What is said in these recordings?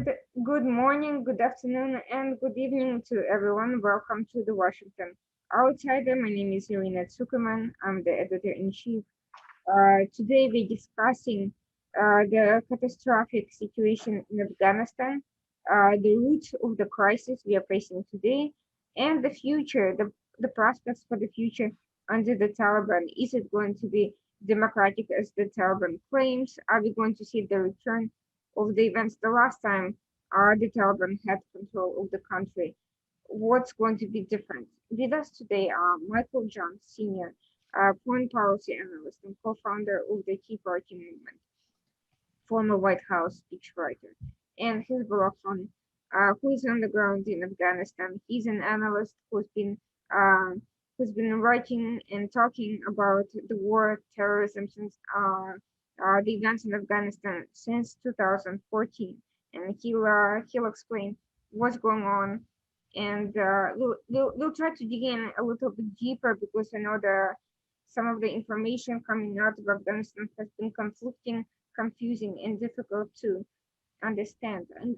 Good morning, good afternoon, and good evening to everyone. Welcome to the Washington Outsider. My name is Irina Tsukerman. I'm the editor-in-chief. Today we're discussing the catastrophic situation in Afghanistan, the roots of the crisis we are facing today, and the future, the prospects for the future under the Taliban. Is it going to be democratic as the Taliban claims? Are we going to see the return of the events the last time the Taliban had control of the country? What's going to be different? With us today are Michael Jones, Senior foreign policy analyst and co-founder of the Tea Party movement, former White House speechwriter, and Hizballah Khan, who is on the ground in Afghanistan. He's an analyst who's been writing and talking about the war, terrorism since the events in Afghanistan since 2014, and he'll explain what's going on, and we'll try to dig in a little bit deeper because I know some of the information coming out of Afghanistan has been conflicting, confusing, and difficult to understand. And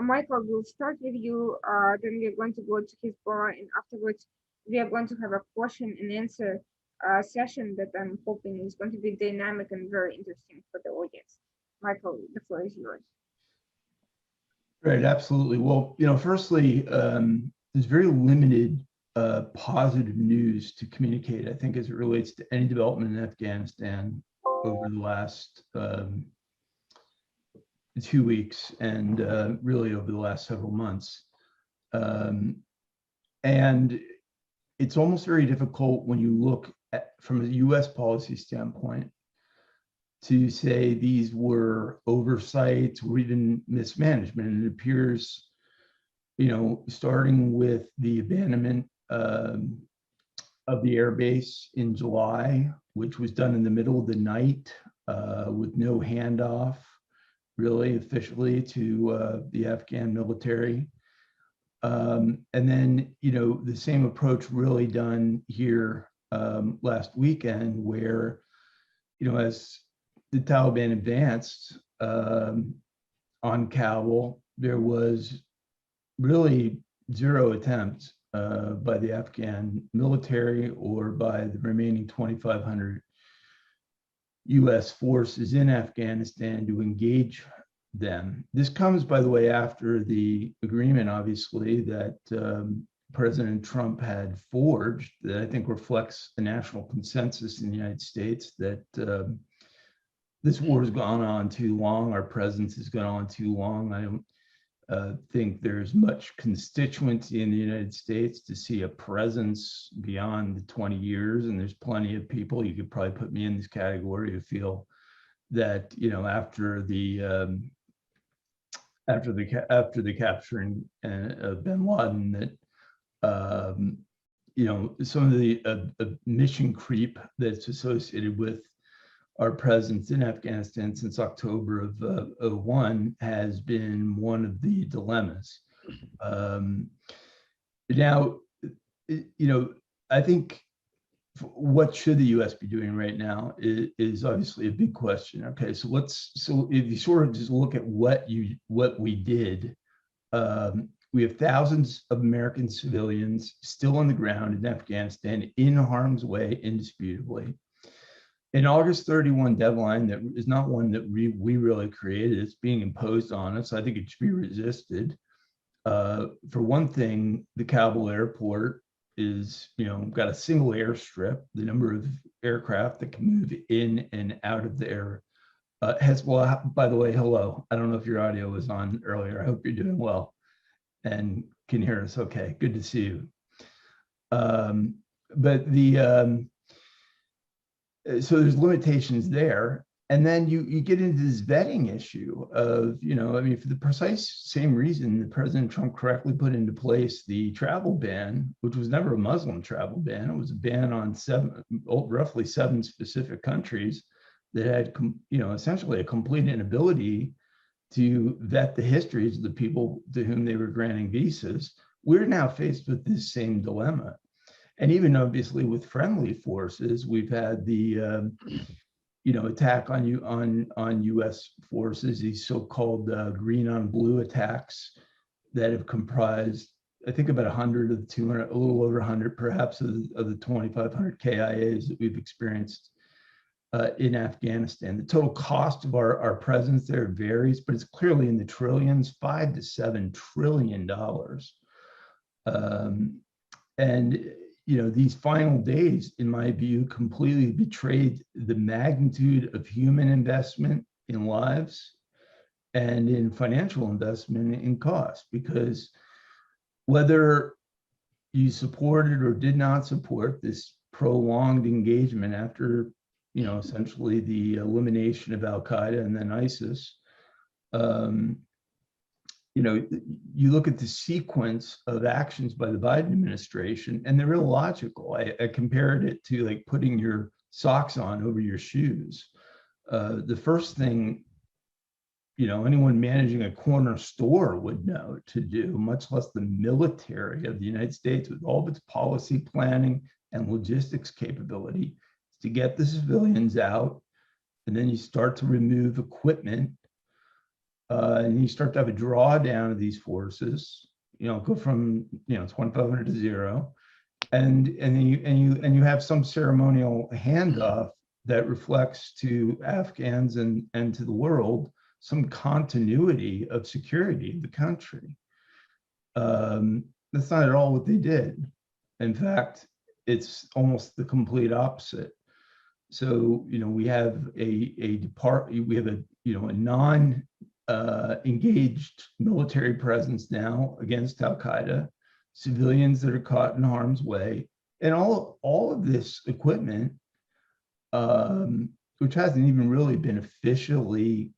Michael, we'll start with you. Then we're going to go to Hezbollah, and afterwards we are going to have a question and answer session that I'm hoping is going to be dynamic and very interesting for the audience. Michael, the floor is yours. Right, absolutely. Well, firstly, there's very limited positive news to communicate, I think, as it relates to any development in Afghanistan over the last 2 weeks and really over the last several months. And it's almost very difficult when you look at, from a US policy standpoint, to say these were oversights or even mismanagement. And it appears, starting with the abandonment of the airbase in July, which was done in the middle of the night with no handoff, really officially, to the Afghan military. And then, the same approach really done here last weekend, where, as the Taliban advanced on Kabul, there was really zero attempts by the Afghan military or by the remaining 2,500 US forces in Afghanistan to engage them. This comes, by the way, after the agreement, obviously, that President Trump had forged, that I think reflects a national consensus in the United States that this war has gone on too long, our presence has gone on too long. I don't think there's much constituency in the United States to see a presence beyond the 20 years, and there's plenty of people, you could probably put me in this category, who feel that, after the capturing of bin Laden, that some of the mission creep that's associated with our presence in Afghanistan since October of 2001 has been one of the dilemmas. Now, I think what should the U.S. be doing right now is obviously a big question. Okay, so if you sort of just look at what we did, we have thousands of American civilians still on the ground in Afghanistan in harm's way, indisputably. An August 31 deadline that is not one that we really created, it's being imposed on us. I think it should be resisted. For one thing, the Kabul airport is, got a single airstrip. The number of aircraft that can move in and out of the air. Hezbollah, by the way, hello. I don't know if your audio was on earlier. I hope you're doing well and can hear us okay. Good to see you. But so there's limitations there. And then you get into this vetting issue of, for the precise same reason that President Trump correctly put into place the travel ban, which was never a Muslim travel ban. It was a ban on roughly seven specific countries that had, essentially a complete inability to vet the histories of the people to whom they were granting visas. We're now faced with this same dilemma. And even obviously with friendly forces, we've had the attack on U.S. forces, these so-called green on blue attacks that have comprised, I think, about 100 of the 200, a little over 100 perhaps of the 2,500 KIAs that we've experienced in Afghanistan. The total cost of our presence there varies, but it's clearly in the trillions, $5 to $7 trillion. And these final days, in my view, completely betrayed the magnitude of human investment in lives and in financial investment in cost, because whether you supported or did not support this prolonged engagement after, essentially the elimination of Al-Qaeda and then ISIS, you look at the sequence of actions by the Biden administration, and they're illogical. I compared it to like putting your socks on over your shoes. The first thing, anyone managing a corner store would know to do, much less the military of the United States with all of its policy planning and logistics capability, is to get the civilians out, and then you start to remove equipment. And you start to have a drawdown of these forces, go from 2,500 to 0, and you have some ceremonial handoff that reflects to Afghans and to the world some continuity of security in the country. That's not at all what they did. In fact, it's almost the complete opposite. So we have a non engaged military presence now against Al-Qaeda, civilians that are caught in harm's way, and all of this equipment, which hasn't even really been officially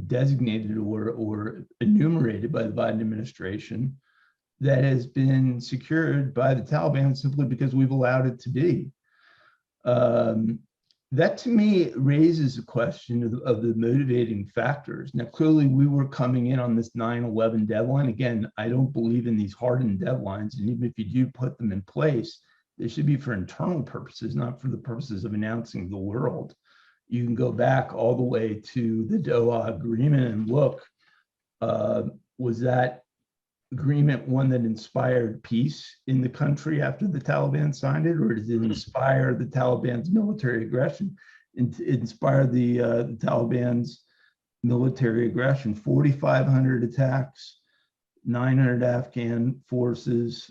designated or enumerated by the Biden administration, that has been secured by the Taliban simply because we've allowed it to be. That to me raises a question of the motivating factors. Now, clearly we were coming in on this 9/11 deadline. Again, I don't believe in these hardened deadlines. And even if you do put them in place, they should be for internal purposes, not for the purposes of announcing the world. You can go back all the way to the Doha Agreement and look, was that agreement one that inspired peace in the country after the Taliban signed it, or did it inspire the Taliban's military aggression? It inspired the Taliban's military aggression. 4,500 attacks, 900 Afghan forces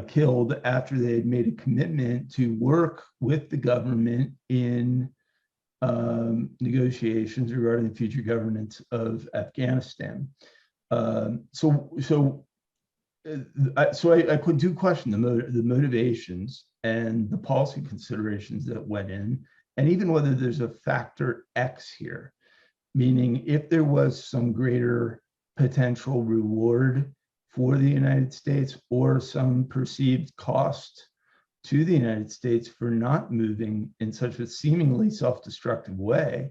killed after they had made a commitment to work with the government in negotiations regarding the future governance of Afghanistan. So I do question the motivations and the policy considerations that went in, and even whether there's a factor X here, meaning if there was some greater potential reward for the United States or some perceived cost to the United States for not moving in such a seemingly self-destructive way,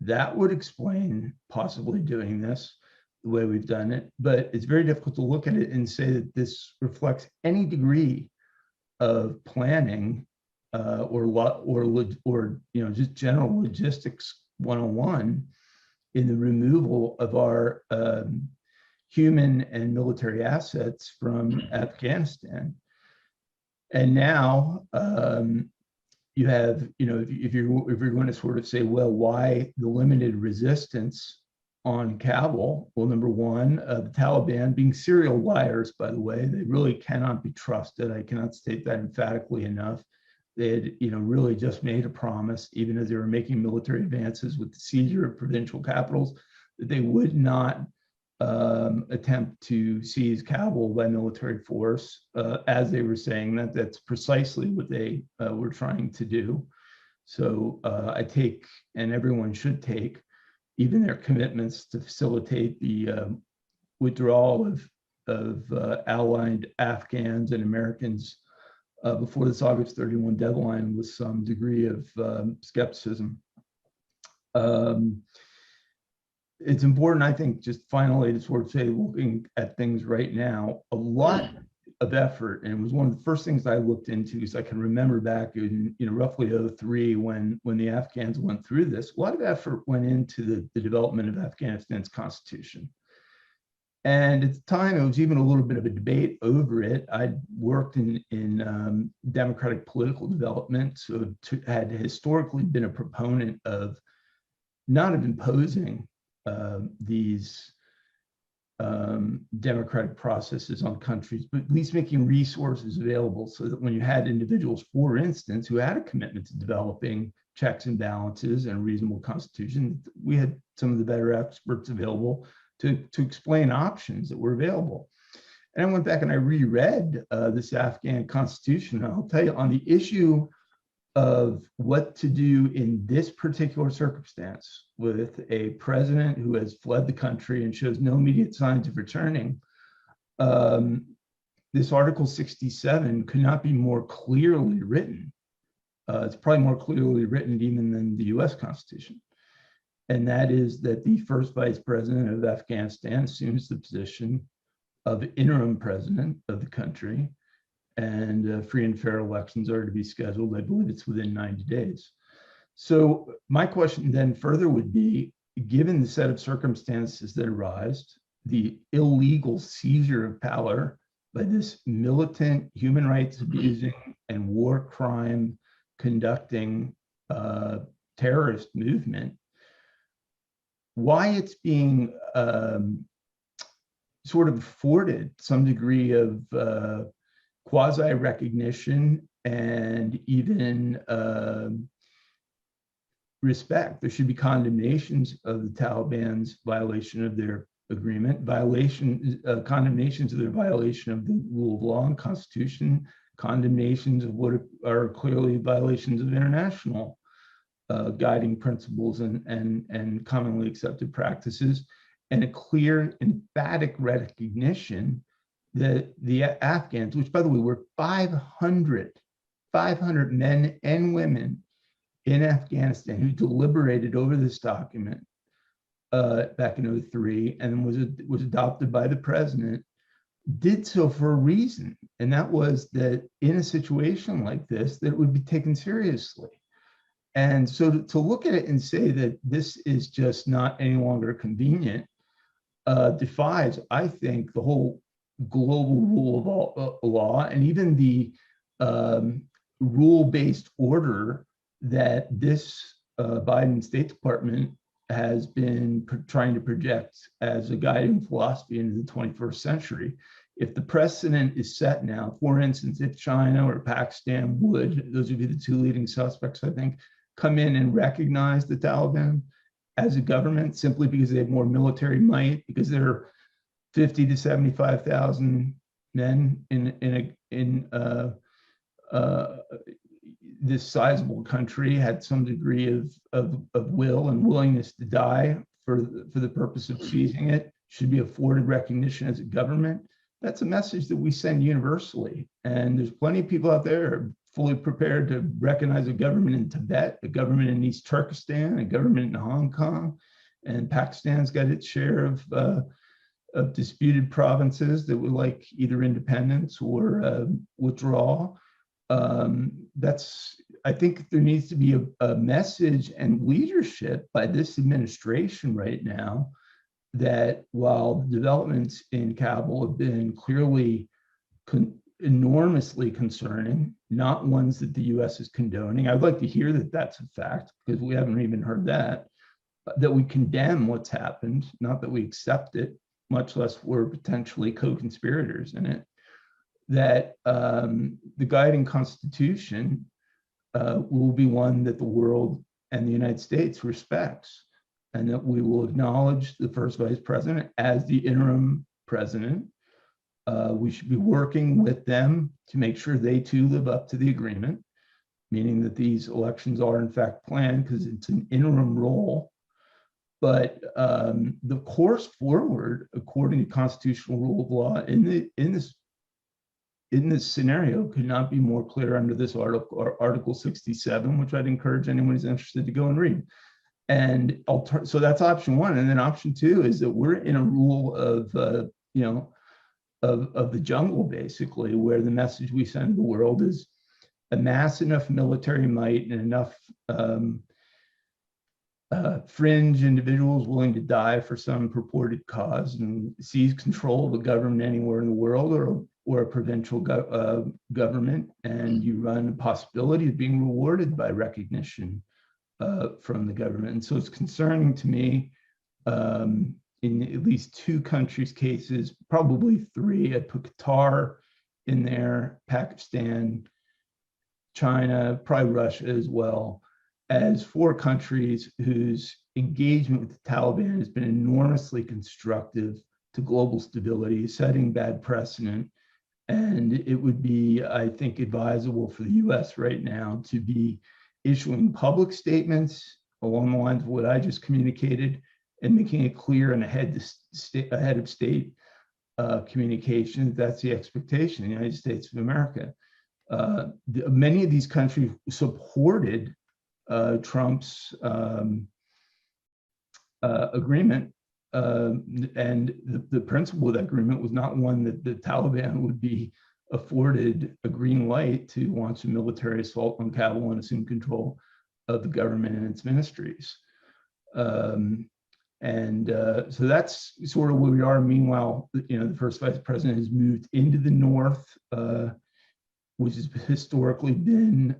that would explain possibly doing this the way we've done it. But it's very difficult to look at it and say that this reflects any degree of planning or just general logistics 101 in the removal of our human and military assets from Afghanistan. And now you have, if you're going to sort of say, well, why the limited resistance on Kabul? Well, number one, the Taliban, being serial liars, by the way, they really cannot be trusted. I cannot state that emphatically enough. They had, really just made a promise, even as they were making military advances with the seizure of provincial capitals, that they would not attempt to seize Kabul by military force. As they were saying that, that's precisely what they were trying to do. So I take, and everyone should take, even their commitments to facilitate the withdrawal of allied Afghans and Americans before this August 31 deadline with some degree of skepticism. It's important, I think, just finally to sort of say, looking at things right now, a lot of effort, and it was one of the first things I looked into, because I can remember back in roughly '03 when the Afghans went through this. A lot of effort went into the development of Afghanistan's constitution. And at the time, it was even a little bit of a debate over it. I'd worked in democratic political development, so had historically been a proponent of not of imposing these democratic processes on countries, but at least making resources available so that when you had individuals, for instance, who had a commitment to developing checks and balances and a reasonable constitution, we had some of the better experts available to explain options that were available. And I went back and I reread this Afghan constitution. And I'll tell you, on the issue of what to do in this particular circumstance with a president who has fled the country and shows no immediate signs of returning, this Article 67 could not be more clearly written. It's probably more clearly written even than the US Constitution. And that is that the first vice president of Afghanistan assumes the position of interim president of the country, and free and fair elections are to be scheduled. I believe it's within 90 days. So my question then further would be, given the set of circumstances that arise, the illegal seizure of power by this militant, human rights abusing and war crime conducting terrorist movement, why it's being sort of afforded some degree of quasi-recognition and even respect. There should be condemnations of the Taliban's violation of their agreement, condemnations of their violation of the rule of law and constitution, condemnations of what are clearly violations of international guiding principles and commonly accepted practices, and a clear, emphatic recognition that the Afghans, which by the way were 500 men and women in Afghanistan who deliberated over this document back in '03 and was adopted by the president, did so for a reason. And that was that in a situation like this, that it would be taken seriously. And so to look at it and say that this is just not any longer convenient defies, I think, the whole global rule of law and even the rule-based order that this Biden State Department has been trying to project as a guiding philosophy into the 21st century. If the precedent is set now, for instance, if China or Pakistan would, those would be the two leading suspects, I think, come in and recognize the Taliban as a government simply because they have more military might, because they're 50 to 75,000 men in this sizable country, had some degree of will and willingness to die for the purpose of seizing it, should be afforded recognition as a government. That's a message that we send universally. And there's plenty of people out there fully prepared to recognize a government in Tibet, a government in East Turkestan, a government in Hong Kong, and Pakistan's got its share of disputed provinces that would like either independence or withdrawal. I think there needs to be a message and leadership by this administration right now that while the developments in Kabul have been clearly enormously concerning, not ones that the US is condoning. I'd like to hear that that's a fact, because we haven't even heard that we condemn what's happened, not that we accept it, much less we're potentially co-conspirators in it, that the guiding constitution will be one that the world and the United States respects, and that we will acknowledge the first vice president as the interim president. We should be working with them to make sure they too live up to the agreement, meaning that these elections are in fact planned because it's an interim role. But the course forward, according to constitutional rule of law, in this scenario, could not be more clear under this Article 67, which I'd encourage anyone who's interested to go and read. And so that's option one. And then option two is that we're in a rule of, of the jungle, basically, where the message we send to the world is amass enough military might and enough fringe individuals willing to die for some purported cause and seize control of a government anywhere in the world, or a provincial government, and you run the possibility of being rewarded by recognition from the government. And so it's concerning to me, in at least two countries' cases, probably three. I put Qatar in there, Pakistan, China, probably Russia as well, as four countries whose engagement with the Taliban has been enormously constructive to global stability, setting bad precedent. And it would be, I think, advisable for the US right now to be issuing public statements along the lines of what I just communicated and making it clear and ahead of state communication. That's the expectation in the United States of America. Many of these countries supported Trump's agreement, and the principle of that agreement was not one that the Taliban would be afforded a green light to launch a military assault on Kabul and assume control of the government and its ministries. So that's sort of where we are. Meanwhile, the first vice president has moved into the north, which has historically been,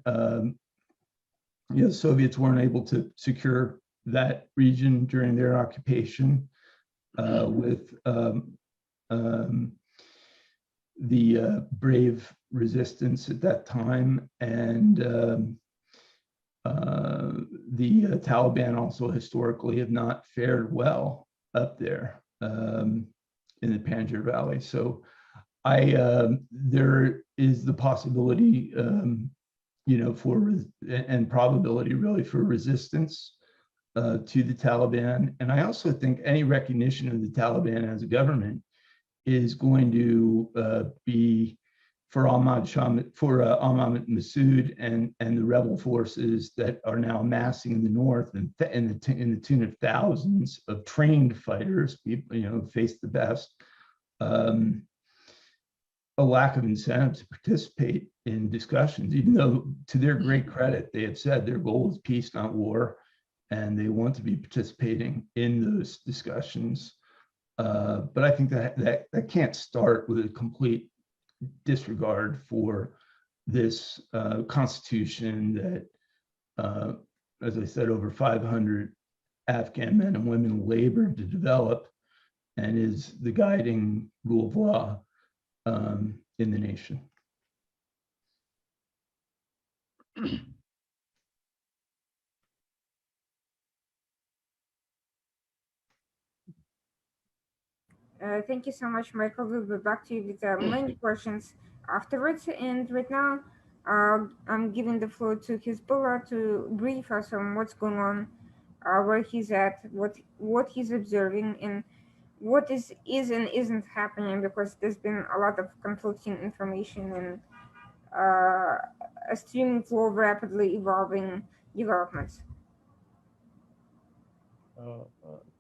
the Soviets weren't able to secure that region during their occupation, with the brave resistance at that time, and the Taliban also historically have not fared well up there in the Panjshir Valley. So there is the possibility, for and probability really for resistance to the Taliban. And I also think any recognition of the Taliban as a government is going to be for Ahmad Massoud and the rebel forces that are now amassing in the north, and in the tune of thousands of trained fighters, people face the best, a lack of incentive to participate in discussions, even though, to their great credit, they have said their goal is peace, not war, and they want to be participating in those discussions. But I think that can't start with a complete disregard for this constitution that, as I said, over 500 Afghan men and women labored to develop, and is the guiding rule of law in the nation. Thank you so much, Michael. We'll be back to you with many questions afterwards. And right now, I'm giving the floor to Hizballah to brief us on what's going on, where he's at, what he's observing, and what is and isn't happening, because there's been a lot of conflicting information and a streaming flow of rapidly evolving developments.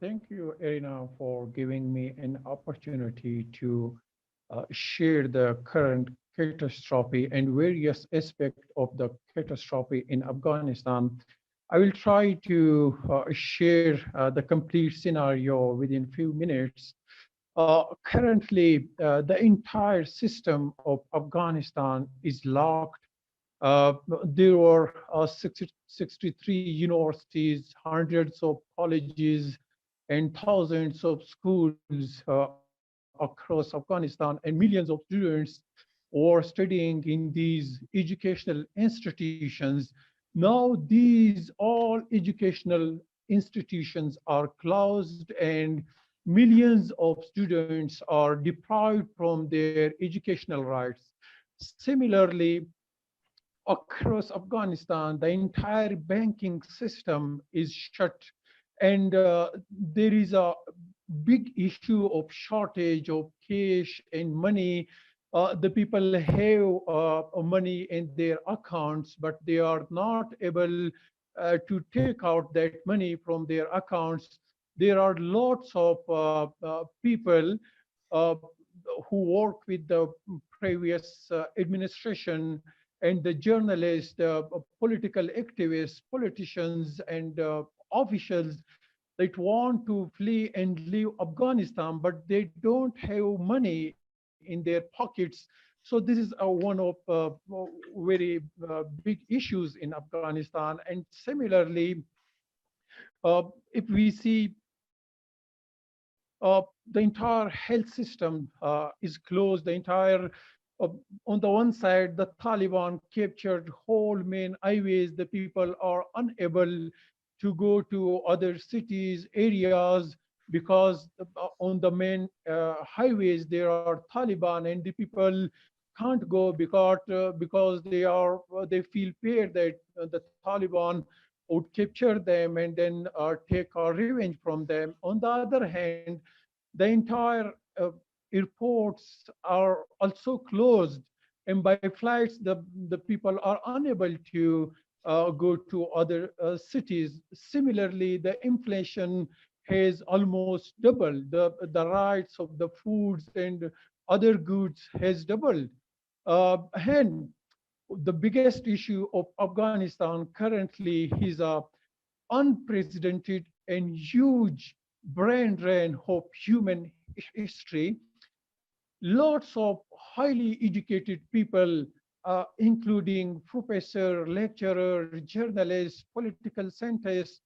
Thank you, Irina, for giving me an opportunity to share the current catastrophe and various aspects of the catastrophe in Afghanistan. I will try to share the complete scenario within a few minutes. Currently, the entire system of Afghanistan is locked. There were 63 universities, hundreds of colleges, and thousands of schools across Afghanistan, and millions of students were studying in these educational institutions. Now, these all educational institutions are closed, and millions of students are deprived from their educational rights. Similarly, across Afghanistan, the entire banking system is shut, and there is a big issue of shortage of cash and money. The people have money in their accounts, but they are not able to take out that money from their accounts. There are lots of people who work with the previous administration, and the journalists, political activists, politicians, and officials that want to flee and leave Afghanistan, but they don't have money in their pockets. So this is one of very big issues in Afghanistan. And similarly, if we see the entire health system is closed, the entire on the one side, the Taliban captured whole main highways. The people are unable to go to other cities, areas, because on the main highways there are Taliban, and the people can't go because they feel fear that the Taliban would capture them and then take revenge from them. On the other hand, the entire airports are also closed, and by flights the people are unable to go to other cities. Similarly, the inflation has almost doubled. The rights of the foods and other goods has doubled. And the biggest issue of Afghanistan currently is a unprecedented and huge brain drain of human history. Lots of highly educated people, including professor, lecturer, journalists, political scientists,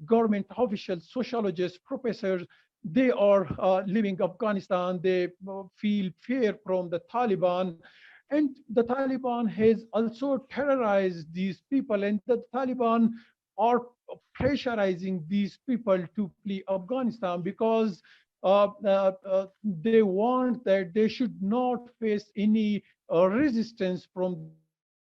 government officials, sociologists, professors, they are leaving Afghanistan. They feel fear from the Taliban. And the Taliban has also terrorized these people, and the Taliban are pressurizing these people to flee Afghanistan because they want that they should not face any resistance from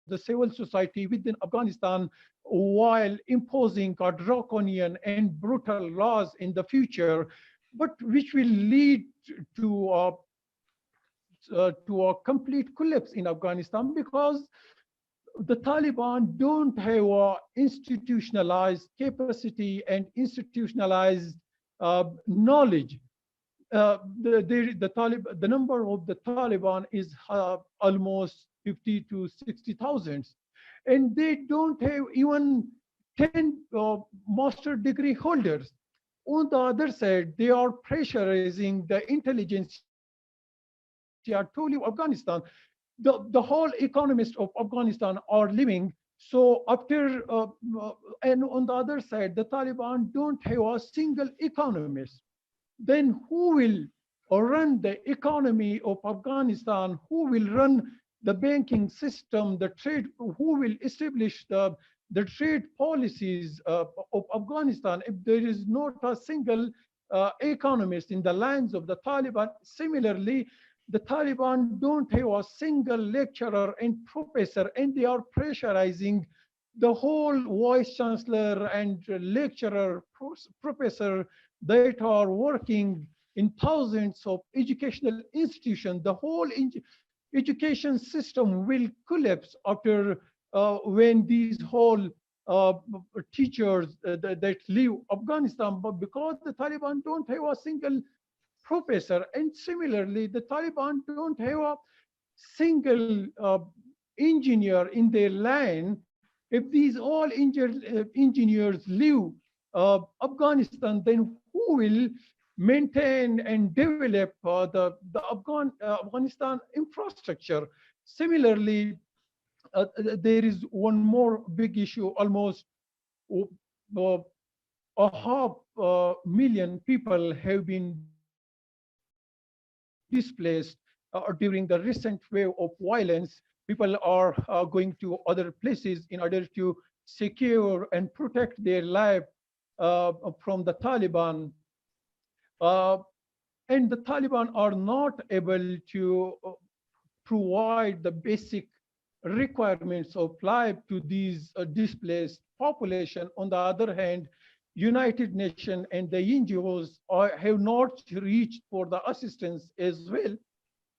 the civil society within Afghanistan while imposing draconian and brutal laws in the future, but which will lead to to a complete collapse in Afghanistan, because the Taliban don't have a institutionalized capacity and institutionalized knowledge. The number of the Taliban is almost 50 to 60,000, and they don't have even 10 master degree holders. On the other side, they are pressurizing the intelligentsia to leave Afghanistan. The whole economists of Afghanistan are leaving. So after, and on the other side, the Taliban don't have a single economist. Then who will run the economy of Afghanistan? Who will run the banking system, the trade? Who will establish the trade policies of Afghanistan if there is not a single economist in the lands of the Taliban? Similarly, the Taliban don't have a single lecturer and professor, and they are pressurizing the whole vice chancellor and lecturer, professor that are working in thousands of educational institutions. The whole education system will collapse after when these whole teachers that leave Afghanistan, but because the Taliban don't have a single professor. And similarly, the Taliban don't have a single engineer in their line. If these all engineers leave Afghanistan, then who will maintain and develop the Afghanistan infrastructure? Similarly, there is one more big issue. Almost uh, a half million people have been displaced during the recent wave of violence. People are going to other places in order to secure and protect their life from the Taliban. Uh, and the Taliban are not able to provide the basic requirements of life to these displaced population. On the other hand, United Nations and the NGOs have not reached for the assistance as well.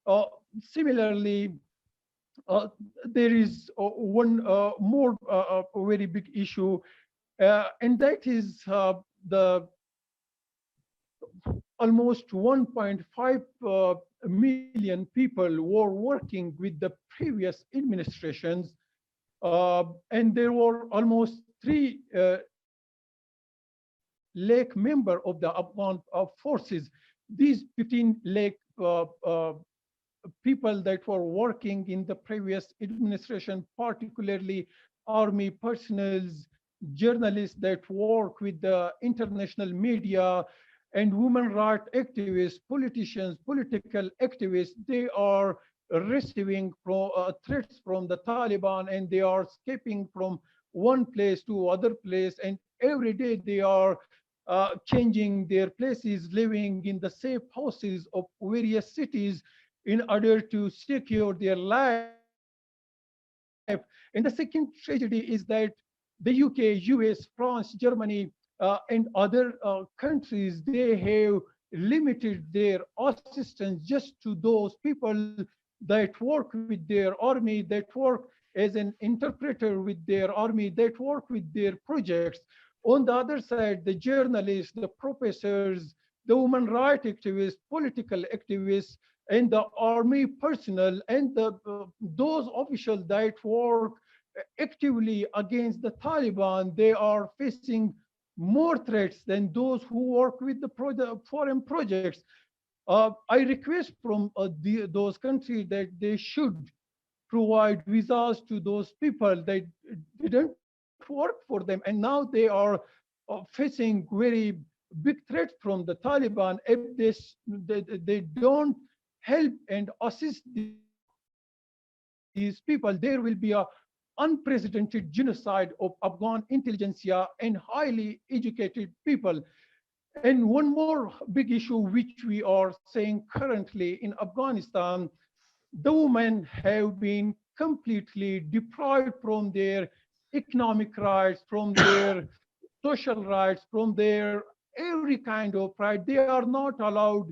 Uh, Similarly, there is one more very big issue, and that is the almost 1.5 million people were working with the previous administrations, and there were almost 3 lakh members of the Afghan forces. These 15 lakh people that were working in the previous administration, particularly army personnel, journalists that work with the international media, and women rights activists, politicians, political activists, they are receiving threats from the Taliban, and they are escaping from one place to other place, and every day they are changing their places, living in the safe houses of various cities in order to secure their life. And the second tragedy is that the UK, US, France, Germany, and other countries, they have limited their assistance just to those people that work with their army, that work as an interpreter with their army, that work with their projects. On the other side, the journalists, the professors, the women rights activists, political activists, and the army personnel, and those officials that work actively against the Taliban, they are facing more threats than those who work with the foreign projects. I request from those countries that they should provide visas to those people that didn't work for them, and now they are facing very big threats from the Taliban. If they don't help and assist these people, there will be a unprecedented genocide of Afghan intelligentsia and highly educated people. And one more big issue which we are saying currently in Afghanistan, the women have been completely deprived from their economic rights, from their social rights, from their every kind of right. They are not allowed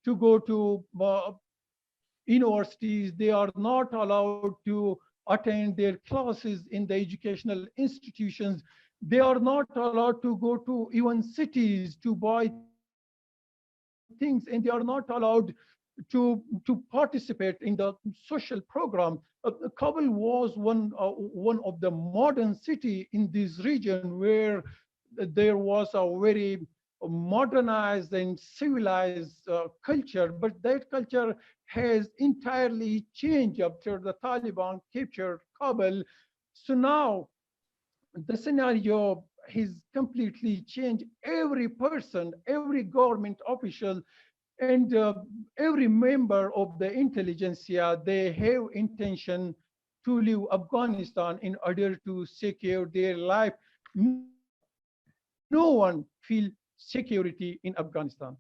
to go to universities. They are not allowed to attend their classes in the educational institutions. They are not allowed to go to even cities to buy things, and they are not allowed to participate in the social program. Kabul was one of the modern city in this region where there was a very modernized and civilized culture, but that culture has entirely changed after the Taliban captured Kabul. So now the scenario has completely changed. Every person, every government official, and every member of the intelligentsia, they have intention to leave Afghanistan in order to secure their life. No one feels security in Afghanistan.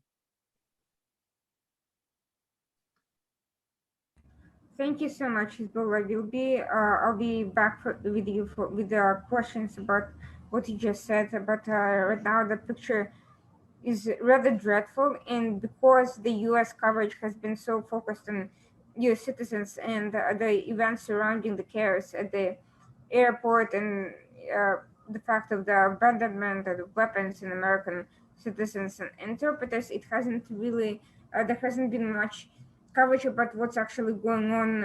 Thank you so much, Hizballah. I'll be back with you with the questions about what you just said. But right now, the picture is rather dreadful, and because the U.S. coverage has been so focused on U.S. citizens and the events surrounding the chaos at the airport and the fact of the abandonment of the weapons in American citizens and interpreters, it hasn't really there hasn't been much coverage about what's actually going on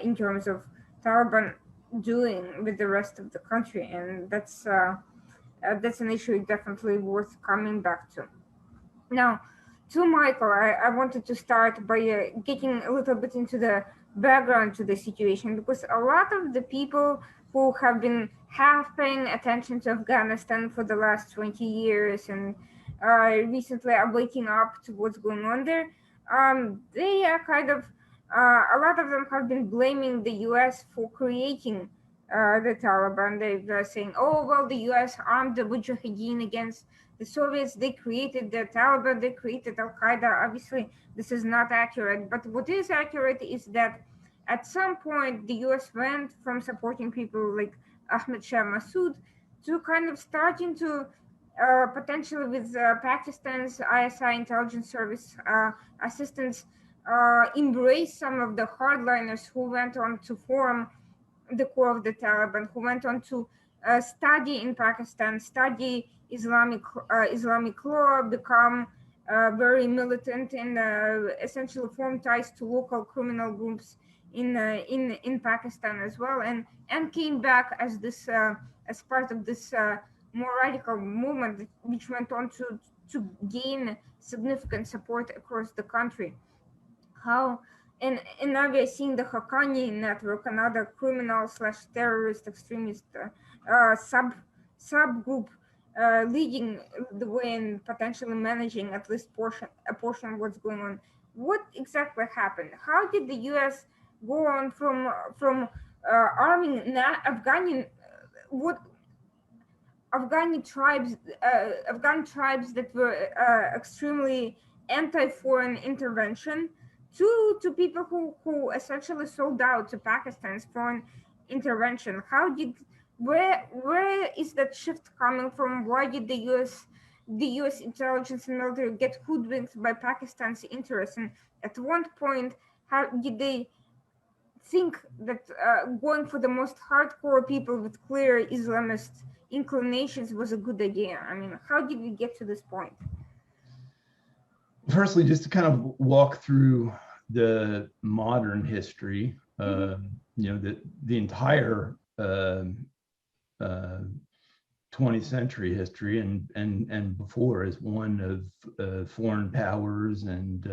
in terms of Taliban doing with the rest of the country, and that's an issue definitely worth coming back to. Now, to Michael, I wanted to start by getting a little bit into the background to the situation, because a lot of the people who have been half paying attention to Afghanistan for the last 20 years and recently are waking up to what's going on there, they are kind of, a lot of them have been blaming the US for creating the Taliban. They're saying, oh, well, the US armed the Mujahideen against the Soviets, they created the Taliban, they created Al Qaeda. Obviously, this is not accurate. But what is accurate is that at some point, the US went from supporting people like Ahmed Shah Massoud to kind of starting to potentially with Pakistan's ISI intelligence service assistance embrace some of the hardliners who went on to form the core of the Taliban, who went on to study in Pakistan, study Islamic law, become very militant, and essentially formed ties to local criminal groups in Pakistan as well, and came back as this as part of this more radical movement, which went on to gain significant support across the country. How and now we are seeing the Haqqani network, another criminal slash terrorist extremist subgroup, leading the way and potentially managing at least a portion of what's going on. What exactly happened? How did the U.S. go on from arming what Afghan tribes that were extremely anti-foreign intervention to people who essentially sold out to Pakistan's foreign intervention? Where is that shift coming from? Why did the U.S. intelligence and military get hoodwinked by Pakistan's interests? And at one point, how did they think that going for the most hardcore people with clear Islamist inclinations was a good idea? I mean, how did we get to this point? Firstly, just to kind of walk through the modern history, the entire 20th century history and before is one of foreign powers and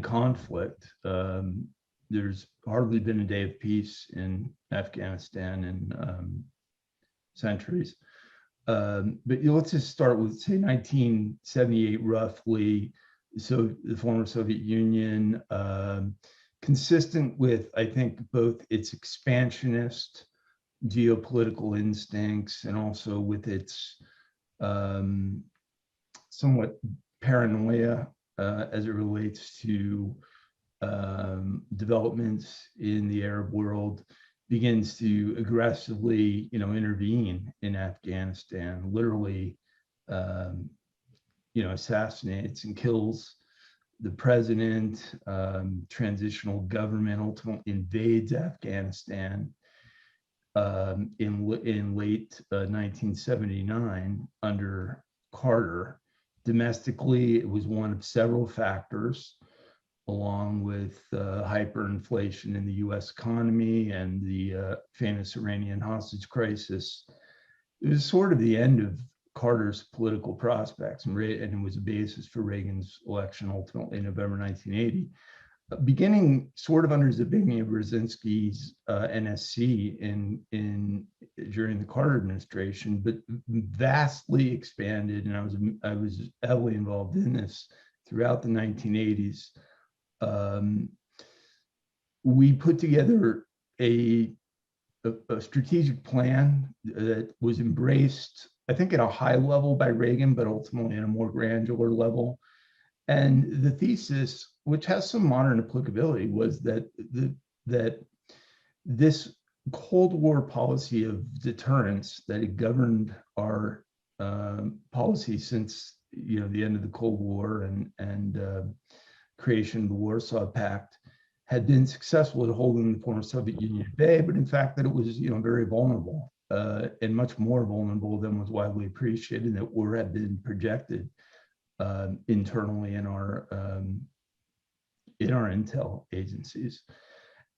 conflict. There's hardly been a day of peace in Afghanistan in centuries. But let's just start with, say, 1978, roughly. So the former Soviet Union, consistent with, I think, both its expansionist geopolitical instincts and also with its somewhat paranoia as it relates to developments in the Arab world, begins to aggressively, intervene in Afghanistan, literally, assassinates and kills the president. Transitional government ultimately invades Afghanistan in late 1979 under Carter. Domestically, it was one of several factors, along with hyperinflation in the US economy and the famous Iranian hostage crisis. It was sort of the end of Carter's political prospects, and it was a basis for Reagan's election ultimately in November 1980. Beginning sort of under Zbigniew Brzezinski's NSC during the Carter administration, but vastly expanded, and I was heavily involved in this throughout the 1980s. We put together a strategic plan that was embraced, I think, at a high level by Reagan, but ultimately at a more granular level. And the thesis, which has some modern applicability, was that this Cold War policy of deterrence that had governed our policy since the end of the Cold War and creation of the Warsaw Pact had been successful at holding the former Soviet Union at bay, but in fact that it was very vulnerable and much more vulnerable than was widely appreciated, that war had been projected internally in our intel agencies,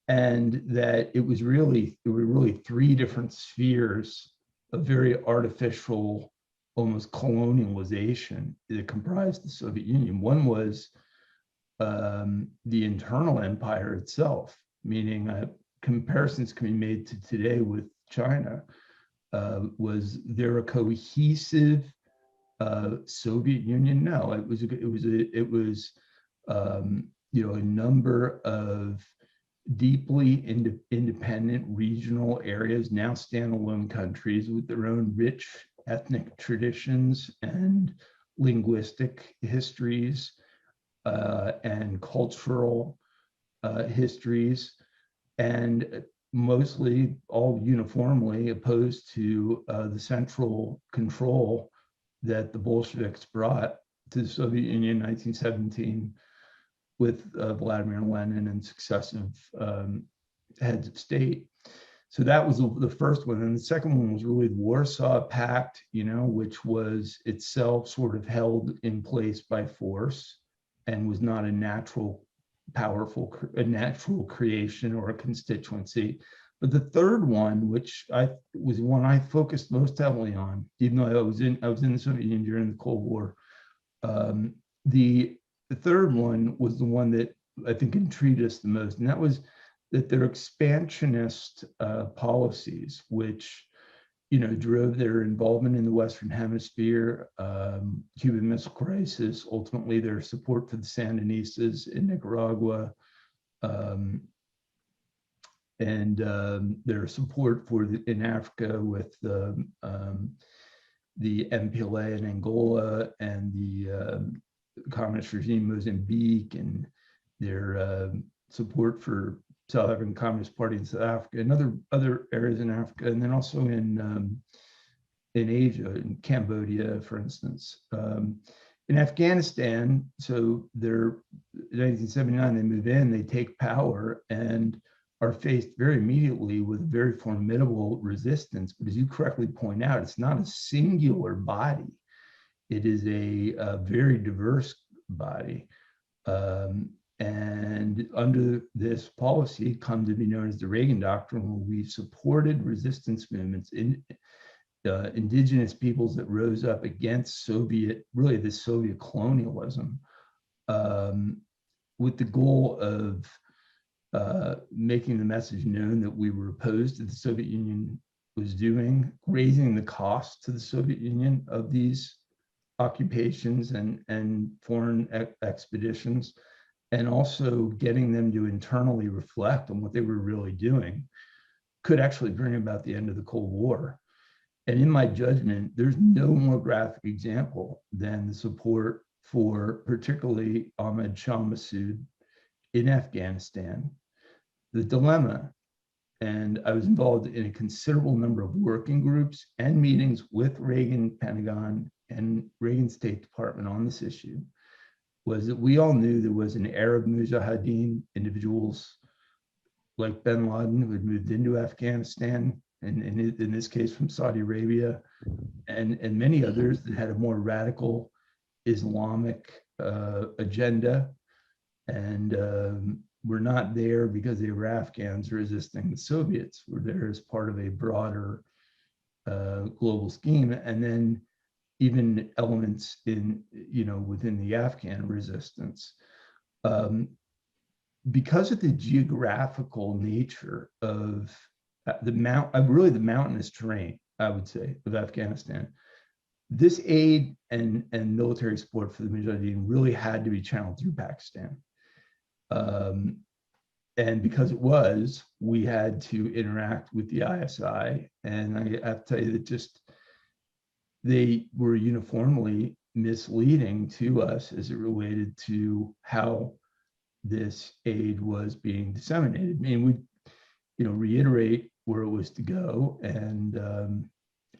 and that there were really three different spheres of very artificial, almost colonialization that comprised the Soviet Union. One was the internal empire itself, meaning comparisons can be made to today with China. Was there a cohesive Soviet Union? No, it was a number of deeply independent regional areas, now standalone countries with their own rich ethnic traditions and linguistic histories and cultural histories, and mostly all uniformly opposed to the central control that the Bolsheviks brought to the Soviet Union in 1917 with Vladimir Lenin and successive heads of state. So that was the first one. And the second one was really the Warsaw Pact, which was itself sort of held in place by force and was not a natural creation or a constituency. But the third one, which was one I focused most heavily on, even though I was in the Soviet Union during the Cold War, the third one was the one that I think intrigued us the most, and that was that their expansionist policies, which drove their involvement in the Western Hemisphere, Cuban Missile Crisis, ultimately their support for the Sandinistas in Nicaragua, and their support in Africa with the MPLA in Angola and the communist regime Mozambique, and their support for South African Communist Party in South Africa and other areas in Africa, and then also in Asia, in Cambodia, for instance. In Afghanistan, so in 1979, they move in, they take power, and are faced very immediately with very formidable resistance. But as you correctly point out, it's not a singular body. It is a very diverse body. And under this policy come to be known as the Reagan Doctrine, where we supported resistance movements in indigenous peoples that rose up against the Soviet colonialism, with the goal of making the message known that we were opposed to the Soviet Union was doing, raising the cost to the Soviet Union of these occupations and foreign expeditions, and also getting them to internally reflect on what they were really doing, could actually bring about the end of the Cold War. And in my judgment, there's no more graphic example than the support for particularly Ahmad Shah Massoud in Afghanistan. The dilemma, and I was involved in a considerable number of working groups and meetings with Reagan Pentagon and Reagan State Department on this issue, was that we all knew there was an Arab Mujahideen, individuals like bin Laden who had moved into Afghanistan, and in this case from Saudi Arabia, and many others that had a more radical Islamic agenda, and were not there because they were Afghans resisting the Soviets. Were there as part of a broader global scheme, and then even elements within the Afghan resistance. Because of the geographical nature of the mountainous terrain, I would say, of Afghanistan, this aid and military support for the Mujahideen really had to be channeled through Pakistan. And because we had to interact with the ISI, and I have to tell you that they were uniformly misleading to us as it related to how this aid was being disseminated. I mean, we, reiterate where it was to go, and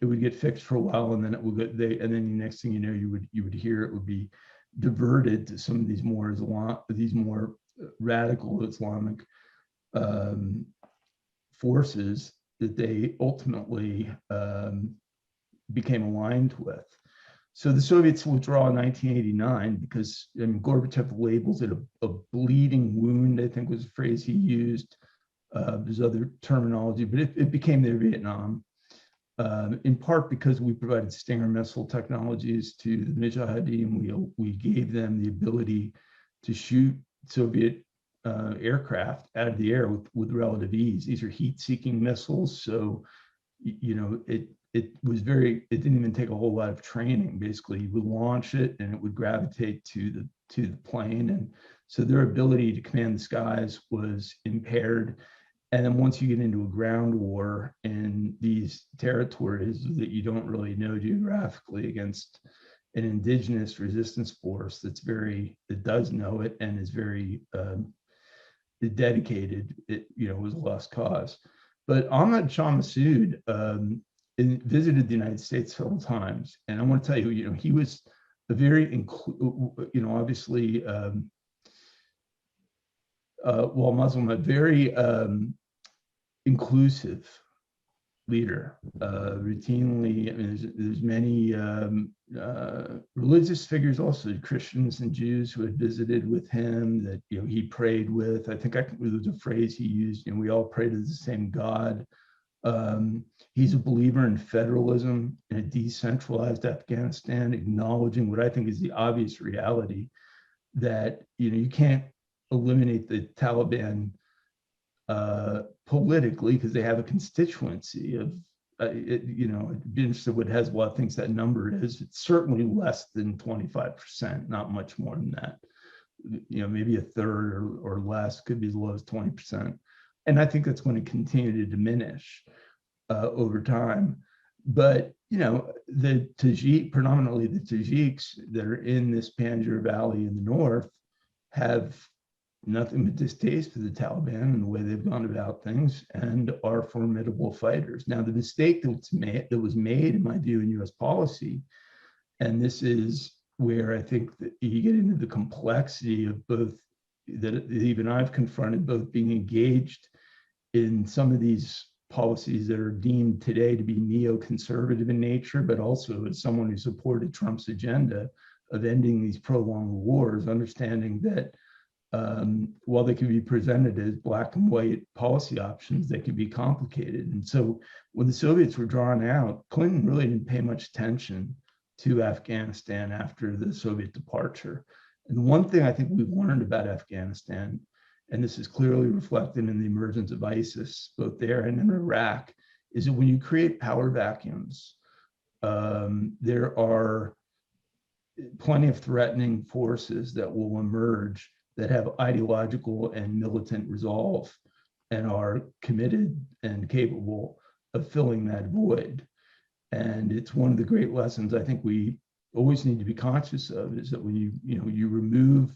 it would get fixed for a while, and then it would and then the next thing you know, you would hear it would be diverted to some of these more radical Islamic forces that they ultimately became aligned with. So the Soviets withdraw in 1989 because Gorbachev labels it a bleeding wound, I think was the phrase he used. There's other terminology, but it became their Vietnam, in part because we provided Stinger missile technologies to the Mujahideen. We gave them the ability to shoot Soviet aircraft out of the air with relative ease. These are heat-seeking missiles, so it didn't even take a whole lot of training. Basically, you would launch it and it would gravitate to the plane, and so their ability to command the skies was impaired. And then once you get into a ground war in these territories that you don't really know geographically against an indigenous resistance force that does know it and is very dedicated, it was a lost cause. But Ahmad Shah Massoud visited the United States several times, and I want to tell you, he was a very, obviously, while Muslim, a very inclusive leader. Routinely, I mean, there's many religious figures, also Christians and Jews, who had visited with him that he prayed with. I think there was a phrase he used, we all pray to the same God. He's a believer in federalism in a decentralized Afghanistan, acknowledging what I think is the obvious reality that you can't eliminate the Taliban politically because they have a constituency of it'd be interesting what Hezbollah thinks that number is. It's certainly less than 25%, not much more than that. Maybe a third or less, could be as low as 20%. And I think that's going to continue to diminish over time. But the Tajik, predominantly the Tajiks that are in this Panjshir Valley in the north, have nothing but distaste for the Taliban and the way they've gone about things, and are formidable fighters. Now, the mistake that was made, in my view, in U.S. policy, and this is where I think that you get into the complexity of both that even I've confronted, both being engaged in some of these policies that are deemed today to be neoconservative in nature, but also as someone who supported Trump's agenda of ending these prolonged wars, understanding that while they can be presented as black and white policy options, they can be complicated. And so when the Soviets were drawn out, Clinton really didn't pay much attention to Afghanistan after the Soviet departure. And one thing I think we've learned about Afghanistan, and this is clearly reflected in the emergence of ISIS, both there and in Iraq, is that when you create power vacuums, there are plenty of threatening forces that will emerge that have ideological and militant resolve and are committed and capable of filling that void. And it's one of the great lessons I think we always need to be conscious of, is that when you remove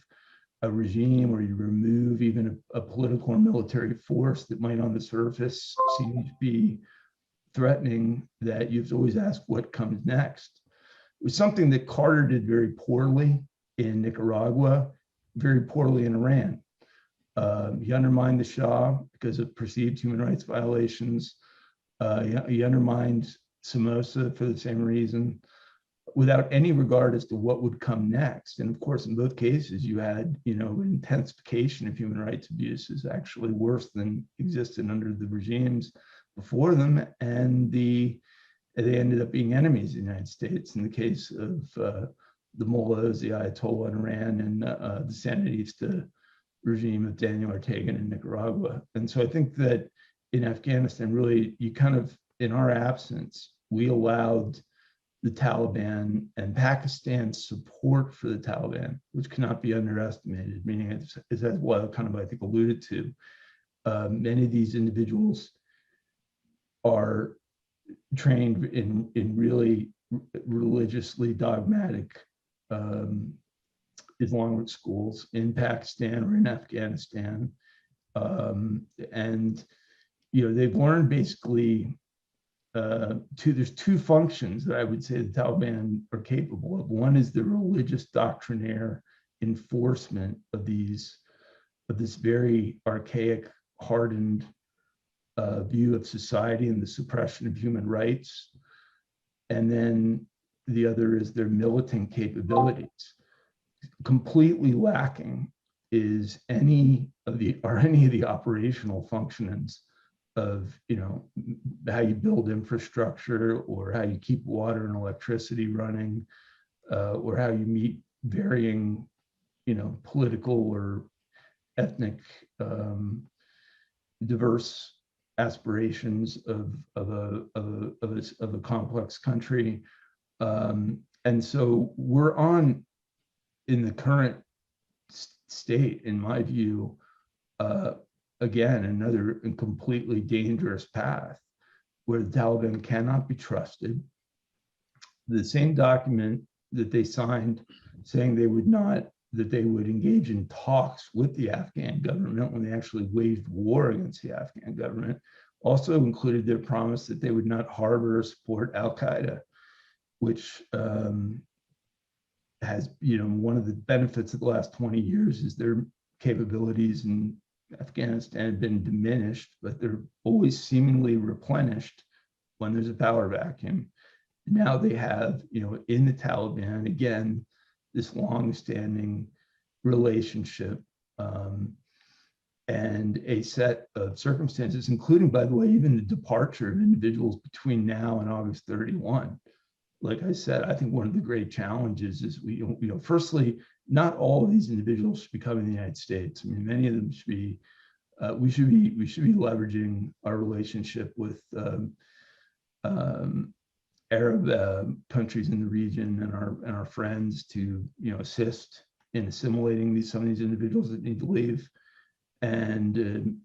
a regime, or you remove even a political or military force that might on the surface seem to be threatening, that you have to always ask what comes next. It was something that Carter did very poorly in Nicaragua, very poorly in Iran. He undermined the Shah because of perceived human rights violations. He undermined Somoza for the same reason, without any regard as to what would come next. And of course, in both cases, you had, intensification of human rights abuses, actually worse than existed under the regimes before them. And they ended up being enemies of the United States in the case of the mullahs, the Ayatollah in Iran, and the Sandinista regime of Daniel Ortega in Nicaragua. And so I think that in Afghanistan, really, in our absence, we allowed the Taliban and Pakistan's support for the Taliban, which cannot be underestimated, meaning as well, I think alluded to, many of these individuals are trained in really religiously dogmatic Islamic schools in Pakistan or in Afghanistan. And they've learned basically there's two functions that I would say the Taliban are capable of. One is the religious doctrinaire enforcement of this very archaic, hardened view of society and the suppression of human rights. And then the other is their militant capabilities. Completely lacking is any of the operational functions of how you build infrastructure, or how you keep water and electricity running, or how you meet varying political or ethnic diverse aspirations of a complex country. And so we're on, in the current state, in my view, again, another completely dangerous path where the Taliban cannot be trusted. The same document that they signed saying they would engage in talks with the Afghan government when they actually waged war against the Afghan government, also included their promise that they would not harbor or support Al-Qaeda, which has, one of the benefits of the last 20 years is their capabilities in Afghanistan have been diminished, but they're always seemingly replenished when there's a power vacuum. Now they have, in the Taliban, again, this long-standing relationship and a set of circumstances, including, by the way, even the departure of individuals between now and August 31. Like I said, I think one of the great challenges is firstly, not all of these individuals should be coming to the United States. I mean, many of them should be. We should be leveraging our relationship with Arab countries in the region and our friends to assist in assimilating some of these individuals that need to leave. And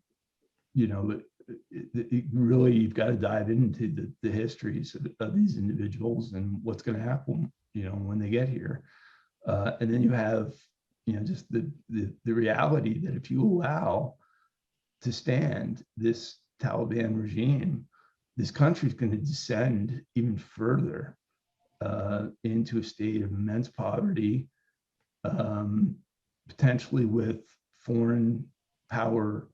really, you've got to dive into the histories of these individuals and what's going to happen, when they get here. And then you have, just the reality that if you allow to stand this Taliban regime, this country is going to descend even further into a state of immense poverty, potentially with foreign power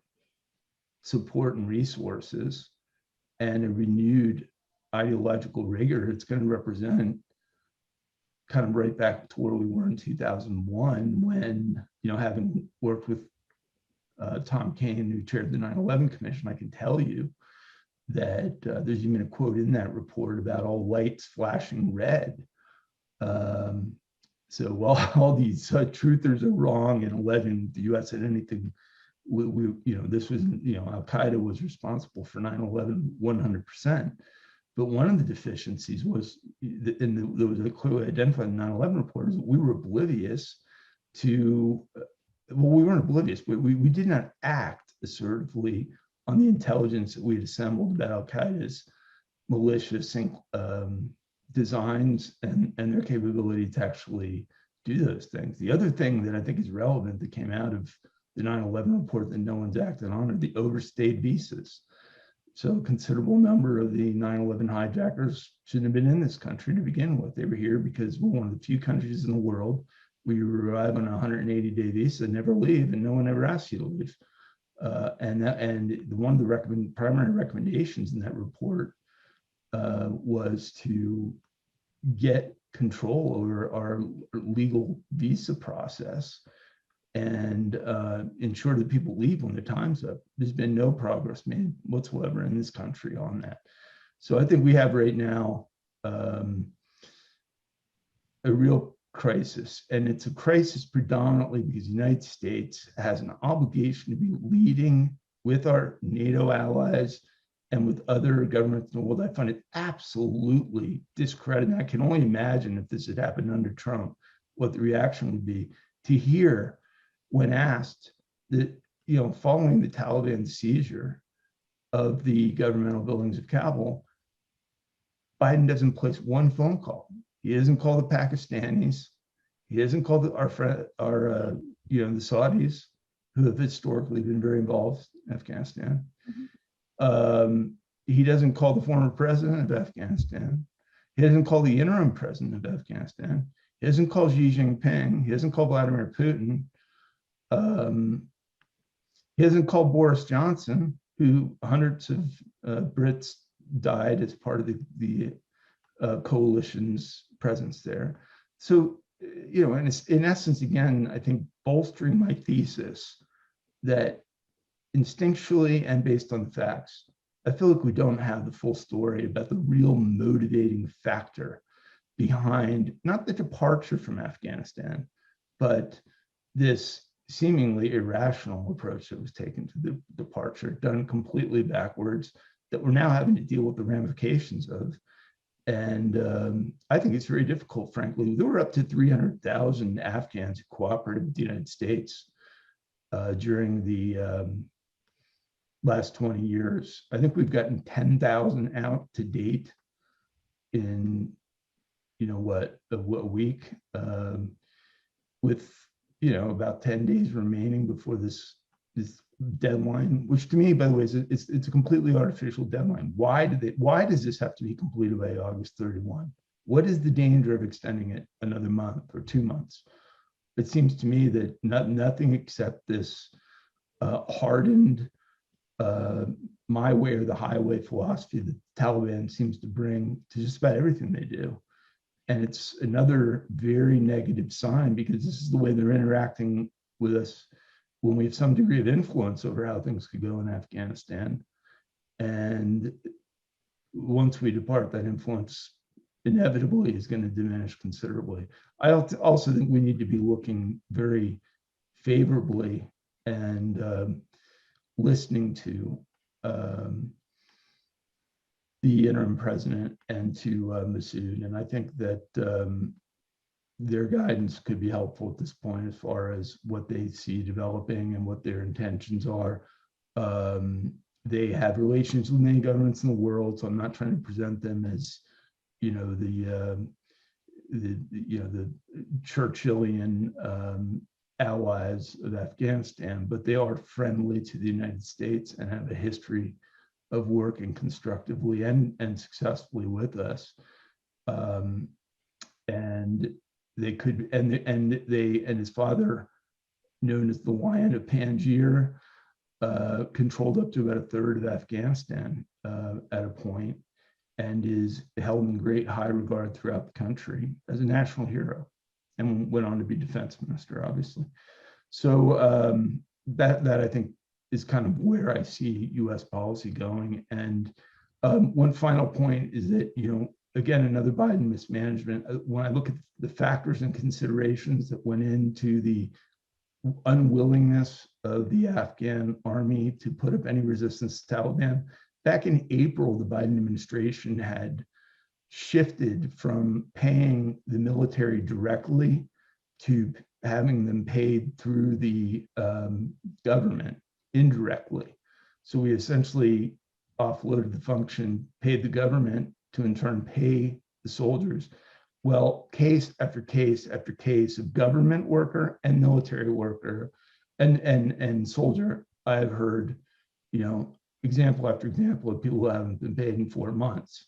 support and resources, and a renewed ideological rigor. It's going to represent kind of right back to where we were in 2001 when, having worked with Tom Kane, who chaired the 9/11 Commission, I can tell you that there's even a quote in that report about all lights flashing red. So while all these truthers are wrong in alleging the U.S. had anything, this was, Al Qaeda was responsible for 9/11 100%. But one of the deficiencies was, and there was a clearly identified in the 9/11 report, is that we were oblivious to. Well, we weren't oblivious, but we did not act assertively on the intelligence that we had assembled about Al Qaeda's malicious designs and their capability to actually do those things. The other thing that I think is relevant that came out of the 9/11 report that no one's acted on are the overstayed visas. So a considerable number of the 9/11 hijackers shouldn't have been in this country to begin with. They were here because we're one of the few countries in the world where you arrive on a 180-day visa, never leave, and no one ever asks you to leave. And one of the primary recommendations in that report was to get control over our legal visa process and ensure that people leave when their time's up. There's been no progress made whatsoever in this country on that. So I think we have right now a real crisis, and it's a crisis predominantly because the United States has an obligation to be leading with our NATO allies and with other governments in the world. I find it absolutely discrediting. I can only imagine if this had happened under Trump, what the reaction would be to hear when asked that, following the Taliban seizure of the governmental buildings of Kabul, Biden doesn't place one phone call. He doesn't call the Pakistanis. He doesn't call the Saudis, who have historically been very involved in Afghanistan. He doesn't call the former president of Afghanistan. He doesn't call the interim president of Afghanistan. He doesn't call Xi Jinping. He doesn't call Vladimir Putin. He doesn't call Boris Johnson, who hundreds of Brits died as part of the coalition's presence there. So, and it's, in essence, again, I think bolstering my thesis that instinctually and based on the facts, I feel like we don't have the full story about the real motivating factor behind not the departure from Afghanistan, but this seemingly irrational approach that was taken to the departure, done completely backwards, that we're now having to deal with the ramifications of. And I think it's very difficult, frankly. There were up to 300,000 Afghans who cooperated with the United States during the last 20 years. I think we've gotten 10,000 out to date in, a week, with, about 10 days remaining before this deadline, which to me, by the way, it's a completely artificial deadline. Why does this have to be completed by August 31? What is the danger of extending it another month or 2 months? It seems to me that nothing except this hardened my way or the highway philosophy that the Taliban seems to bring to just about everything they do. And it's another very negative sign because this is the way they're interacting with us when we have some degree of influence over how things could go in Afghanistan. And once we depart, that influence inevitably is going to diminish considerably. I also think we need to be looking very favorably and listening to the interim president and to Masood. And I think that their guidance could be helpful at this point as far as what they see developing and what their intentions are. They have relations with many governments in the world, so I'm not trying to present them as, you know, the Churchillian allies of Afghanistan, but they are friendly to the United States and have a history of working constructively and successfully with us. And they could, and his father, known as the Lion of Panjshir, controlled up to about a third of Afghanistan at a point, and is held in great high regard throughout the country as a national hero, and went on to be defense minister, obviously. So that I think is kind of where I see U.S. policy going. And one final point is that, you know, again, another Biden mismanagement. When I look at the factors and considerations that went into the unwillingness of the Afghan army to put up any resistance to Taliban, back in April, the Biden administration had shifted from paying the military directly to having them paid through the government indirectly. So we essentially offloaded the function, paid the government to in turn pay the soldiers. Well, case after case after case of government worker and military worker and soldier, I've heard, you know, example after example of people who haven't been paid in 4 months.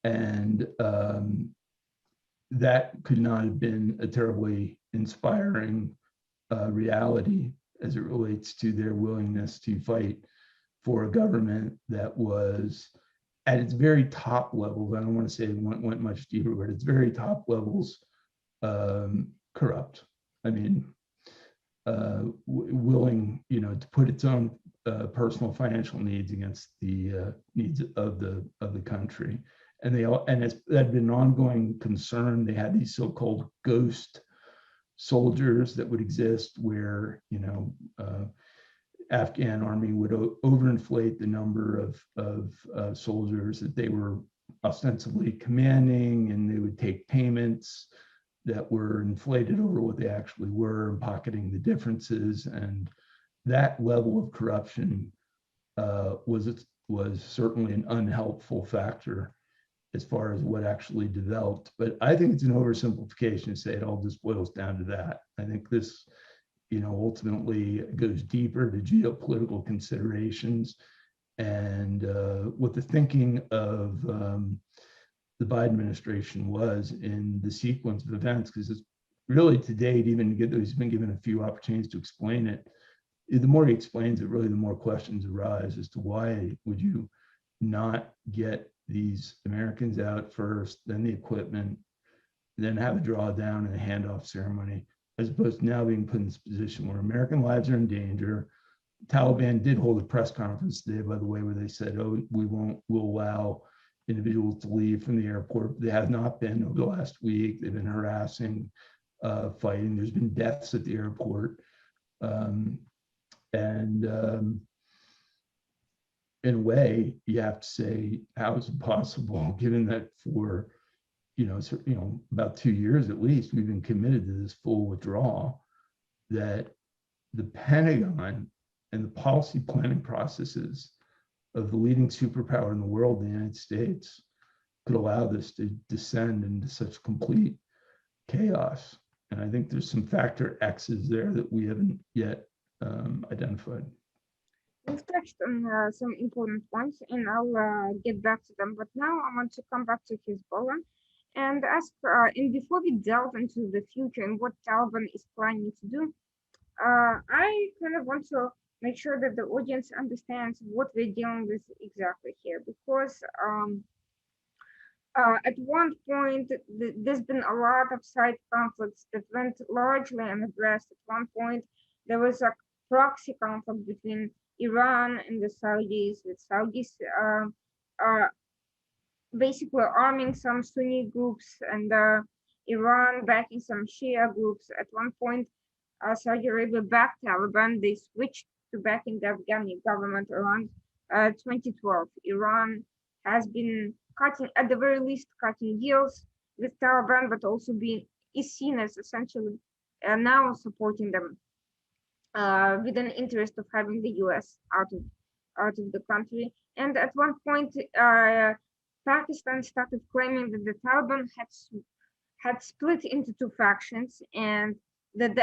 And that could not have been a terribly inspiring reality as it relates to their willingness to fight for a government that was at its very top levels. I don't want to say it went much deeper, but its very top levels corrupt. I mean, willing, you know, to put its own personal financial needs against the needs of the country. And that had been an ongoing concern. They had these so-called ghost soldiers that would exist where, you know, Afghan army would overinflate the number of soldiers that they were ostensibly commanding, and they would take payments that were inflated over what they actually were, and pocketing the differences. And that level of corruption was certainly an unhelpful factor as far as what actually developed. But I think it's an oversimplification to say it all just boils down to that. I think this, you know, ultimately goes deeper to geopolitical considerations and what the thinking of the Biden administration was in the sequence of events, because it's really to date, even though he's been given a few opportunities to explain it, the more he explains it, really the more questions arise as to why would you not get these Americans out first, then the equipment, then have a drawdown and a handoff ceremony, as opposed to now being put in this position where American lives are in danger. The Taliban did hold a press conference today, by the way, where they said, oh, we'll allow individuals to leave from the airport. They have not been over the last week. They've been harassing, fighting. There's been deaths at the airport. In a way, you have to say, how is it possible, given that for about 2 years at least, we've been committed to this full withdrawal, that the Pentagon and the policy planning processes of the leading superpower in the world, the United States, could allow this to descend into such complete chaos. And I think there's some factor X's there that we haven't yet identified. We've touched on some important points, and I'll get back to them. But now I want to come back to Hizbollah and ask, and before we delve into the future and what Taliban is planning to do, I kind of want to make sure that the audience understands what we're dealing with exactly here, because at one point, there's been a lot of side conflicts that went largely unaddressed. At one point, there was a proxy conflict between Iran and the Saudis, with Saudis uh, basically arming some Sunni groups and Iran backing some Shia groups. At one point, Saudi Arabia backed Taliban. They switched to backing the Afghani government around 2012. Iran has been cutting, at the very least, cutting deals with Taliban, but also is seen as essentially now supporting them with an interest of having the U.S. out of the country. And at one point, Pakistan started claiming that the Taliban had split into two factions, and that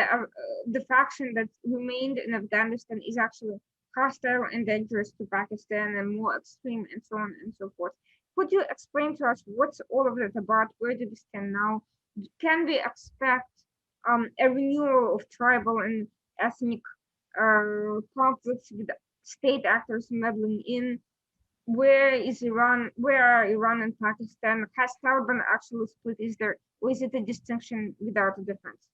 the faction that remained in Afghanistan is actually hostile and dangerous to Pakistan and more extreme, and so on and so forth. Could you explain to us what's all of that about? Where do we stand now? Can we expect a renewal of tribal and ethnic conflicts with state actors meddling in? Where is Iran? Where are Iran and Pakistan? Has Taliban actually split? Or is it a distinction without a difference?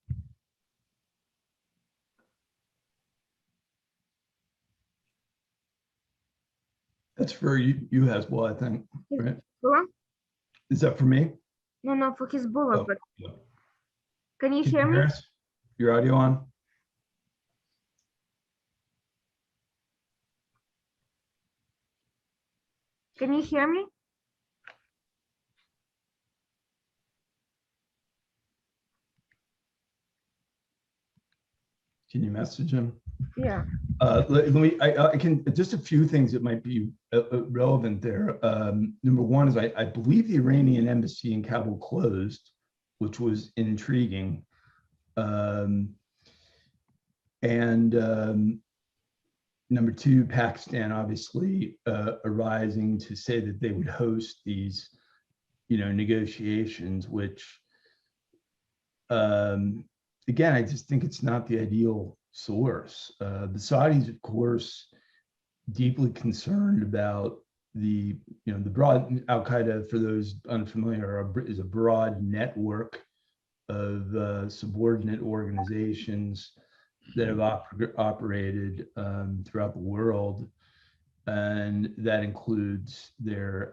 That's for you, Hizballah, I think, right? Hizballah? Is that for me? No, for Hizballah, Oh, but yeah. Can you hear me? Us? Your audio on? Can you hear me? Can you message him? Yeah. Let me, I can, just a few things that might be relevant there. Number one is I believe the Iranian embassy in Kabul closed, which was intriguing. Number two, Pakistan obviously arising to say that they would host these, negotiations, which, again, I just think it's not the ideal source. The Saudis, of course, deeply concerned about the broad Al-Qaeda, for those unfamiliar, is a broad network of subordinate organizations that have operated throughout the world, and that includes their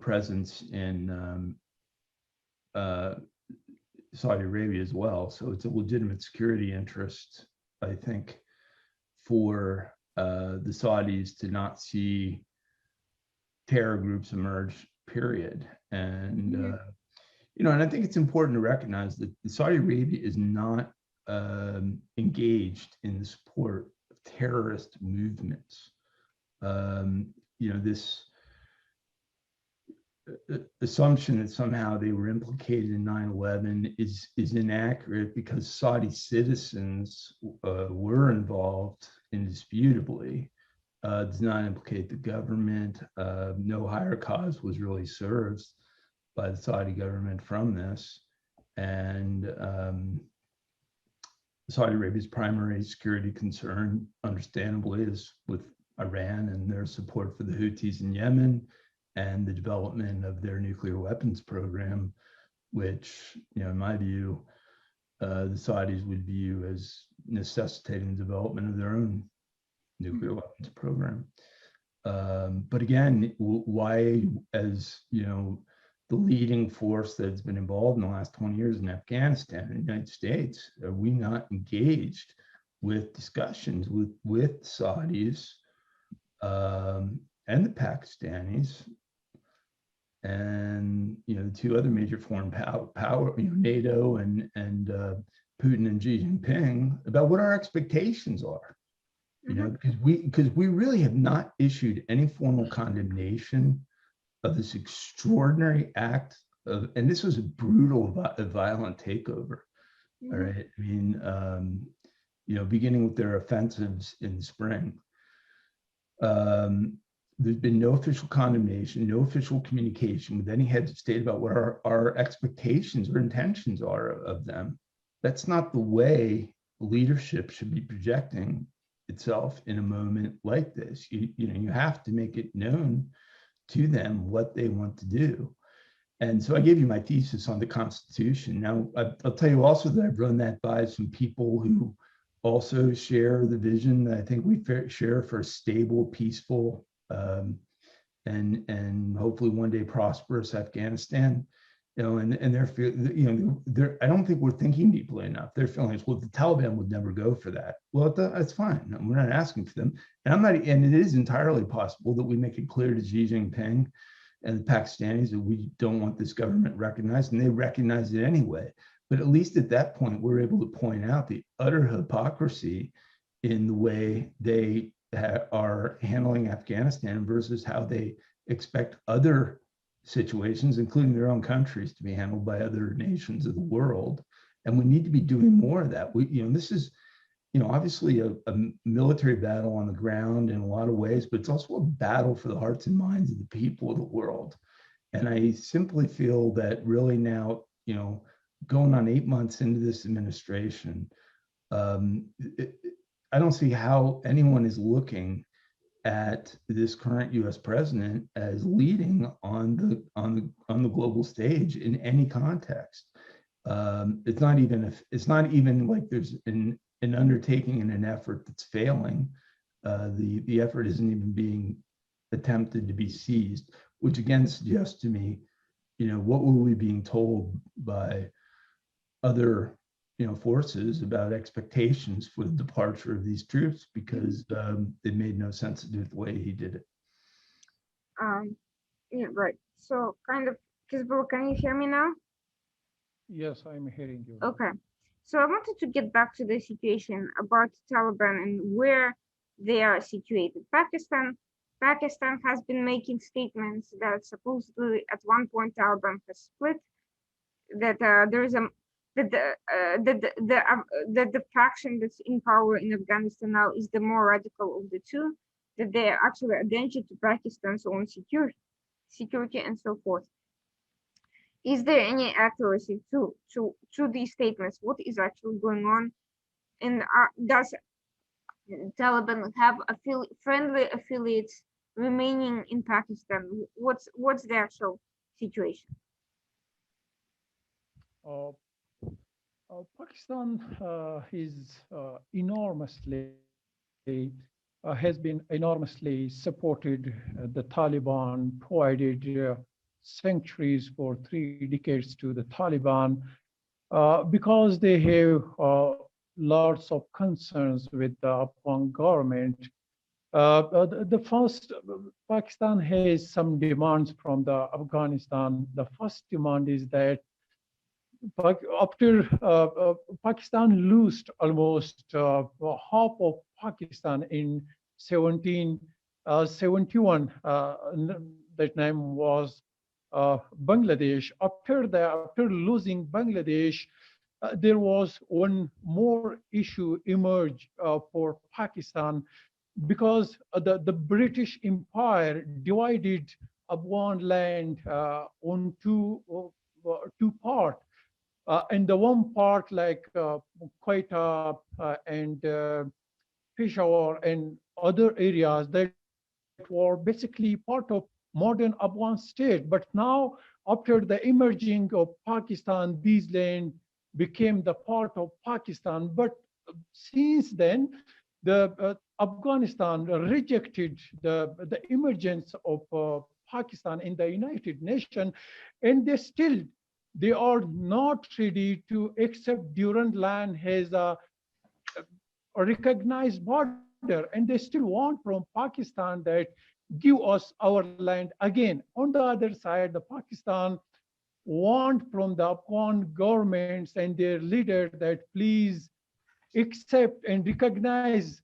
presence in Saudi Arabia as well. So it's a legitimate security interest, I think, for the Saudis to not see terror groups emerge, period. And and I think it's important to recognize that Saudi Arabia is not engaged in the support of terrorist movements. This assumption that somehow they were implicated in 9/11 is inaccurate, because Saudi citizens were involved indisputably. Does not implicate the government. No higher cause was really served by the Saudi government from this. And Saudi Arabia's primary security concern, understandably, is with Iran and their support for the Houthis in Yemen and the development of their nuclear weapons program, which, in my view, the Saudis would view as necessitating the development of their own nuclear weapons program. But again, why, as the leading force that's been involved in the last 20 years in Afghanistan and the United States, are we not engaged with discussions with Saudis and the Pakistanis and the two other major foreign power, NATO and Putin and Xi Jinping, about what our expectations are? Because we really have not issued any formal condemnation of this extraordinary act of, and this was a brutal, violent takeover. All right, I mean, beginning with their offensives in the spring. There's been no official condemnation, no official communication with any heads of state about what our expectations or intentions are of them. That's not the way leadership should be projecting itself in a moment like this. You have to make it known to them what they want to do. And so I gave you my thesis on the Constitution. Now, I'll tell you also that I've run that by some people who also share the vision that I think we share for a stable, peaceful, and hopefully one day prosperous Afghanistan. And they're I don't think we're thinking deeply enough. They're feeling like, well, the Taliban would never go for that. Well, that's fine. We're not asking for them. And it is entirely possible that we make it clear to Xi Jinping and the Pakistanis that we don't want this government recognized, and they recognize it anyway. But at least at that point, we're able to point out the utter hypocrisy in the way they are handling Afghanistan versus how they expect other situations, including their own countries, to be handled by other nations of the world. And we need to be doing more of that. This is, obviously a military battle on the ground in a lot of ways, but it's also a battle for the hearts and minds of the people of the world. And I simply feel that really now, going on 8 months into this administration, I don't see how anyone is looking at this current U.S. president as leading on the global stage in any context. It's not even like there's an undertaking and an effort that's failing. The effort isn't even being attempted to be seized, which again suggests to me, what were we being told by other forces about expectations for the departure of these troops, because it made no sense to do it the way he did it. Yeah, right. So kind of, Hizballah, can you hear me now? Yes, I'm hearing you. Okay. So I wanted to get back to the situation about Taliban and where they are situated. Pakistan has been making statements that supposedly at one point Taliban has split, that there is the faction that's in power in Afghanistan now is the more radical of the two, that they are actually a danger to Pakistan's own security and so forth. Is there any accuracy to these statements? What is actually going on? And does Taliban have friendly affiliates remaining in Pakistan? What's the actual situation? Pakistan has been enormously supported the Taliban, provided sanctuaries for 3 decades to the Taliban, because they have lots of concerns with the Afghan government. The first, Pakistan has some demands from the Afghanistan. The first demand is that after Pakistan lost almost half of Pakistan in 1771, that name was Bangladesh. After losing Bangladesh, there was one more issue emerge for Pakistan, because the British Empire divided Afghan land on two parts. And the one part like Quetta and Peshawar and other areas that were basically part of modern Afghan state. But now, after the emerging of Pakistan, these lands became the part of Pakistan. But since then, the Afghanistan rejected the emergence of Pakistan in the United Nations, and they are not ready to accept Durand Line as a recognized border, and they still want from Pakistan that give us our land again. On the other side, the Pakistan want from the Afghan governments and their leader that please accept and recognize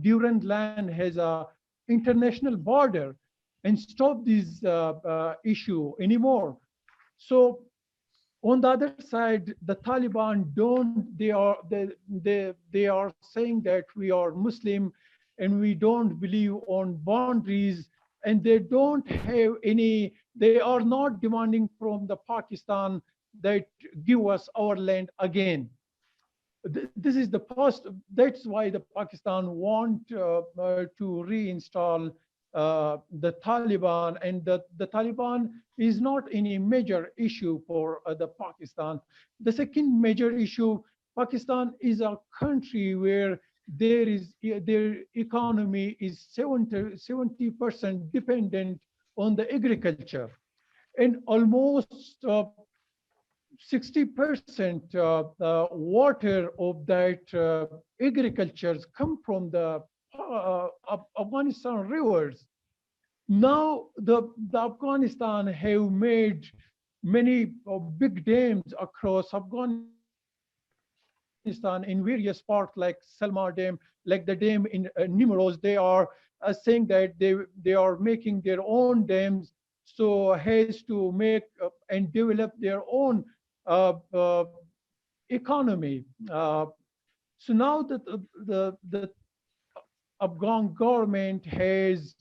Durand Line as a international border and stop this issue anymore. So on the other side, the Taliban they are saying that we are Muslim and we don't believe on boundaries, and they don't have any, they are not demanding from the Pakistan that give us our land again. this is the post. That's why the Pakistan want to reinstall the Taliban, and the Taliban is not any major issue for the Pakistan. The second major issue, Pakistan is a country where their economy is 70% dependent on the agriculture, and almost 60% water of that agriculture come from the Afghanistan rivers. Now the Afghanistan have made many big dams across Afghanistan in various parts, like Salma Dam, like the dam in Nimroz. They are saying that they are making their own dams so as to make and develop their own economy. So now that the Afghan government has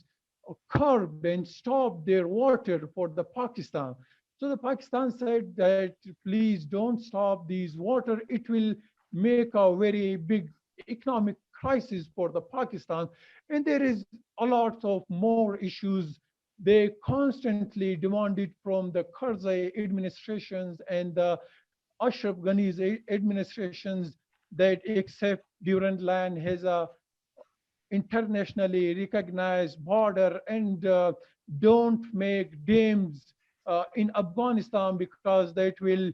curbed and stopped their water for the Pakistan. So the Pakistan said that please don't stop these water. It will make a very big economic crisis for the Pakistan. And there is a lot of more issues. They constantly demanded from the Karzai administrations and the Ashraf Ghani's administrations that accept Durand Land has a internationally recognized border, and don't make dams in Afghanistan because that will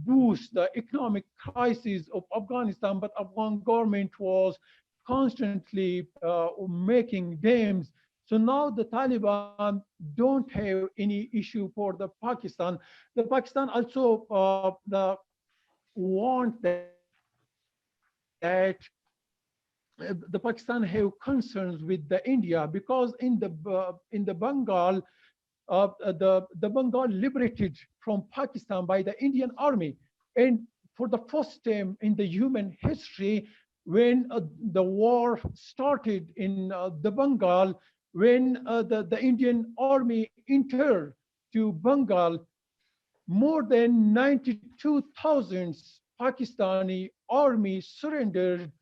boost the economic crisis of Afghanistan. But Afghan government was constantly making dams. So now the Taliban don't have any issue for the Pakistan. The Pakistan also want that the Pakistan have concerns with the India, because in the Bengal, the Bengal liberated from Pakistan by the Indian army, and for the first time in the human history, when the war started in the Bengal, when the Indian army entered to Bengal, more than 92,000 Pakistani army surrendered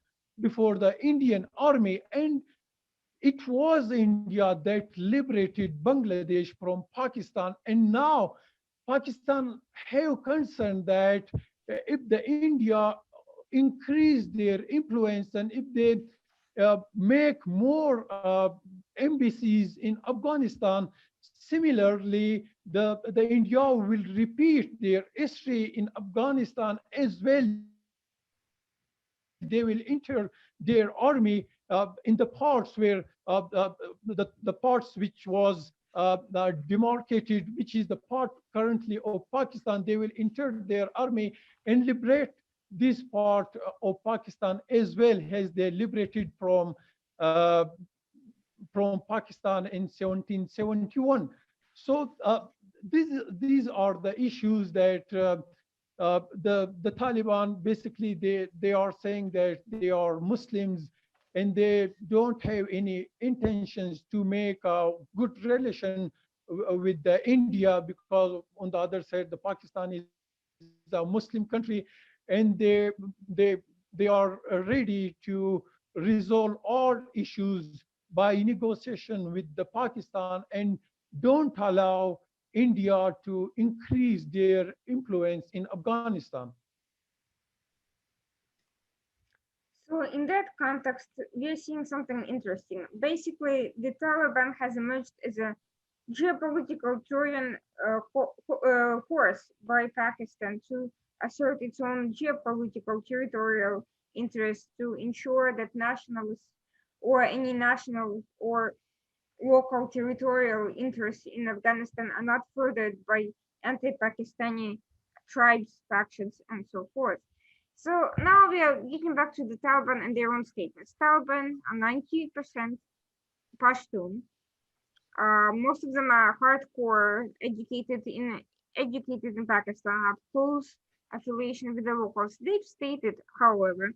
before the Indian army. And it was India that liberated Bangladesh from Pakistan. And now Pakistan have concern that if the India increase their influence, and if they make more embassies in Afghanistan, similarly, the India will repeat their history in Afghanistan as well. They will enter their army in the parts where the parts which was demarcated, which is the part currently of Pakistan. They will enter their army and liberate this part of Pakistan, as well as they liberated uh, from Pakistan in 1771. So these are the issues that the Taliban, basically they are saying that they are Muslims, and they don't have any intentions to make a good relation with the India, because on the other side the Pakistan is a Muslim country, and they are ready to resolve all issues by negotiation with the Pakistan, and don't allow India to increase their influence in Afghanistan. So in that context, we are seeing something interesting. Basically, the Taliban has emerged as a geopolitical Trojan force by Pakistan to assert its own geopolitical territorial interests, to ensure that nationalists or any national or local territorial interests in Afghanistan are not furthered by anti-Pakistani tribes, factions, and so forth. So now we are getting back to the Taliban and their own statements. Taliban are 90% Pashtun. Most of them are hardcore, educated in Pakistan, have close affiliation with the locals. They've stated, however,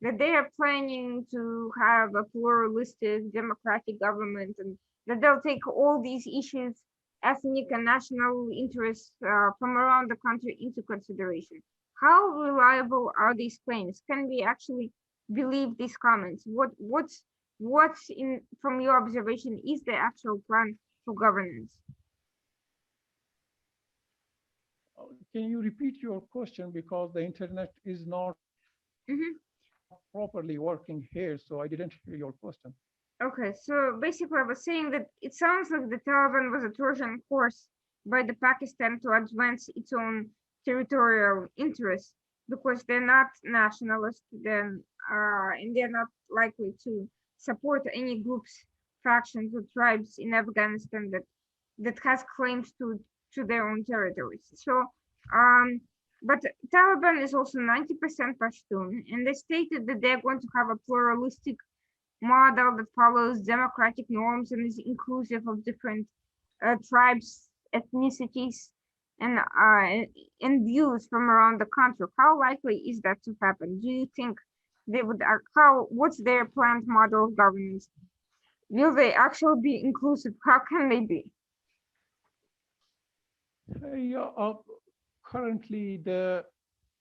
that they are planning to have a pluralistic democratic government, and that they'll take all these issues, ethnic and national interests from around the country into consideration. How reliable are these claims? Can we actually believe these comments? What's in from your observation is the actual plan for governance? Can you repeat your question because the internet is not Mhm. properly working here, so I didn't hear your question. Okay, so basically, I was saying that it sounds like the Taliban was a Trojan horse by the Pakistan to advance its own territorial interests because they're not nationalist, then and they're not likely to support any groups, factions, or tribes in Afghanistan that has claims to their own territories. So, um, but Taliban is also 90% Pashtun, and they stated that they're going to have a pluralistic model that follows democratic norms and is inclusive of different tribes, ethnicities, and views from around the country. How likely is that to happen? Do you think they would? How? What's their planned model of governance? Will they actually be inclusive? How can they be? Yeah, currently the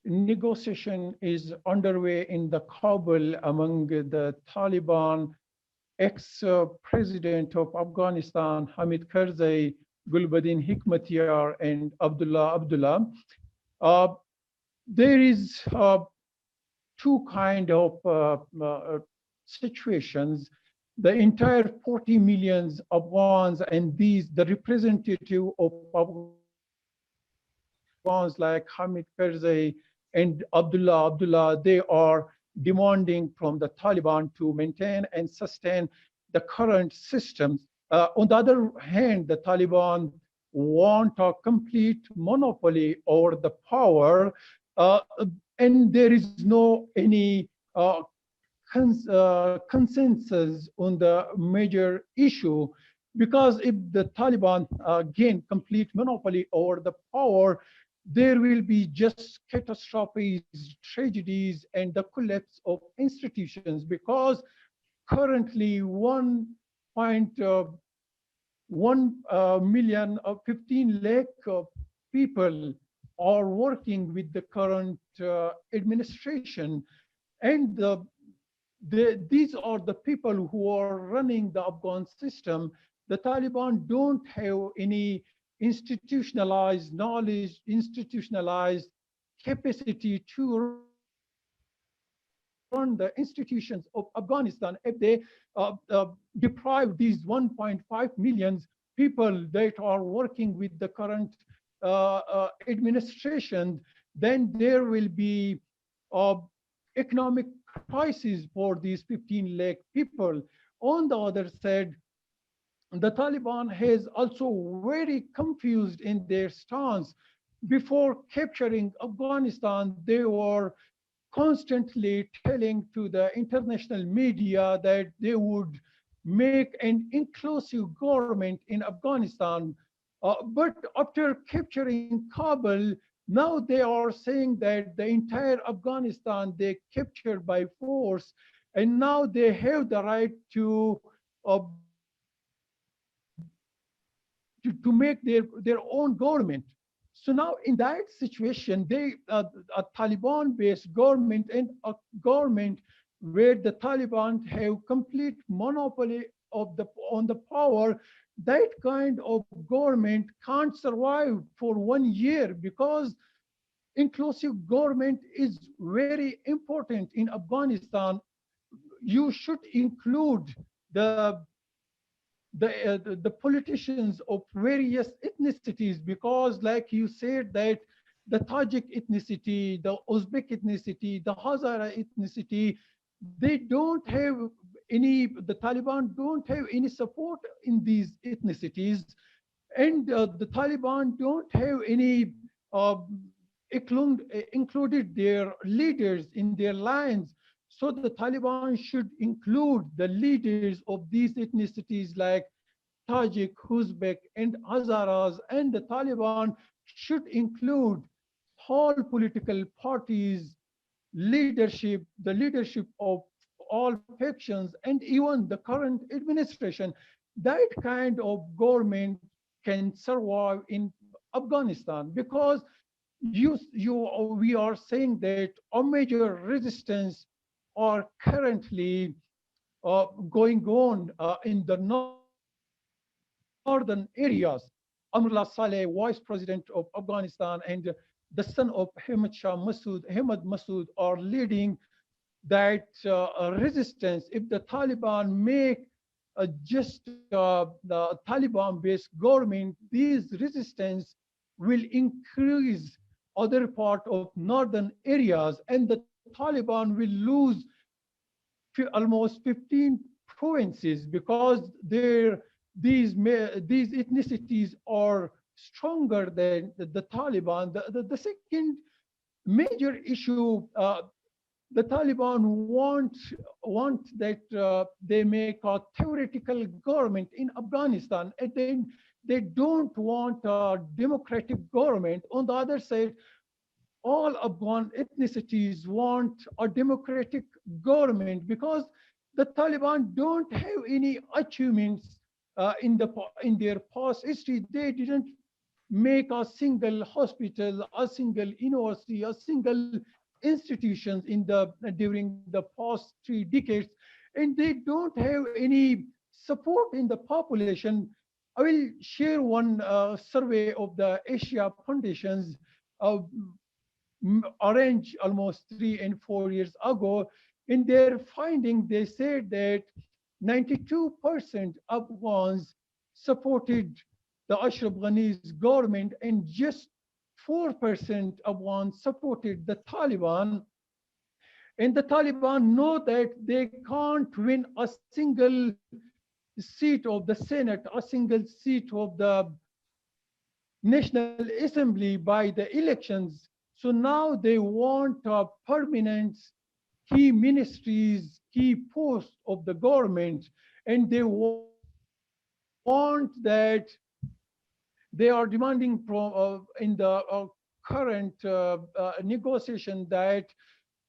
negotiation is underway in the Kabul among the Taliban, ex-president of Afghanistan, Hamid Karzai, Gulbuddin Hikmatyar, and Abdullah Abdullah. Uh, there is two kind of situations. The entire 40 millions Afghans and these, the representative of Afghans like Hamid Karzai and Abdullah, they are demanding from the Taliban to maintain and sustain the current systems. On the other hand, the Taliban want a complete monopoly over the power, uh, and there is no any consensus on the major issue, because if the Taliban gain complete monopoly over the power, there will be just catastrophes, tragedies, and the collapse of institutions, because currently 1.1 million of 15 lakh people are working with the current administration, and these are the people who are running the Afghan system. The Taliban don't have any institutionalized knowledge, institutionalized capacity to run the institutions of Afghanistan. If they deprive these 1.5 million people that are working with the current administration, then there will be uh, economic crisis for these 15 lakh people. On the other side, the Taliban has also very confused in their stance. Before capturing Afghanistan, they were constantly telling to the international media that they would make an inclusive government in Afghanistan. But after capturing Kabul, now they are saying that the entire Afghanistan they captured by force, and now they have the right to make their own government. So now in that situation, a Taliban-based government and a government where the Taliban have complete monopoly of the on the power, that kind of government can't survive for 1 year, because inclusive government is very important in Afghanistan. You should include the the politicians of various ethnicities, because like you said that the Tajik ethnicity, the Uzbek ethnicity, the Hazara ethnicity, they don't have any, the Taliban don't have any support in these ethnicities, and the Taliban don't have any uh, included their leaders in their lines. So the Taliban should include the leaders of these ethnicities like Tajik, Uzbek, and Hazaras, and the Taliban should include all political parties, leadership, the leadership of all factions, and even the current administration. That kind of government can survive in Afghanistan, because we are saying that a major resistance are currently going on in the northern areas. Amrullah Saleh, Vice President of Afghanistan, and the son of Hamid Masood, are leading that resistance. If the Taliban make just the Taliban-based government, these resistance will increase other part of northern areas, and the Taliban will lose almost 15 provinces because these ethnicities are stronger than the Taliban. The second major issue, the Taliban want that they make a theoretical government in Afghanistan, and then they don't want a democratic government. On the other side, all Afghan ethnicities want a democratic government because the Taliban don't have any achievements in their past history. They didn't make a single hospital, a single university, a single institutions during the past 3 decades, and they don't have any support in the population. I will share one survey of the Asia Foundations arranged almost 3 and 4 years ago. In their finding, they said that 92% Afghans supported the Ashraf Ghani's government, and just 4% Afghans supported the Taliban. And the Taliban know that they can't win a single seat of the Senate, a single seat of the National Assembly by the elections. So now they want permanent key ministries, key posts of the government, and they want that they are demanding from in the current negotiation that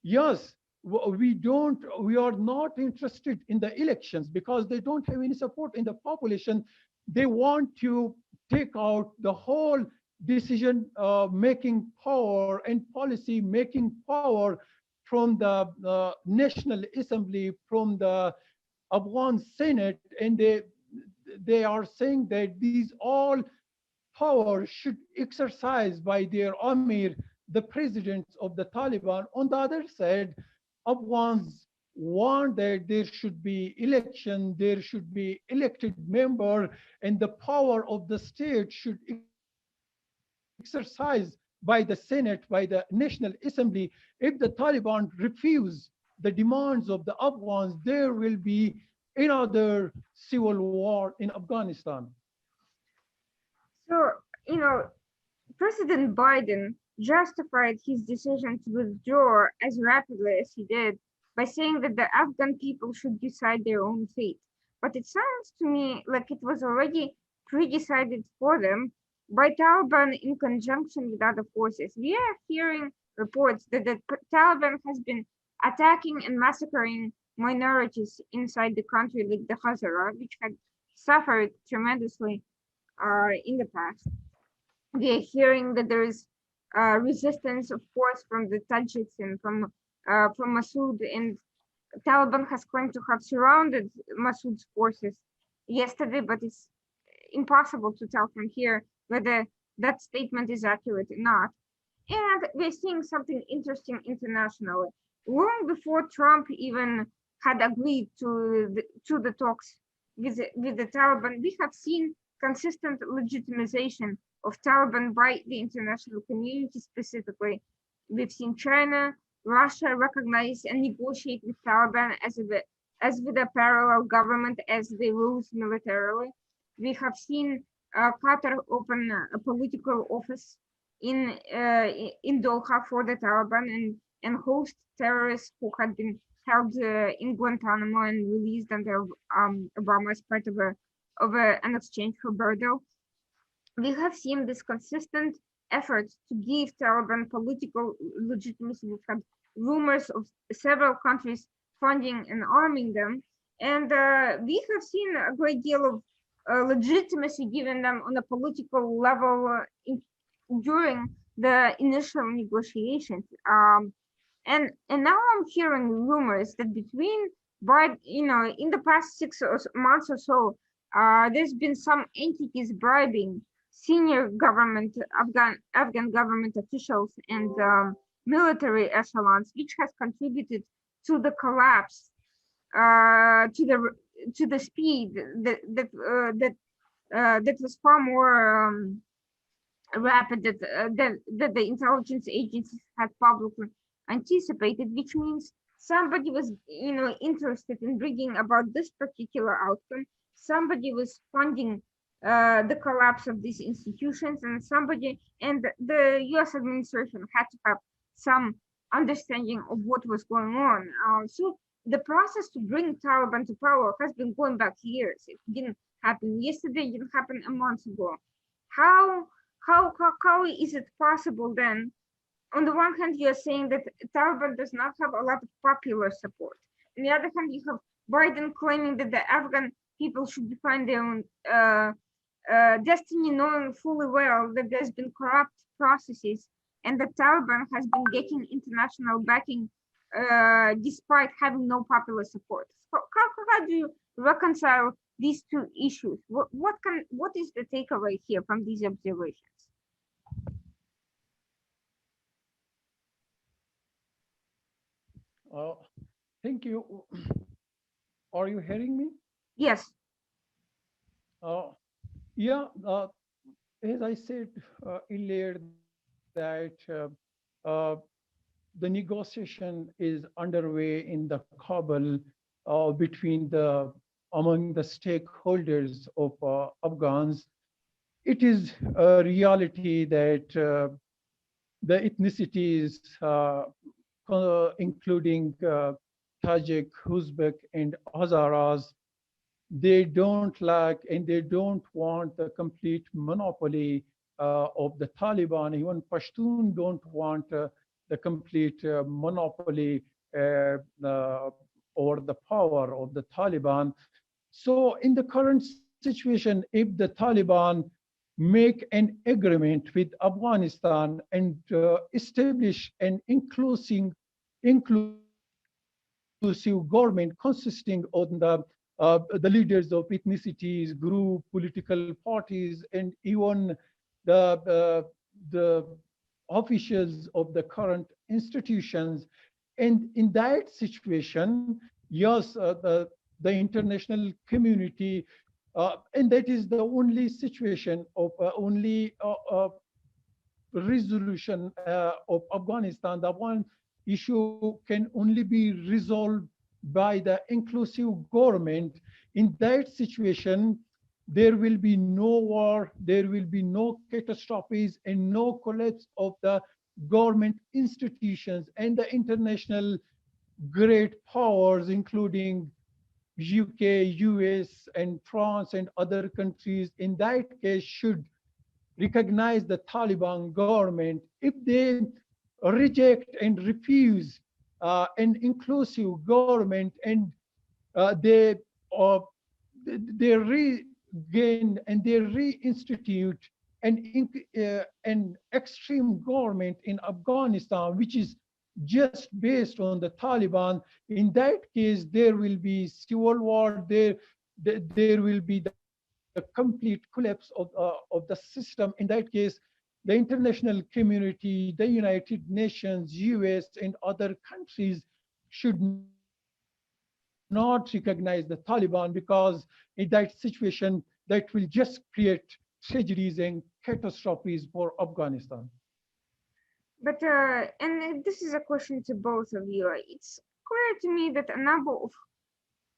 yes, we are not interested in the elections because they don't have any support in the population. They want to take out the whole decision making power and policy making power from the National Assembly, from the Afghan Senate, and they are saying that these all power should exercise by their Amir, the presidents of the Taliban. On the other side, Afghans want that there should be election, there should be elected member, and the power of the state should exercise by the Senate, by the National Assembly. If the Taliban refuse the demands of the Afghans, there will be another civil war in Afghanistan. So, you know, President Biden justified his decision to withdraw as rapidly as he did by saying that the Afghan people should decide their own fate. But it sounds to me like it was already pre-decided for them by Taliban in conjunction with other forces. We are hearing reports that the Taliban has been attacking and massacring minorities inside the country, like the Hazara, which had suffered tremendously in the past. We are hearing that there is resistance, of course, from the Tajiks and from Masood, and Taliban has claimed to have surrounded Masood's forces yesterday, but it's impossible to tell from here whether that statement is accurate or not. And we're seeing something interesting internationally. Long before Trump even had agreed to the talks with the Taliban, we have seen consistent legitimization of Taliban by the international community specifically. We've seen China, Russia recognize and negotiate with Taliban as with a parallel government as they rule militarily. We have seen Qatar open a political office in Doha for the Taliban and host terrorists who had been held in Guantanamo and released under Obama as part of an exchange for Bordeaux. We have seen this consistent effort to give Taliban political legitimacy. We've had rumors of several countries funding and arming them, and we have seen a great deal of legitimacy given them on a political level during the initial negotiations. And now I'm hearing rumors that in the past months or so, there's been some entities bribing senior Afghan government officials and military echelons, which has contributed to the collapse, to the speed that was far more rapid that the intelligence agencies had publicly anticipated, which means somebody was interested in bringing about this particular outcome. Somebody was funding the collapse of these institutions, and the US administration had to have some understanding of what was going on. So the process to bring Taliban to power has been going back years. It didn't happen yesterday, it didn't happen a month ago. How how is it possible then? On the one hand, you are saying that Taliban does not have a lot of popular support. On the other hand, you have Biden claiming that the Afghan people should define their own destiny, knowing fully well that there's been corrupt processes and the Taliban has been getting international backing despite having no popular support. So how do you reconcile these two issues? What is the takeaway here from these observations? Thank you. Are you hearing me? Yes. Yeah, as I said earlier, that the negotiation is underway in the Kabul among the stakeholders of Afghans. It is a reality that the ethnicities, including Tajik, Uzbek, and Hazaras, they don't like and they don't want the complete monopoly of the Taliban. Even Pashtun don't want the complete monopoly over the power of the Taliban. So in the current situation, if the Taliban make an agreement with Afghanistan and establish an inclusive government consisting of the leaders of ethnicities, group, political parties, and even the officials of the current institutions. And in that situation, yes, the international community, and that is the only situation of only resolution of Afghanistan. The one issue can only be resolved by the inclusive government. In that situation, there will be no war, there will be no catastrophes, and no collapse of the government institutions, and the international great powers, including UK, US, and France, and other countries, in that case, should recognize the Taliban government. If they reject and refuse an inclusive government, and they regain and they reinstitute an extreme government in Afghanistan, which is just based on the Taliban, in that case, there will be civil war, there will be the complete collapse of the system. In that case, the international community, the United Nations, US, and other countries should not recognize the Taliban, because in that situation, that will just create tragedies and catastrophes for Afghanistan. But and this is a question to both of you. It's clear to me that a number of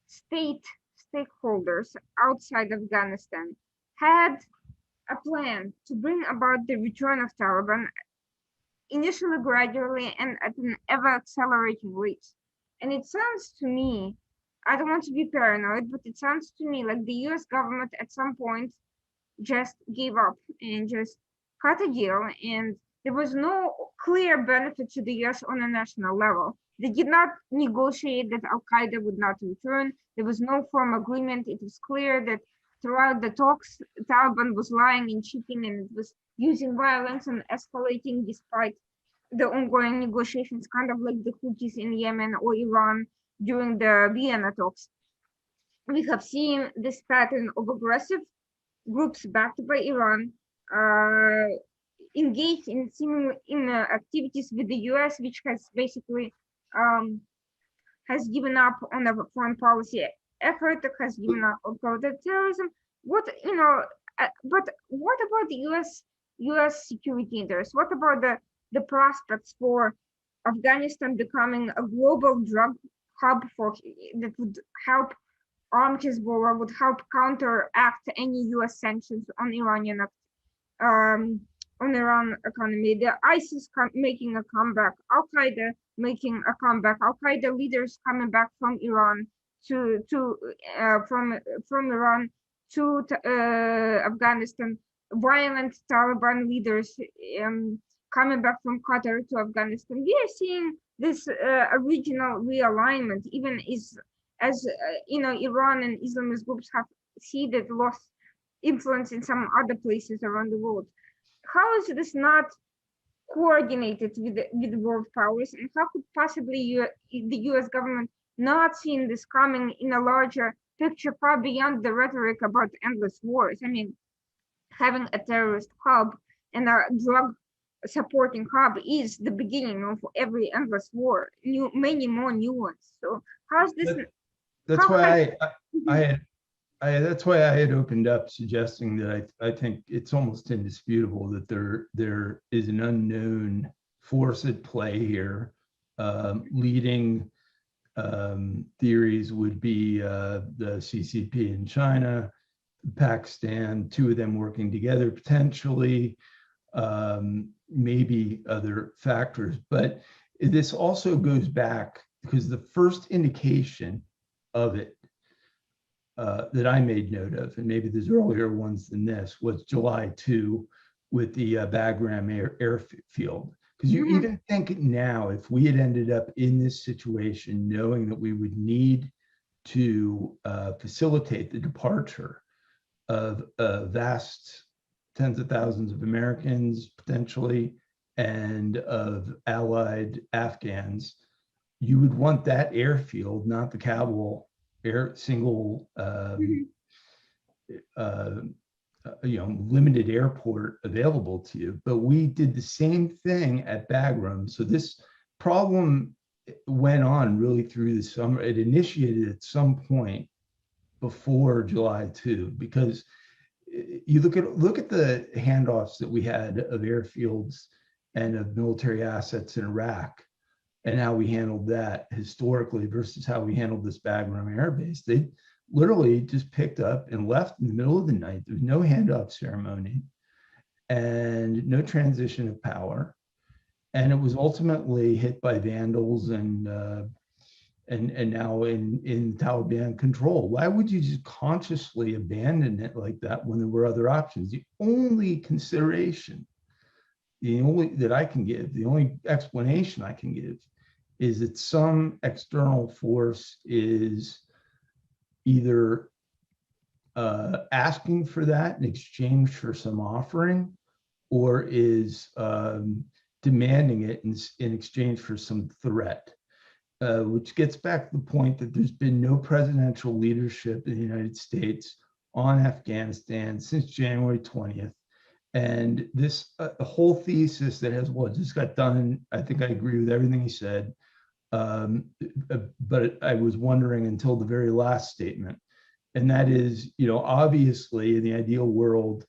stakeholders outside Afghanistan had a plan to bring about the return of Taliban, initially gradually and at an ever accelerating rate. And it sounds to me, I don't want to be paranoid, but it sounds to me like the US government at some point just gave up and just cut a deal, and there was no clear benefit to the US on a national level. They did not negotiate that Al Qaeda would not return. There was no firm agreement. It was clear that throughout the talks, Taliban was lying and cheating, and it was using violence and escalating despite the ongoing negotiations, kind of like the Houthis in Yemen or Iran during the Vienna talks. We have seen this pattern of aggressive groups backed by Iran engaged in similar activities with the US, which has basically has given up on a foreign policy effort, has given up on counterterrorism. But what about the US security interests? What about the prospects for Afghanistan becoming a global drug hub that would help arm Hezbollah, would help counteract any US sanctions on Iran economy? The ISIS making a comeback, Al Qaeda making a comeback, Al Qaeda leaders coming back from Iran from Iran to Afghanistan, violent Taliban leaders coming back from Qatar to Afghanistan. We are seeing this regional realignment, even as Iran and Islamist groups have ceded, lost influence in some other places around the world. How is this not coordinated with world powers, and how could possibly the US government not seeing this coming in a larger picture far beyond the rhetoric about endless wars? I mean, having a terrorist hub and a drug supporting hub is the beginning of every endless war, many more new ones. So how's this? That's why that's why I had opened up suggesting that I think it's almost indisputable that there is an unknown force at play here. Leading theories would be the CCP in China, Pakistan, two of them working together potentially, maybe other factors. But this also goes back because the first indication of it that I made note of, and maybe there's earlier ones than this, was July 2 with the Bagram airfield. Because you even think now, if we had ended up in this situation, knowing that we would need to facilitate the departure of vast tens of thousands of Americans potentially, and of allied Afghans, you would want that airfield, not the Kabul single limited airport available to you. But we did the same thing at Bagram. So this problem went on really through the summer. It initiated at some point before July 2, because you look at the handoffs that we had of airfields and of military assets in Iraq, and how we handled that historically versus how we handled this Bagram Air Base. They literally just picked up and left in the middle of the night. There was no handoff ceremony and no transition of power. And it was ultimately hit by vandals and now in Taliban control. Why would you just consciously abandon it like that when there were other options? The only consideration, that I can give, the only explanation I can give, is that some external force is either asking for that in exchange for some offering, or is demanding it in exchange for some threat, which gets back to the point that there's been no presidential leadership in the United States on Afghanistan since January 20th. And this whole thesis that has just got done, I think I agree with everything he said. But I was wondering until the very last statement, and that is, obviously in the ideal world,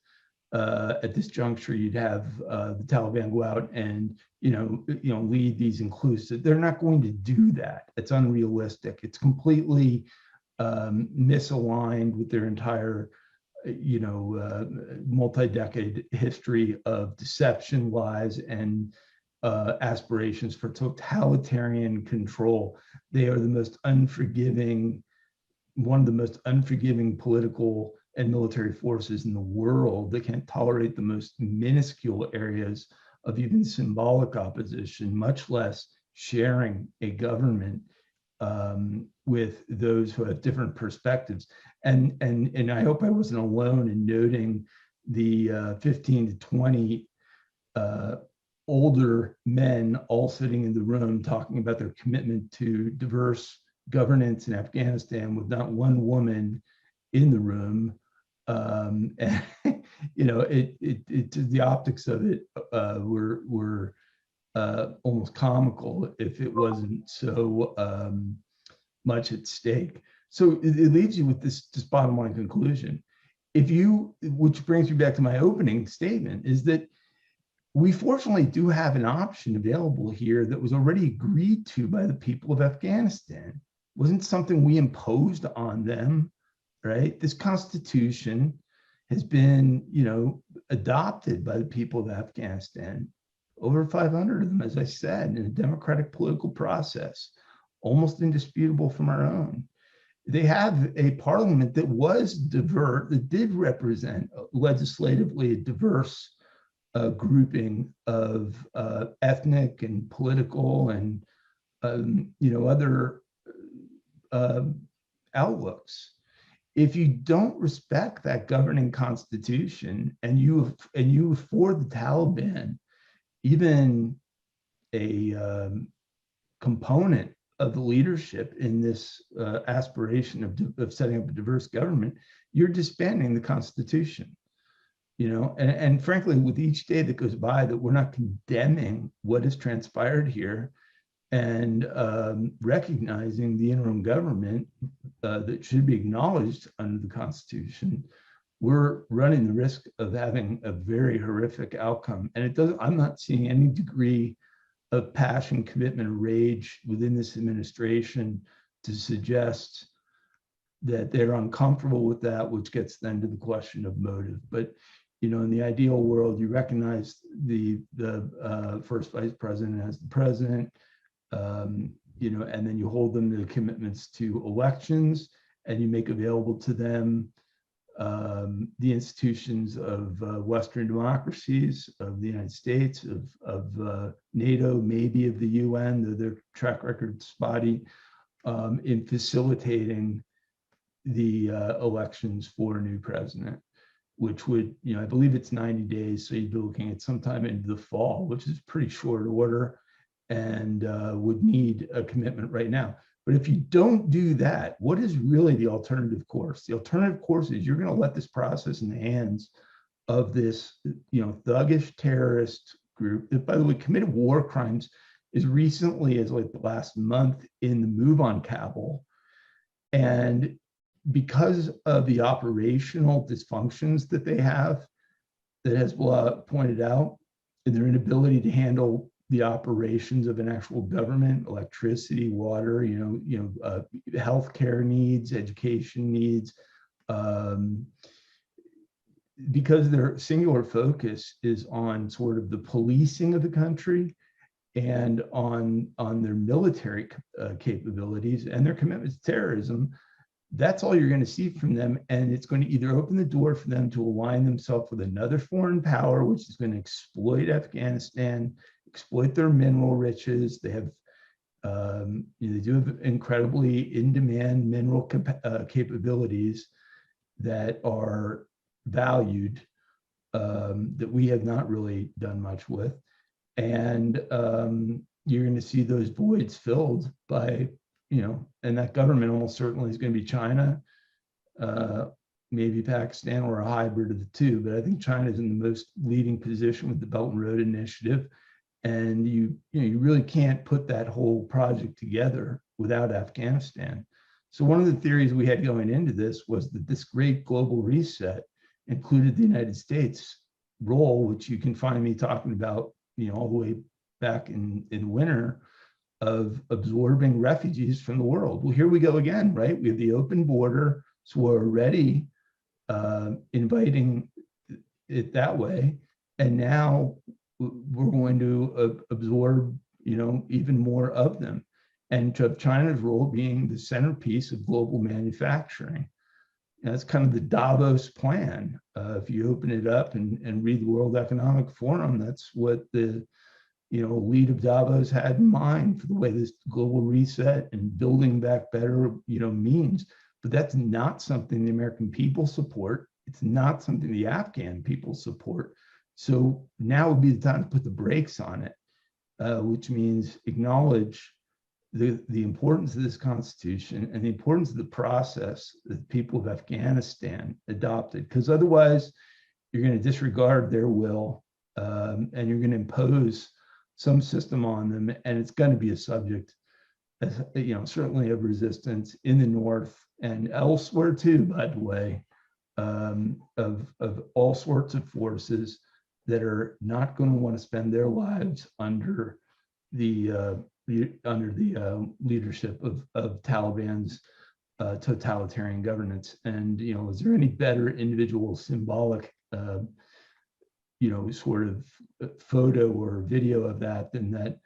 at this juncture, you'd have the Taliban go out and lead these inclusive. They're not going to do that. It's unrealistic. It's completely misaligned with their entire multi-decade history of deception, lies, and aspirations for totalitarian control. They are the most unforgiving, one of the most unforgiving political and military forces in the world. They can't tolerate the most minuscule areas of even symbolic opposition, much less sharing a government with those who have different perspectives. And I hope I wasn't alone in noting the 15 to 20 older men all sitting in the room talking about their commitment to diverse governance in Afghanistan with not one woman in the room. And you know, the optics of it were almost comical if it wasn't so much at stake. So it leaves you with this bottom line conclusion. Which brings me back to my opening statement, is that we fortunately do have an option available here that was already agreed to by the people of Afghanistan. It wasn't something we imposed on them, right? This constitution has been, you know, adopted by the people of Afghanistan, over 500 of them, as I said, in a democratic political process, almost indisputable from our own. They have a parliament that was diverse, that did represent legislatively a diverse grouping of ethnic and political and you know, other outlooks. If you don't respect that governing constitution and you afford the Taliban even a component of the leadership in this aspiration of setting up a diverse government, you're disbanding the Constitution. You know, and frankly, with each day that goes by that we're not condemning what has transpired here and recognizing the interim government that should be acknowledged under the Constitution, we're running the risk of having a very horrific outcome. And I'm not seeing any degree of passion, commitment, or rage within this administration to suggest that they're uncomfortable with that, which gets then to the question of motive. But you know, in the ideal world, you recognize the first vice president as the president, you know, and then you hold them to commitments to elections, and you make available to them the institutions of Western democracies, of the United States, of NATO, maybe of the UN, though their track record is spotty, in facilitating the elections for a new president, which would, you know, I believe it's 90 days. So you'd be looking at sometime into the fall, which is pretty short order and would need a commitment right now. But if you don't do that, what is really the alternative course? The alternative course is you're going to let this process in the hands of this, you know, thuggish terrorist group that, by the way, committed war crimes as recently as like the last month in the move on Kabul. And because of the operational dysfunctions that they have, that Hezbollah pointed out, and their inability to handle the operations of an actual government, electricity, water, healthcare needs, education needs, because their singular focus is on sort of the policing of the country and on their military capabilities and their commitment to terrorism. That's all you're going to see from them. And it's going to either open the door for them to align themselves with another foreign power, which is going to exploit Afghanistan, exploit their mineral riches. They have, they do have incredibly in-demand mineral capabilities that are valued, that we have not really done much with. And you're going to see those voids filled by, and that government almost certainly is going to be China, maybe Pakistan, or a hybrid of the two. But I think China is in the most leading position with the Belt and Road Initiative. And you really can't put that whole project together without Afghanistan. So one of the theories we had going into this was that this great global reset included the United States role, which you can find me talking about, all the way back in winter, of absorbing refugees from the world. Well, here we go again, right? We have the open border, so we're already inviting it that way. And now we're going to absorb, even more of them. And to have China's role being the centerpiece of global manufacturing. That's kind of the Davos plan. If you open it up and read the World Economic Forum, that's what the elite of Davos had in mind for the way this global reset and building back better, means. But that's not something the American people support. It's not something the Afghan people support. So now would be the time to put the brakes on it, which means acknowledge the importance of this constitution and the importance of the process that the people of Afghanistan adopted, because otherwise you're going to disregard their will, and you're going to impose some system on them, and it's going to be a subject, certainly of resistance in the North and elsewhere too, by the way, of all sorts of forces that are not going to want to spend their lives under the leadership of Taliban's totalitarian governance. And is there any better individual symbolic sort of photo or video of that than that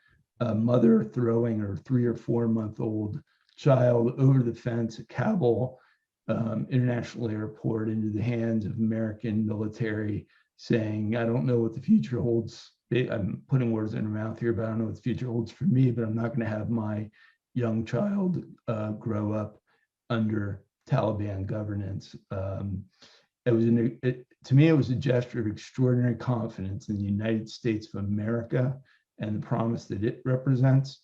mother throwing her 3 or 4 month old child over the fence at Kabul International Airport into the hands of American military, saying, I don't know what the future holds. I'm putting words in her mouth here, but I don't know what the future holds for me, but I'm not going to have my young child grow up under Taliban governance. To me, it was a gesture of extraordinary confidence in the United States of America and the promise that it represents,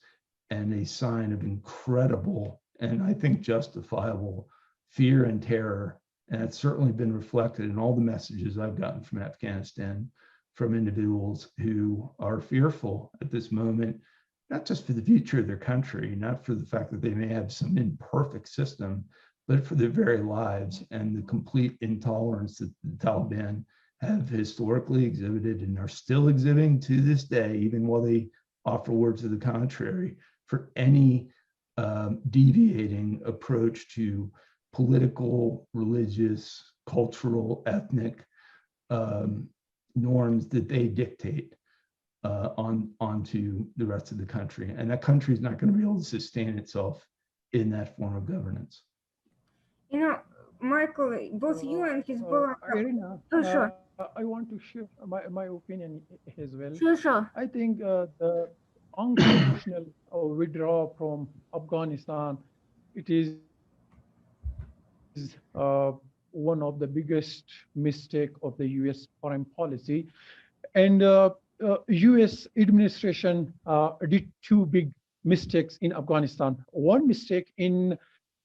and a sign of incredible and I think justifiable fear and terror. And it's certainly been reflected in all the messages I've gotten from Afghanistan, from individuals who are fearful at this moment, not just for the future of their country, not for the fact that they may have some imperfect system, but for their very lives and the complete intolerance that the Taliban have historically exhibited and are still exhibiting to this day, even while they offer words to the contrary, for any deviating approach to political, religious, cultural, ethnic norms that they dictate onto the rest of the country. And that country is not going to be able to sustain itself in that form of governance. Michael, both you and Hizballah. Irina, Sure. I want to share my opinion as well. Sure. I think the unconditional withdrawal from Afghanistan, it is one of the biggest mistake of the U.S. foreign policy. And U.S. administration did 2 big mistakes in Afghanistan. One mistake in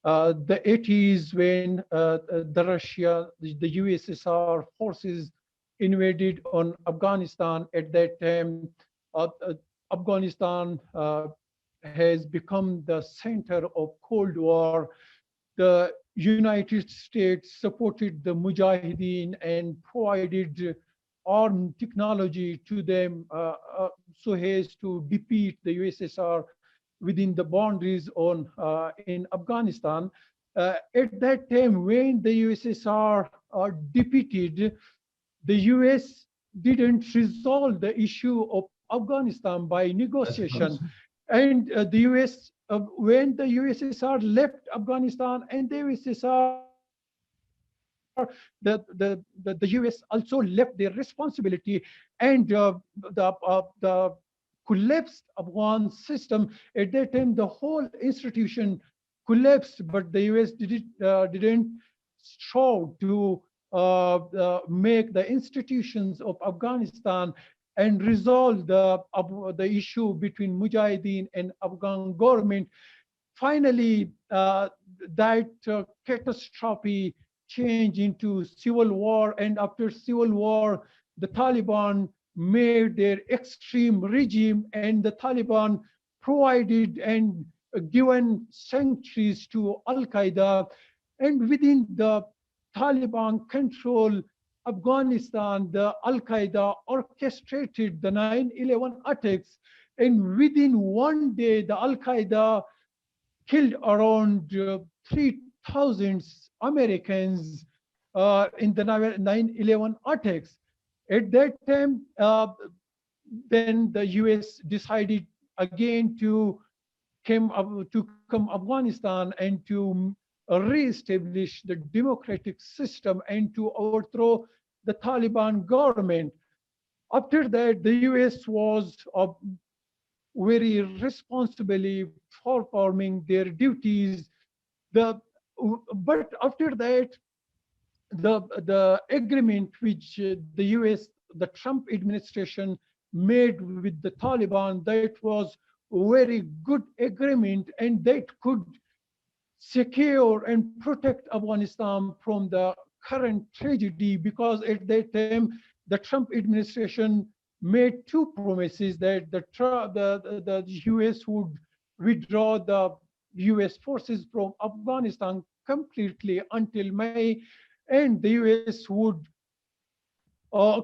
the 80s when the USSR forces invaded on Afghanistan. At that time, Afghanistan has become the center of Cold War. The United States supported the Mujahideen and provided armed technology to them so as to defeat the USSR within the boundaries in Afghanistan. At that time, when the USSR are defeated, the US didn't resolve the issue of Afghanistan by negotiation. And the US, when the USSR left Afghanistan and the USSR, the US also left their responsibility, and the collapsed Afghan system. At that time, the whole institution collapsed, but the US didn't strive to make the institutions of Afghanistan and resolve the issue between Mujahideen and Afghan government. Finally, that catastrophe changed into civil war, and after civil war, the Taliban made their extreme regime, and the Taliban provided and given sanctuaries to Al-Qaeda, and within the Taliban control Afghanistan, the Al-Qaeda orchestrated the 9/11 attacks, and within one day, the Al-Qaeda killed around 3,000 Americans in the 9/11 attacks. At that time, then the US decided again to come Afghanistan and to re-establish the democratic system and to overthrow the Taliban government. After that, the US was very responsibly performing their duties. The but after that, the agreement which the US, the Trump administration made with the Taliban, that was very good agreement, and that could secure and protect Afghanistan from the current tragedy, because at that time the Trump administration made two promises, that the US would withdraw the US forces from Afghanistan completely until May, and the US would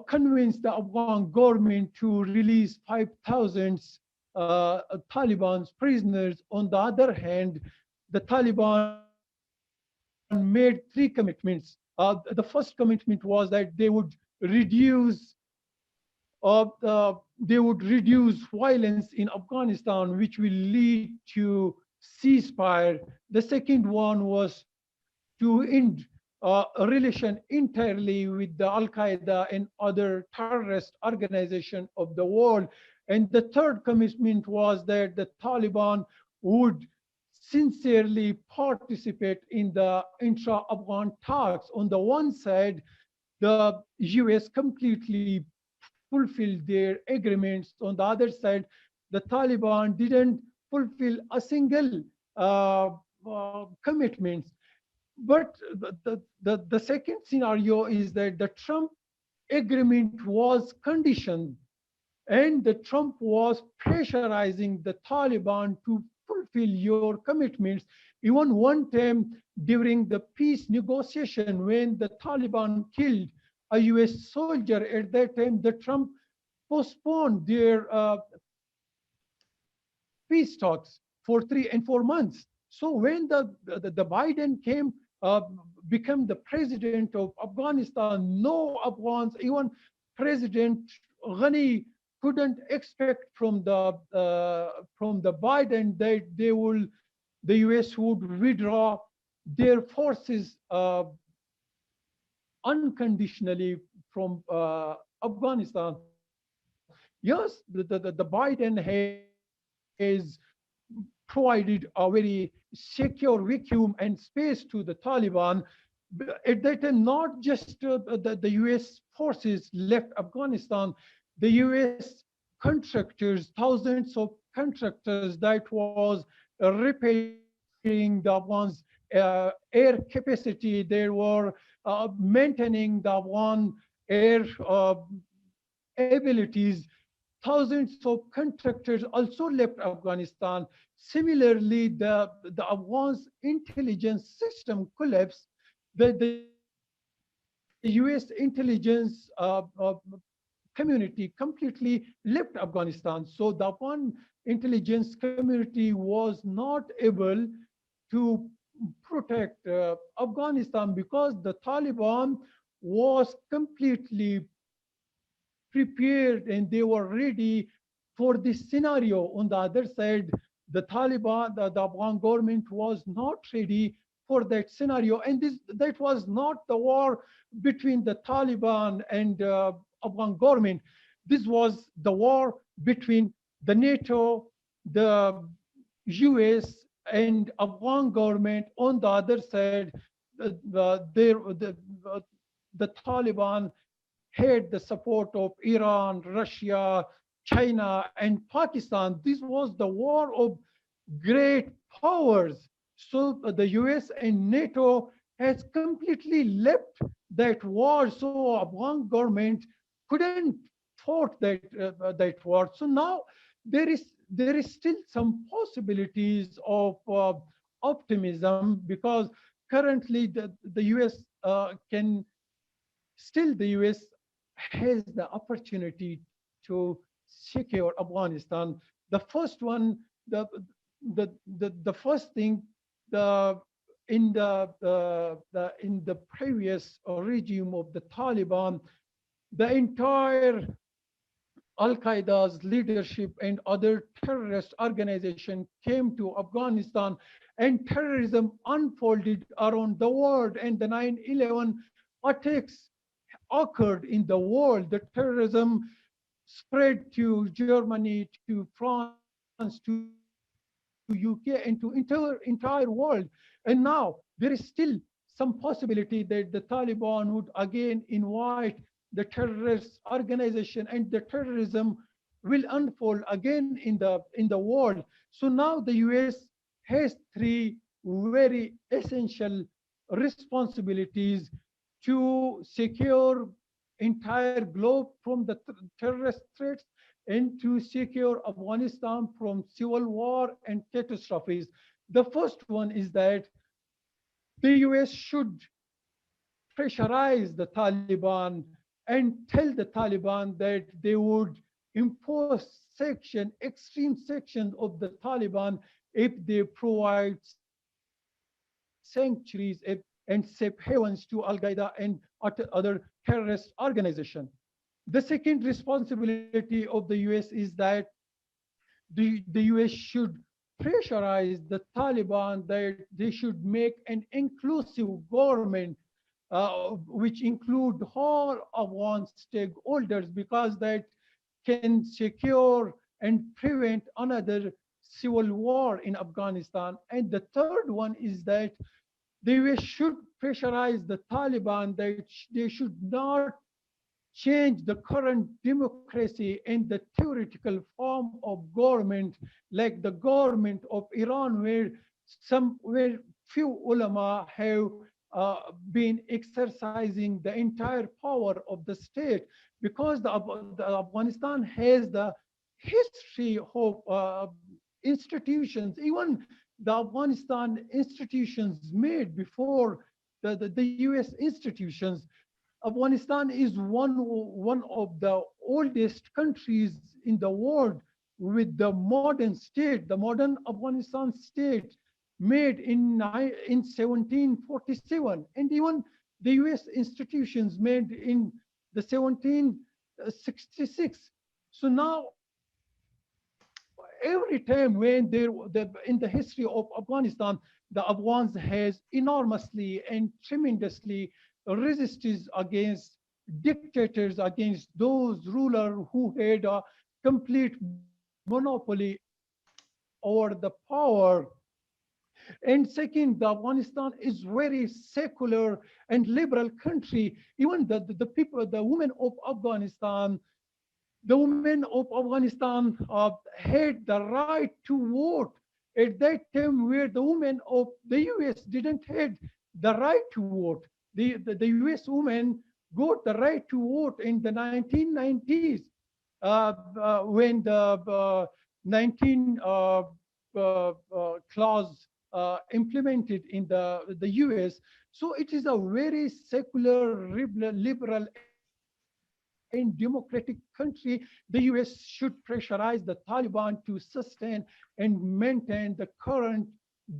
convince the Afghan government to release 5,000 Taliban's prisoners. On the other hand, the Taliban made three commitments. The first commitment was that they would reduce violence in Afghanistan, which will lead to ceasefire. The second one was to end a relation entirely with the Al Qaeda and other terrorist organizations of the world. And the third commitment was that the Taliban would sincerely participate in the intra-Afghan talks. On the one side, the US completely fulfilled their agreements. On the other side, the Taliban didn't fulfill a single commitment. But the second scenario is that the Trump agreement was conditioned, and the Trump was pressurizing the Taliban to fulfill your commitments. Even one time during the peace negotiation, when the Taliban killed a US soldier, at that time the Trump postponed their peace talks for 3 and 4 months. So when the Biden came, become the president of Afghanistan, no Afghans, even President Ghani, couldn't expect from the Biden that the US would withdraw their forces unconditionally from Afghanistan. Yes, the Biden has provided a very secure vacuum and space to the Taliban. At that time, not just the US forces left Afghanistan, the US contractors, thousands of contractors that was repairing the Afghans' air capacity, they were maintaining the Afghan air abilities. Thousands of contractors also left Afghanistan. Similarly, the Afghan's intelligence system collapsed. The US intelligence community completely left Afghanistan. So the Afghan intelligence community was not able to protect Afghanistan, because the Taliban was completely prepared and they were ready for this scenario. On the other side, the Taliban, the Afghan government was not ready for that scenario. And that was not the war between the Taliban and Afghan government. This was the war between the NATO, the US, and Afghan government. On the other side, the Taliban had the support of Iran, Russia, China, and Pakistan. This was the war of great powers. So the US and NATO has completely left that war. So Afghan government couldn't fought that war. So now there is still some possibilities of optimism, because currently the US can still the US has the opportunity to secure Afghanistan. The first one, the first thing, the in the previous regime of the Taliban, the entire Al Qaeda's leadership and other terrorist organizations came to Afghanistan, and terrorism unfolded around the world, and the 9/11 attacks occurred in the world. The terrorism spread to Germany, to France, to UK and to entire world. And now there is still some possibility that the Taliban would again invite the terrorist organization, and the terrorism will unfold again in the world. So now the US has three very essential responsibilities to secure entire globe from the terrorist threats and to secure Afghanistan from civil war and catastrophes. The first one is that the US should pressurize the Taliban and tell the Taliban that they would impose extreme sections of the Taliban if they provide sanctuaries and safe havens to Al-Qaeda and other terrorist organizations. The second responsibility of the US is that the US should pressurize the Taliban that they should make an inclusive government, which include all Afghan stakeholders, because that can secure and prevent another civil war in Afghanistan. And the third one is that the US should pressurize the Taliban that they should not change the current democracy and the theoretical form of government like the government of Iran, where few ulama have been exercising the entire power of the state, because the Afghanistan has the history of institutions, even the Afghanistan institutions made before the US institutions. Afghanistan is one of the oldest countries in the world with the modern state, the modern Afghanistan state made in 1747, and even the US institutions made in the 1766. So now every time when in the history of Afghanistan, the Afghans has enormously and tremendously resisted against dictators, against those rulers who had a complete monopoly over the power. And second, the Afghanistan is very secular and liberal country. Even the people, the women of Afghanistan, had the right to vote at that time, where the women of the US didn't have the right to vote. The US women got the right to vote in the 1990s, when the 19 clause implemented in the US. So it is a very secular, liberal and democratic country. The US should pressurize the Taliban to sustain and maintain the current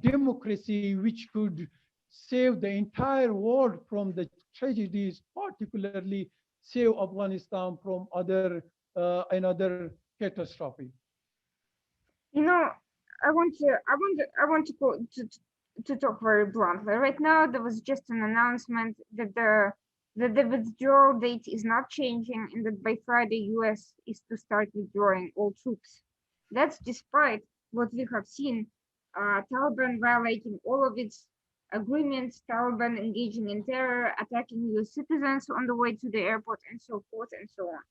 democracy, which could save the entire world from the tragedies, particularly save Afghanistan from another catastrophe. You know, I want to talk very bluntly. Right now, there was just an announcement that the withdrawal date is not changing, and that by Friday, US is to start withdrawing all troops. That's despite what we have seen: Taliban violating all of its agreements, Taliban engaging in terror, attacking US citizens on the way to the airport, and so forth and so on.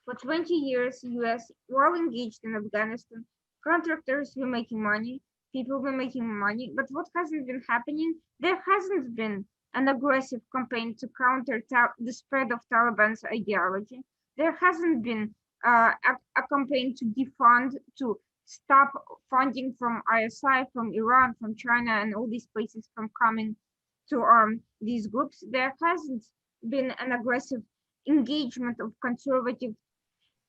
For 20 years, US, while engaged in Afghanistan, contractors were making money, people were making money, but what hasn't been happening? There hasn't been an aggressive campaign to counter the spread of Taliban's ideology. There hasn't been a campaign to defund, to stop funding from ISI, from Iran, from China, and all these places from coming to arm these groups. There hasn't been an aggressive engagement of conservative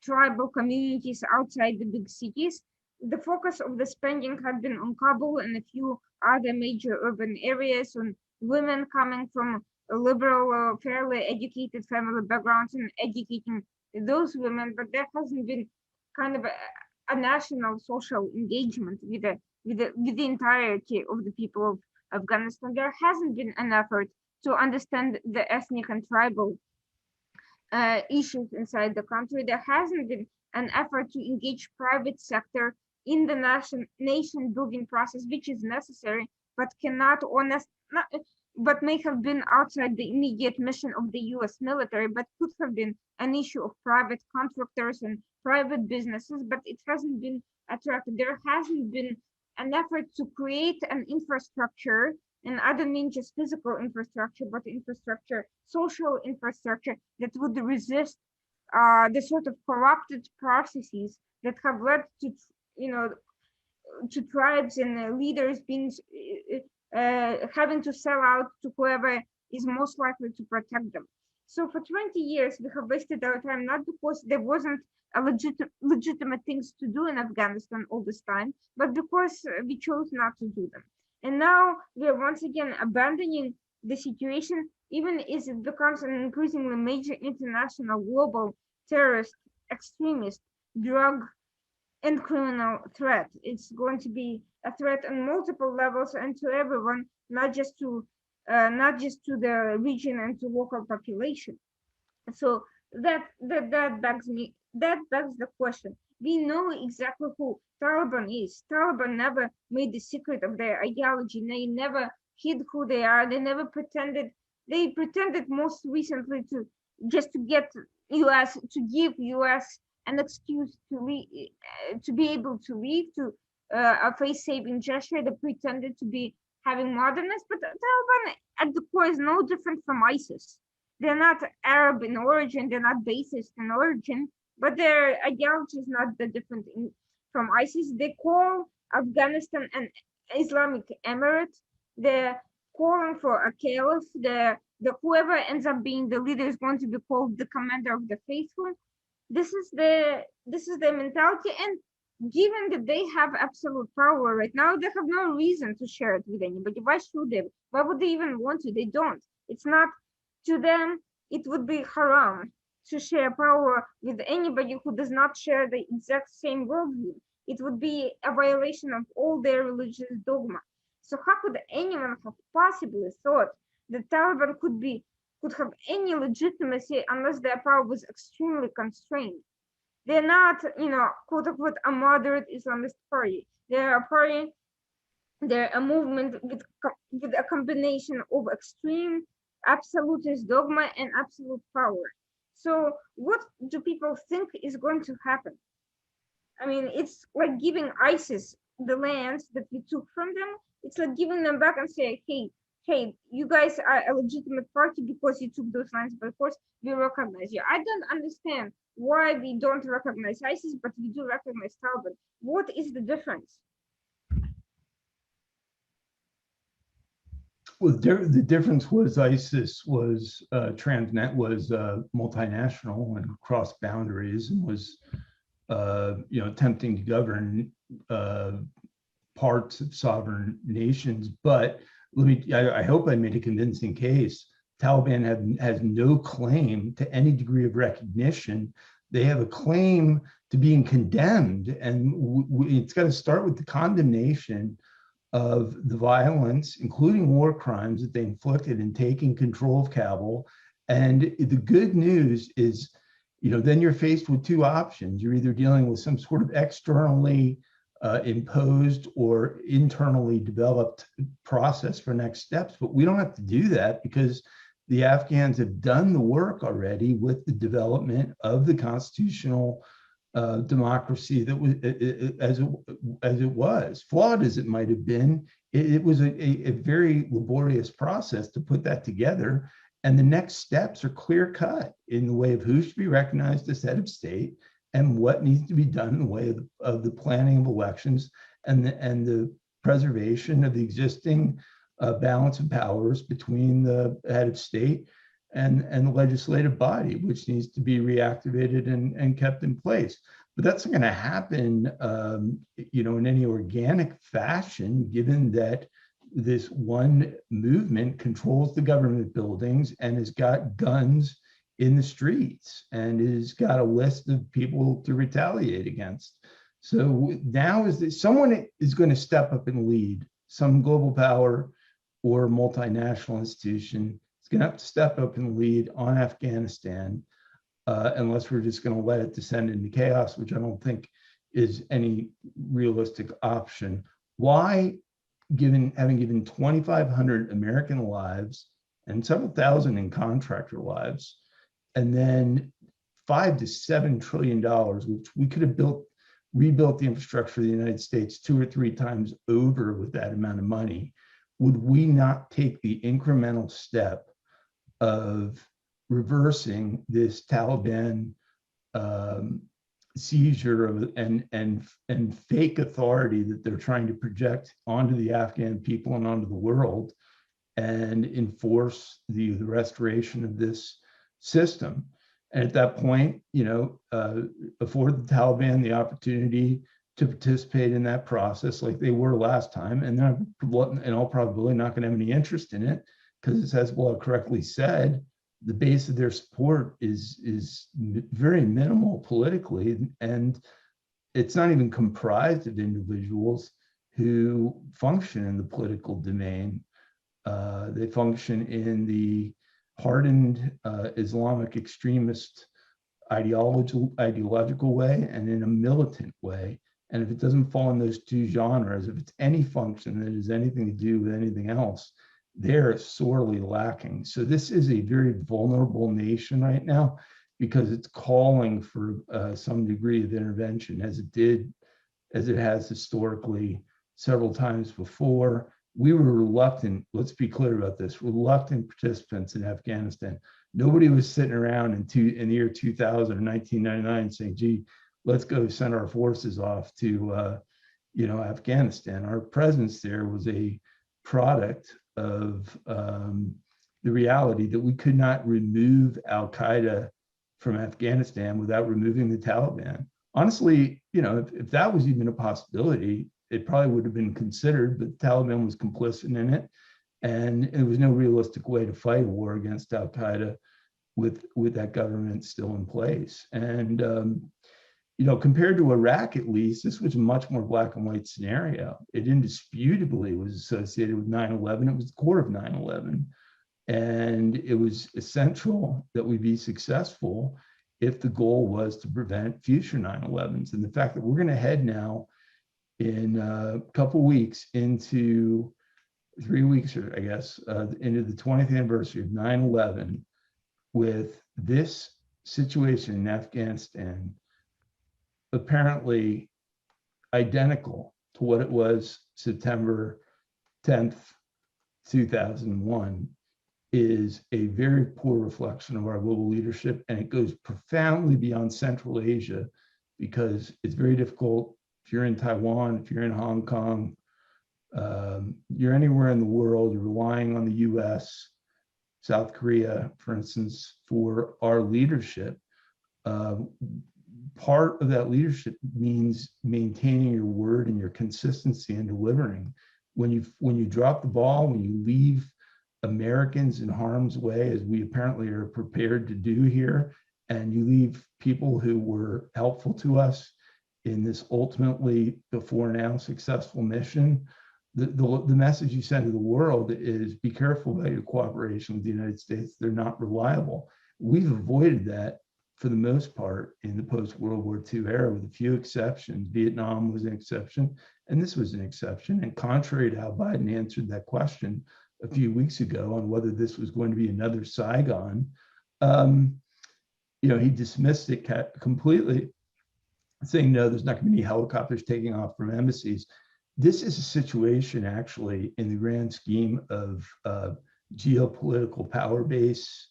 tribal communities outside the big cities. The focus of the spending had been on Kabul and a few other major urban areas, on women coming from liberal, fairly educated family backgrounds and educating those women, but there hasn't been kind of a national social engagement with the entirety of the people of Afghanistan. There hasn't been an effort to understand the ethnic and tribal issues inside the country. There hasn't been an effort to engage private sector in the nation building process, which is necessary, but cannot but may have been outside the immediate mission of the US military, but could have been an issue of private contractors and private businesses, but it hasn't been attracted. There hasn't been an effort to create an infrastructure, and I don't mean just physical infrastructure, but infrastructure, social infrastructure that would resist the sort of corrupted processes that have led to, to tribes and leaders being having to sell out to whoever is most likely to protect them. So for 20 years, we have wasted our time, not because there wasn't a legitimate things to do in Afghanistan all this time, but because we chose not to do them. And now we are once again abandoning the situation, even as it becomes an increasingly major international global terrorist, extremist, drug, and criminal threat. It's going to be a threat on multiple levels and to everyone, not just to the region and to local population. So that begs the question. We know exactly who Taliban is. Taliban never made the secret of their ideology. They never hid who they are. They never pretended. They pretended most recently to just to get US to give US an excuse to leave, to be able to leave, to a face-saving gesture. They pretended to be having modernists, but the Taliban at the core is no different from ISIS. They're not Arab in origin, they're not basist in origin, but their ideology is not that different from ISIS. They call Afghanistan an Islamic emirate. They're calling for a caliph. The whoever ends up being the leader is going to be called the commander of the faithful. This is their mentality, and given that they have absolute power right now, they have no reason to share it with anybody. Why should they? Why would they even want to? They don't. It's not, to them, it would be haram to share power with anybody who does not share the exact same worldview. It would be a violation of all their religious dogma. So how could anyone have possibly thought that Taliban could have any legitimacy unless their power was extremely constrained? They're not, quote unquote, a moderate Islamist party. They're a party, they're a movement with a combination of extreme absolutist dogma and absolute power. So what do people think is going to happen? I mean, it's like giving ISIS the lands that we took from them. It's like giving them back and say, hey, you guys are a legitimate party because you took those lands, but of course we recognize you. I don't understand why we don't recognize ISIS, but we do recognize Taliban. What is the difference? Well, the difference was ISIS was multinational and crossed boundaries and was attempting to govern parts of sovereign nations. But I hope I made a convincing case. Taliban has no claim to any degree of recognition. They have a claim to being condemned, and it's got to start with the condemnation of the violence, including war crimes that they inflicted in taking control of Kabul. And the good news is, then you're faced with two options. You're either dealing with some sort of externally imposed or internally developed process for next steps, but we don't have to do that because the Afghans have done the work already with the development of the constitutional democracy that was as it was, flawed as it might have been. It was a very laborious process to put that together, and the next steps are clear cut in the way of who should be recognized as head of state and what needs to be done in the way of the planning of elections and the preservation of the existing balance of powers between the head of state and the legislative body, which needs to be reactivated and kept in place. But that's not going to happen, in any organic fashion, given that this one movement controls the government buildings and has got guns in the streets and has got a list of people to retaliate against. So now is that someone is going to step up and lead, some global power or multinational institution is going to have to step up and lead on Afghanistan. unless we're just going to let it descend into chaos, which I don't think is any realistic option. Why, having given 2,500 American lives and several thousand in contractor lives, and then $5 to $7 trillion, which we could have rebuilt the infrastructure of the United States 2 or 3 times over with that amount of money, would we not take the incremental step of reversing this Taliban seizure of and fake authority that they're trying to project onto the Afghan people and onto the world, and enforce the restoration of this system? And at that point, afford the Taliban the opportunity to participate in that process like they were last time. And they're in all probability not going to have any interest in it, because, as Hezbollah correctly said, the base of their support is very minimal politically, and it's not even comprised of individuals who function in the political domain. They function in the hardened Islamic extremist ideological way and in a militant way. And if it doesn't fall in those 2 genres, if it's any function that has anything to do with anything else, they're sorely lacking. So this is a very vulnerable nation right now, because it's calling for some degree of intervention, as it has historically several times before. We were reluctant, let's be clear about this, reluctant participants in Afghanistan. Nobody was sitting around in the year 2000 or 1999 saying, gee, let's go send our forces off to Afghanistan. Our presence there was a product of the reality that we could not remove Al-Qaeda from Afghanistan without removing the Taliban. Honestly, if that was even a possibility, it probably would have been considered, but the Taliban was complicit in it, and there was no realistic way to fight a war against Al-Qaeda with that government still in place. And compared to Iraq, at least, this was a much more black and white scenario. It indisputably was associated with 9/11. It was the core of 9/11. And it was essential that we be successful if the goal was to prevent future 9/11s. And the fact that we're going to head now in a couple weeks into 3 weeks, or I guess, into the 20th anniversary of 9/11 with this situation in Afghanistan apparently identical to what it was September 10th, 2001, is a very poor reflection of our global leadership. And it goes profoundly beyond Central Asia, because it's very difficult if you're in Taiwan, if you're in Hong Kong, you're anywhere in the world, you're relying on the US, South Korea, for instance, for our leadership. Part of that leadership means maintaining your word and your consistency in delivering. When you drop the ball, when you leave Americans in harm's way, as we apparently are prepared to do here, and you leave people who were helpful to us in this ultimately, before now, successful mission, the message you send to the world is, be careful about your cooperation with the United States. They're not reliable. We've avoided that for the most part in the post-World War II era, with a few exceptions. Vietnam was an exception, and this was an exception. And contrary to how Biden answered that question a few weeks ago on whether this was going to be another Saigon, he dismissed it completely, saying, no, there's not going to be any helicopters taking off from embassies. This is a situation, actually, in the grand scheme of geopolitical power base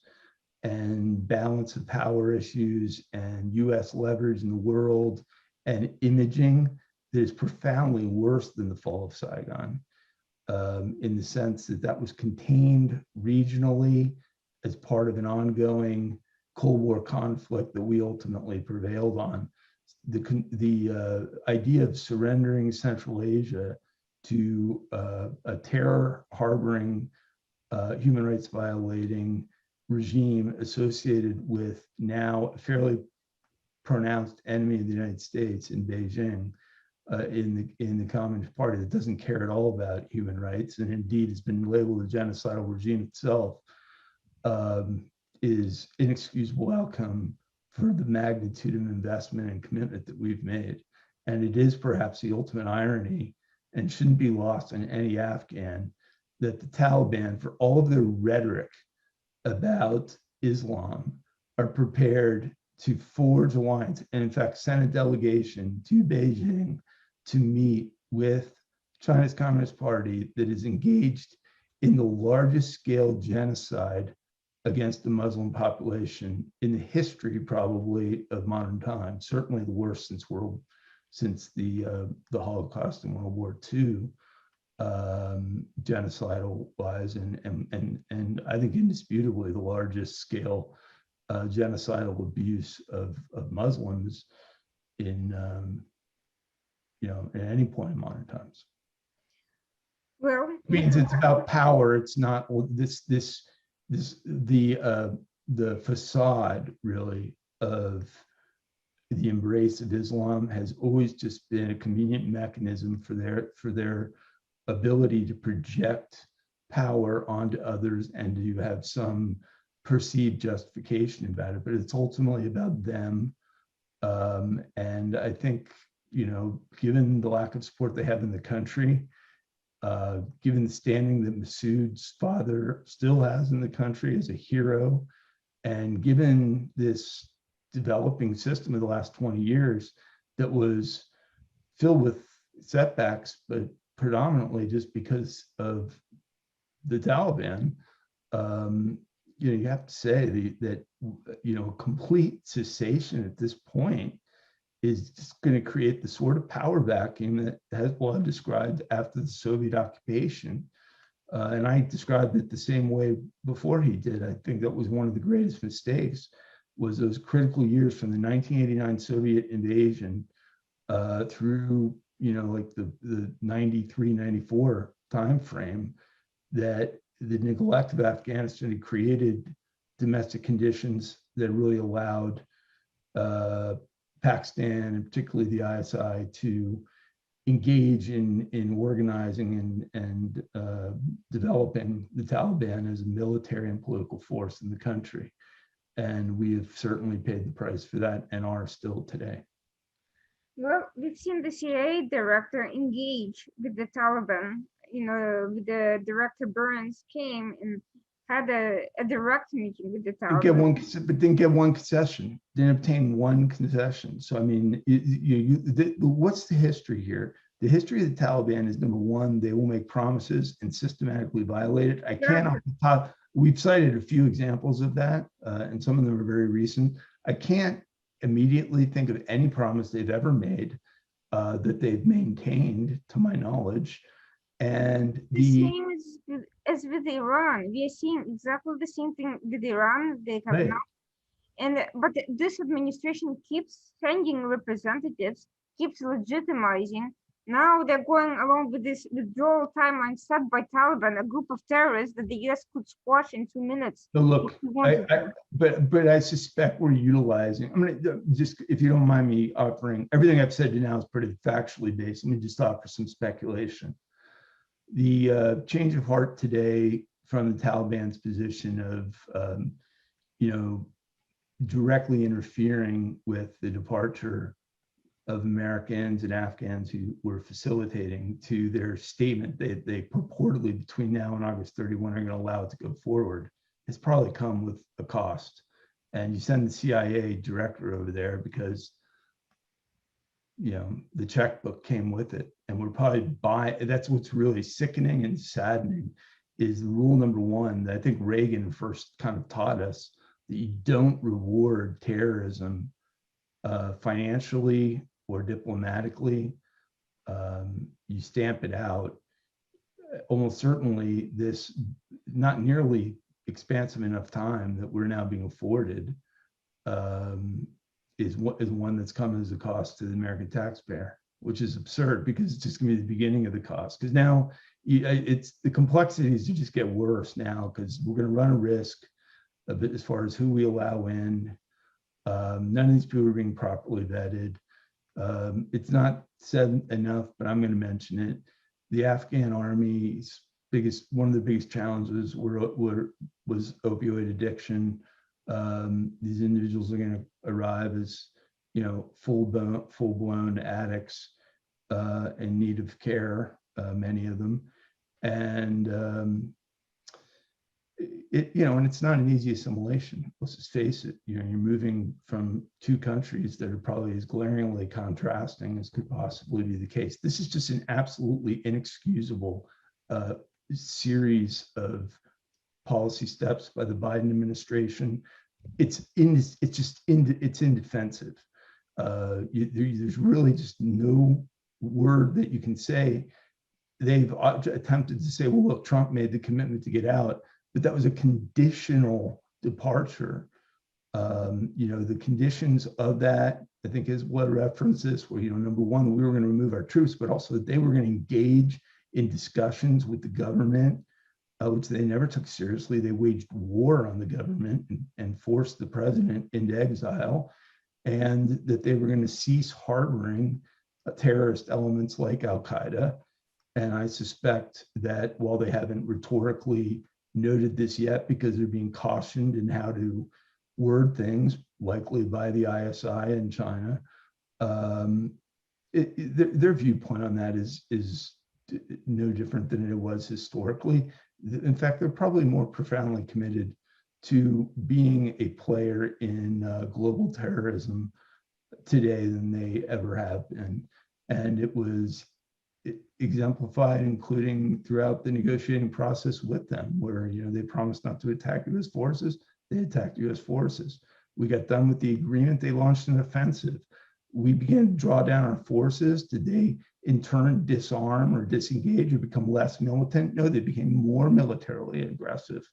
and balance of power issues and US leverage in the world and imaging, that is profoundly worse than the fall of Saigon, in the sense that was contained regionally as part of an ongoing Cold War conflict that we ultimately prevailed on. The idea of surrendering Central Asia to a terror harboring, human rights violating regime associated with now a fairly pronounced enemy of the United States in Beijing, in the Communist Party, that doesn't care at all about human rights, and indeed has been labeled a genocidal regime itself, is inexcusable outcome for the magnitude of investment and commitment that we've made. And it is perhaps the ultimate irony, and shouldn't be lost on any Afghan, that the Taliban, for all of their rhetoric about Islam, are prepared to forge alliance, and in fact send a delegation to Beijing to meet with China's Communist Party that is engaged in the largest scale genocide against the Muslim population in the history, probably, of modern times. Certainly the worst since the Holocaust and World War II, genocidal wise, and I think indisputably the largest scale genocidal abuse of Muslims in at any point in modern times. Well, It means it's about power. It's not the facade, really, of the embrace of Islam has always just been a convenient mechanism for their ability to project power onto others and to have some perceived justification about it. But it's ultimately about them. And I think, given the lack of support they have in the country, given the standing that Masood's father still has in the country as a hero, and given this developing system of the last 20 years that was filled with setbacks, but predominantly just because of the Taliban, you have to say that complete cessation at this point is just going to create the sort of power vacuum that Hezbollah described after the Soviet occupation. And I described it the same way before he did. I think that was one of the greatest mistakes, was those critical years from the 1989 Soviet invasion through, like the 93, 94 timeframe, that the neglect of Afghanistan had created domestic conditions that really allowed Pakistan, and particularly the ISI, to engage in organizing and developing the Taliban as a military and political force in the country. And we have certainly paid the price for that and are still today. Well, we've seen the CIA director engage with the Taliban. The director Burns came and had a direct meeting with the Taliban. Didn't get one concession, didn't obtain one concession. So, I mean, what's the history here? The history of the Taliban is, number one, they will make promises and systematically violate it. I can't off the top, we've cited a few examples of that, and some of them are very recent. I can't immediately think of any promise they've ever made that they've maintained, to my knowledge. And the same as with Iran. We are seeing exactly the same thing with Iran. They have not, but this administration keeps sending representatives, keeps legitimizing. Now they're going along with this withdrawal timeline set by Taliban, a group of terrorists that the US could squash in 2 minutes. So look, but I suspect we're utilizing, I'm going to just, if you don't mind me offering, everything I've said to now is pretty factually based. Let me just offer some speculation. The change of heart today from the Taliban's position of, directly interfering with the departure of Americans and Afghans who were facilitating, to their statement that they purportedly between now and August 31 are going to allow it to go forward, has probably come with a cost. And you send the CIA director over there because the checkbook came with it, and we're probably that's what's really sickening and saddening, is the rule number one that I think Reagan first kind of taught us, that you don't reward terrorism financially or diplomatically. You stamp it out. Almost certainly this not nearly expansive enough time that we're now being afforded is one that's come as a cost to the American taxpayer, which is absurd, because it's just going to be the beginning of the cost. Because now it's the complexities just get worse now, because we're going to run a risk of it as far as who we allow in. None of these people are being properly vetted. It's not said enough, but I'm going to mention it. The Afghan army's one of the biggest challenges was opioid addiction. These individuals are going to arrive as, full-blown addicts in need of care, many of them. And, and it's not an easy assimilation. Let's just face it. You're moving from two countries that are probably as glaringly contrasting as could possibly be the case. This is just an absolutely inexcusable series of policy steps by the Biden administration. It's indefensive. There's really just no word that you can say. They've attempted to say, well, look, Trump made the commitment to get out, but that was a conditional departure. The conditions of that, I think, is what references were, number one, we were going to remove our troops, but also that they were going to engage in discussions with the government, which they never took seriously. They waged war on the government and forced the president into exile, and that they were going to cease harboring terrorist elements like Al-Qaeda. And I suspect that while they haven't rhetorically noted this yet, because they're being cautioned in how to word things, likely by the ISI in China, their viewpoint on that is no different than it was historically. In fact, they're probably more profoundly committed to being a player in global terrorism today than they ever have been. And it was exemplified, including throughout the negotiating process with them, where they promised not to attack U.S. forces. They attacked U.S. forces. We got done with the agreement. They launched an offensive. We began to draw down our forces. Did they in turn disarm or disengage or become less militant? No, they became more militarily aggressive.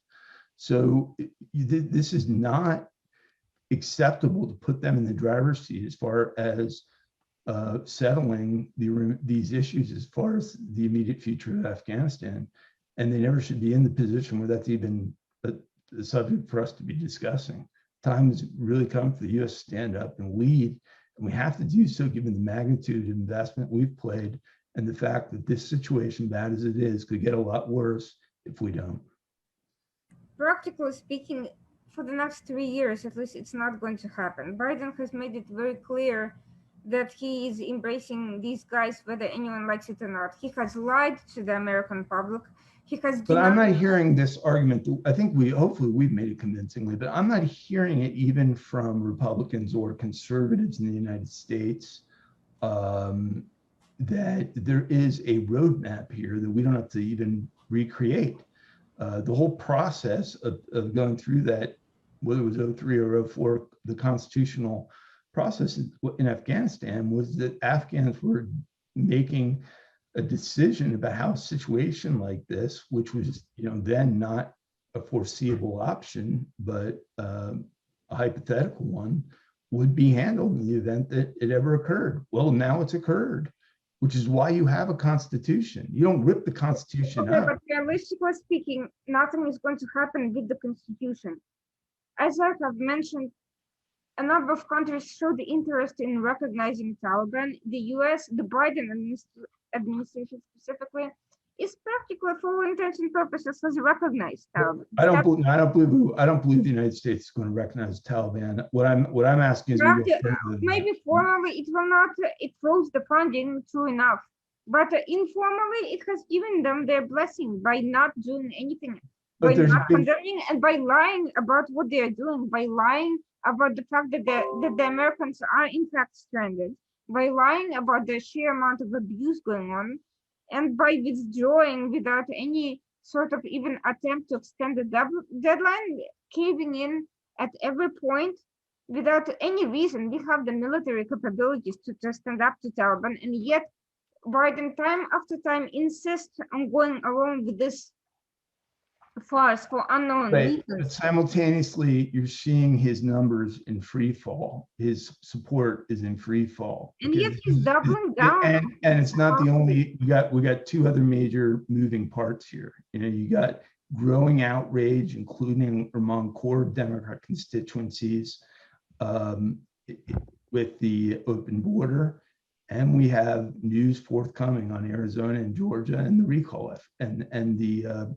So this is not acceptable to put them in the driver's seat as far as settling these issues as far as the immediate future of Afghanistan. And they never should be in the position where that's even a subject for us to be discussing. Time has really come for the U.S. to stand up and lead. And we have to do so given the magnitude of investment we've played and the fact that this situation, bad as it is, could get a lot worse if we don't. Practically speaking, for the next 3 years, at least, it's not going to happen. Biden has made it very clear that he is embracing these guys, whether anyone likes it or not. He has lied to the American public. He has. But I'm not hearing this argument. I think hopefully we've made it convincingly, but I'm not hearing it even from Republicans or conservatives in the United States, that there is a roadmap here that we don't have to even recreate. The whole process of going through that, whether it was 03 or 04, the constitutional process in Afghanistan was that Afghans were making a decision about how a situation like this, which was then not a foreseeable option, but a hypothetical one, would be handled in the event that it ever occurred. Well, now it's occurred, which is why you have a constitution. You don't rip the constitution up. But realistically speaking, nothing is going to happen with the constitution. As I have mentioned, a number of countries showed interest in recognizing Taliban. The U.S., the Biden administration specifically, is practically, for all intents and purposes, has recognized Taliban. I don't believe the United States is going to recognize Taliban. What I'm asking is, maybe formally it will not. It froze the funding, true enough, but informally it has given them their blessing by not doing anything, by not condemning, and by lying about what they are doing, by lying about the fact that the Americans are in fact stranded, by lying about the sheer amount of abuse going on, and by withdrawing without any sort of even attempt to extend the deadline, caving in at every point without any reason. We have the military capabilities to stand up to Taliban, and yet Biden time after time insists on going along with this farce for unknown reasons. But simultaneously, you're seeing his numbers in free fall. His support is in free fall. And yet he's doubling down. And it's not the only. We got two other major moving parts here. You got growing outrage, including among core Democrat constituencies, with the open border. And we have news forthcoming on Arizona and Georgia and the recall and the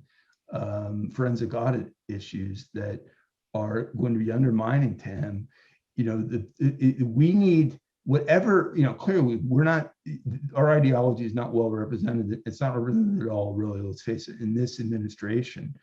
forensic audit issues that are going to be undermining to him. You know, we need whatever, you know, clearly we're not, our ideology is not well represented. It's not represented at all, really, let's face it, in this administration.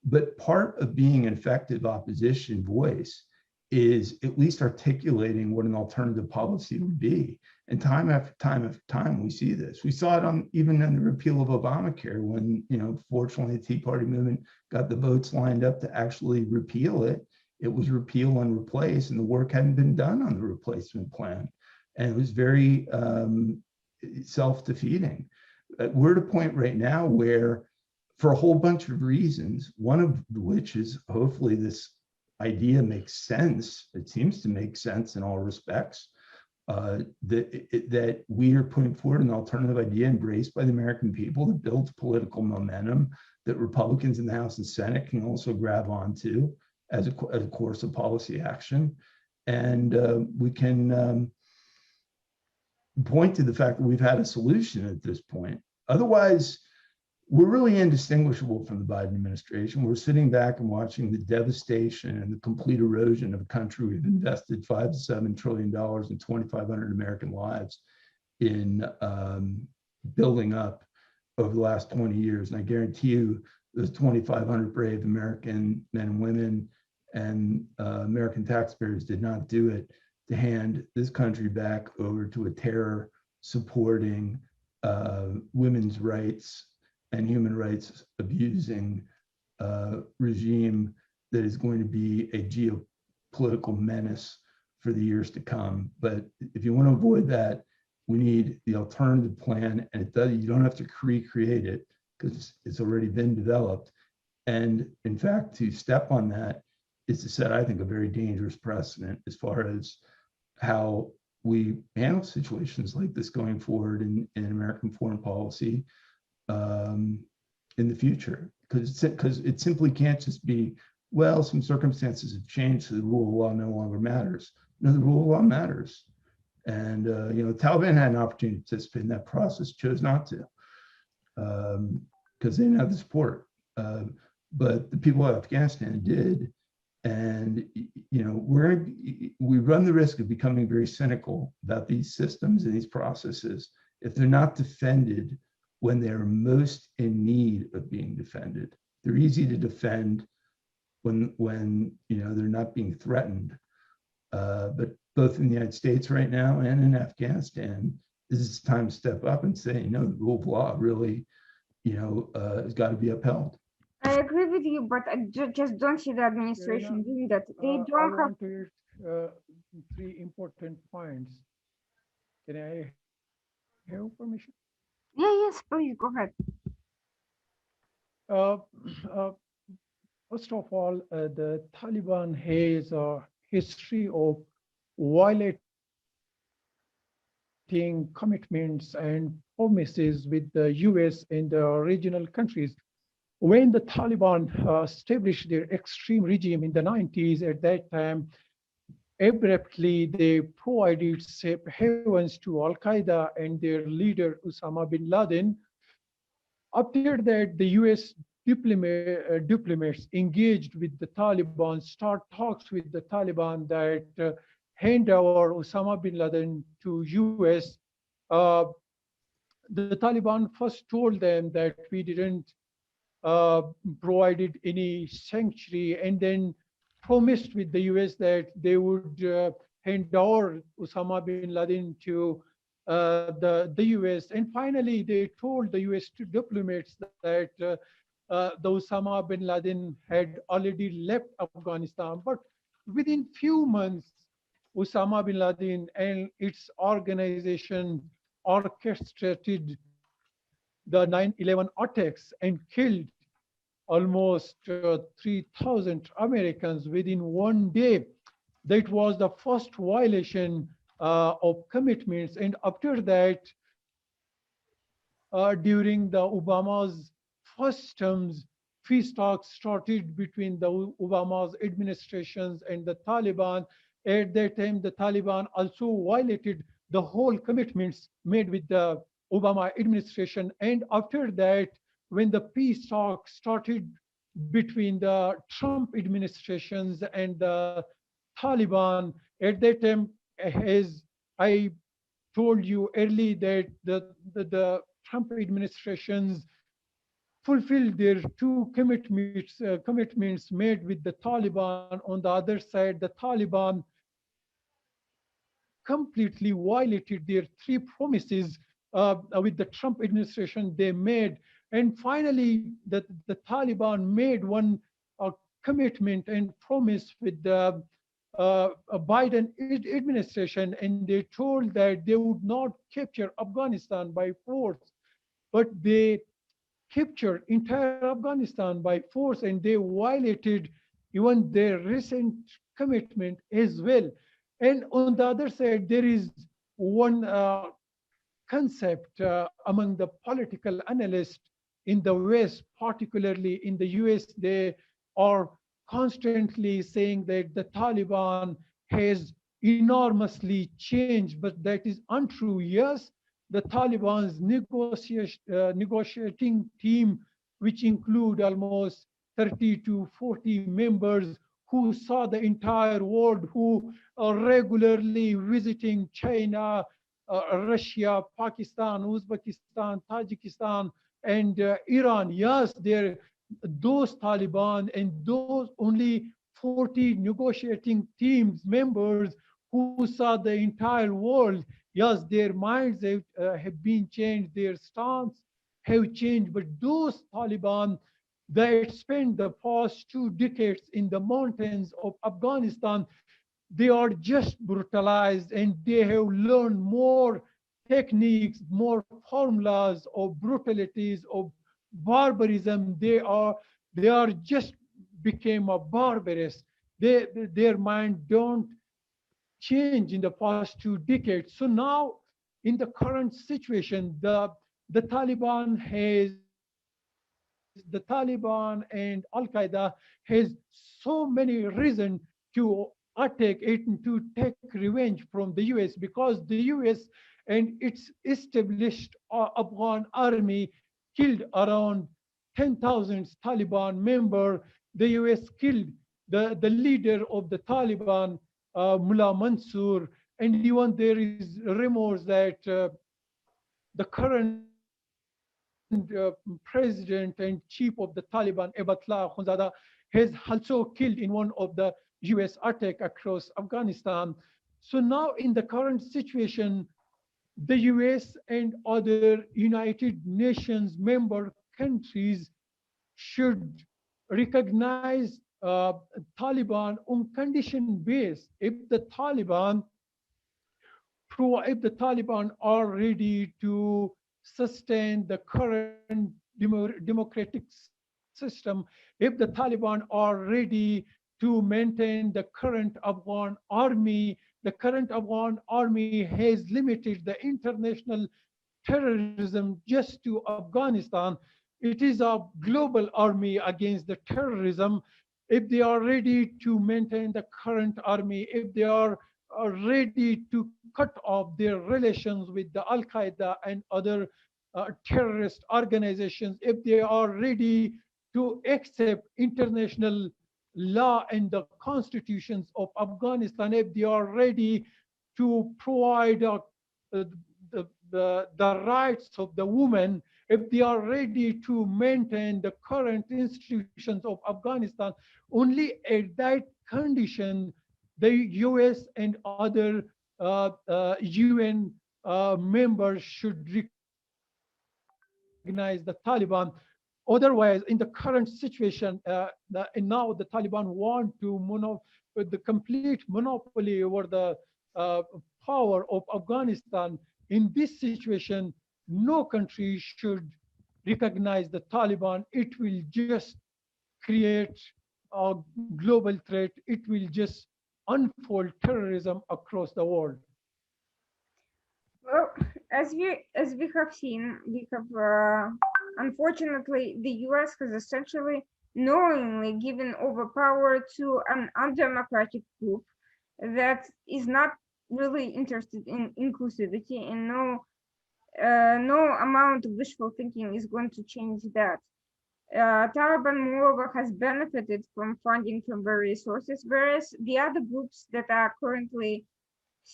But part of being an effective opposition voice is at least articulating what an alternative policy would be. And time after time after time, we see this. We saw it on even in the repeal of Obamacare when, you know, fortunately the Tea Party movement got the votes lined up to actually repeal it. It was repeal and replace, and the work hadn't been done on the replacement plan. And it was very self-defeating. We're at a point right now where, for a whole bunch of reasons, one of which is hopefully this idea makes sense. It seems to make sense in all respects, that we are putting forward an alternative idea embraced by the American people that builds political momentum that Republicans in the House and Senate can also grab onto as a course of policy action. And we can point to the fact that we've had a solution at this point. Otherwise, we're really indistinguishable from the Biden administration. We're sitting back and watching the devastation and the complete erosion of a country we've invested $5 to $7 trillion and 2,500 American lives in building up over the last 20 years. And I guarantee you, those 2,500 brave American men and women and American taxpayers did not do it to hand this country back over to a terror supporting women's rights and human rights abusing regime that is going to be a geopolitical menace for the years to come. But if you want to avoid that, we need the alternative plan, and you don't have to recreate it because it's already been developed. And in fact, to step on that is to set, I think, a very dangerous precedent as far as how we handle situations like this going forward in American foreign policy in the future, because it simply can't just be, well, some circumstances have changed, so the rule of law no longer matters. No, the rule of law matters. And you know, Taliban had an opportunity to participate in that process, chose not to, because they didn't have the support. But the people of Afghanistan did. And you know, we run the risk of becoming very cynical about these systems and these processes if they're not defended when they're most in need of being defended. They're easy to defend when you know they're not being threatened. But both in the United States right now and in Afghanistan, this is time to step up and say, no, the rule of law really, you know, has got to be upheld. I agree with you, but I just don't see the administration doing that. They don't I have. want to three important points. Can I have permission? Yeah, yes, please go ahead. Uh, uh, First of all, the Taliban has a history of violating commitments and promises with the US and the regional countries. When the Taliban established their extreme regime in the 90s, at that time, abruptly they provided safe havens to Al Qaeda and their leader Osama bin Laden. After that, the US diplomats engaged with the Taliban, start talks with the Taliban that hand over Osama bin Laden to US. Uh, the Taliban first told them that we didn't provided any sanctuary, and then promised with the US that they would hand over Osama bin Laden to the US. And finally, they told the US diplomats that the Osama bin Laden had already left Afghanistan. But within few months, Osama bin Laden and its organization orchestrated the 9/11 attacks and killed almost 3,000 Americans within one day. That was the first violation of commitments. And after that, during the Obama's first terms, peace talks started between the Obama's administrations and the Taliban. At that time, the Taliban also violated the whole commitments made with the Obama administration. And after that, when the peace talks started between the Trump administrations and the Taliban. At that time, as I told you early, that the Trump administrations fulfilled their two commitments made with the Taliban. On the other side, the Taliban completely violated their three promises with the Trump administration they made. And finally, the Taliban made one commitment and promise with the Biden administration, and they told that they would not capture Afghanistan by force, but they captured entire Afghanistan by force, and they violated even their recent commitment as well. And on the other side, there is one concept among the political analysts in the West, particularly in the US. They are constantly saying that the Taliban has enormously changed, but that is untrue. Yes, the Taliban's negotiating team, which include almost 30 to 40 members who saw the entire world, who are regularly visiting China, Russia, Pakistan, Uzbekistan, Tajikistan, and Iran. Yes, those Taliban and those only 40 negotiating teams members who saw the entire world. Yes, their minds have been changed, their stance have changed, but those Taliban that spent the past 2 decades in the mountains of Afghanistan, they are just brutalized, and they have learned more techniques, more formulas of brutalities, of barbarism. They are just became a barbarous. Their mind don't change in the past 2 decades. So now, in the current situation, the Taliban and Al Qaeda has so many reasons to attack it and to take revenge from the US, because the US and its established Afghan army killed around 10,000 Taliban members. The US killed the leader of the Taliban, Mullah Mansour, and even there is rumors that the current president and chief of the Taliban, Ebatullah Khunzada, has also killed in one of the US attack across Afghanistan. So now in the current situation, the US and other United Nations member countries should recognize Taliban on condition base. If the Taliban are ready to sustain the current democratic system, if the Taliban are ready to maintain the current Afghan army, the current Afghan army has limited the international terrorism just to Afghanistan. It is a global army against the terrorism. If they are ready to maintain the current army, if they are ready to cut off their relations with the Al Qaeda and other terrorist organizations, if they are ready to accept international law and the constitutions of Afghanistan, if they are ready to provide the rights of the woman, if they are ready to maintain the current institutions of Afghanistan, only at that condition the US and other UN members should recognize the Taliban. Otherwise, in the current situation, and now the Taliban want to the complete monopoly over the power of Afghanistan. In this situation, no country should recognize the Taliban. It will just create a global threat. It will just unfold terrorism across the world. Well, as we have seen, we have unfortunately the U.S. has essentially knowingly given over power to an undemocratic group that is not really interested in inclusivity, and no amount of wishful thinking is going to change that. Taliban, moreover, has benefited from funding from various sources, whereas the other groups that are currently,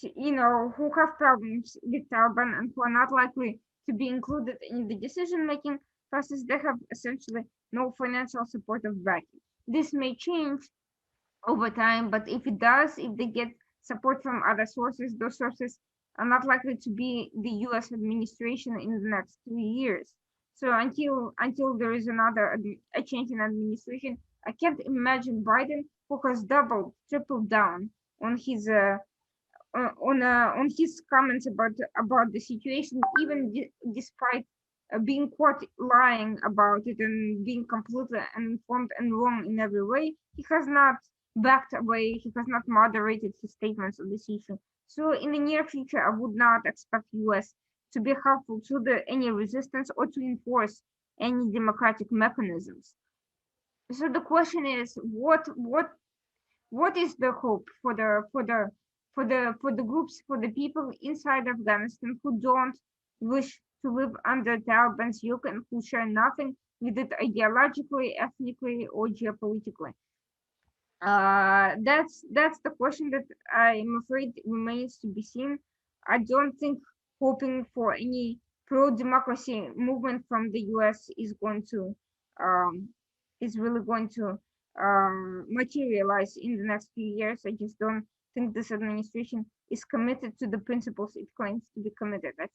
who have problems with Taliban and who are not likely to be included in the decision-making process, they have essentially no financial support of backing. This may change over time, but if it does, if they get support from other sources, those sources are not likely to be the U.S. administration in the next 3 years. So until there is a change in administration, I can't imagine Biden, who has tripled down on his on his comments about the situation, even despite being caught lying about it and being completely uninformed and wrong in every way. He has not backed away. He has not moderated his statements on this issue. So in the near future, I would not expect U.S. to be helpful to any resistance or to enforce any democratic mechanisms. So the question is, what is the hope for the groups, for the people inside Afghanistan who don't wish to live under Taliban's yoke and who share nothing with it ideologically, ethnically, or geopolitically? That's the question that I'm afraid remains to be seen. I don't think hoping for any pro-democracy movement from the U.S. Um, is really going to materialize in the next few years. I just don't think this administration is committed to the principles it claims to be committed. I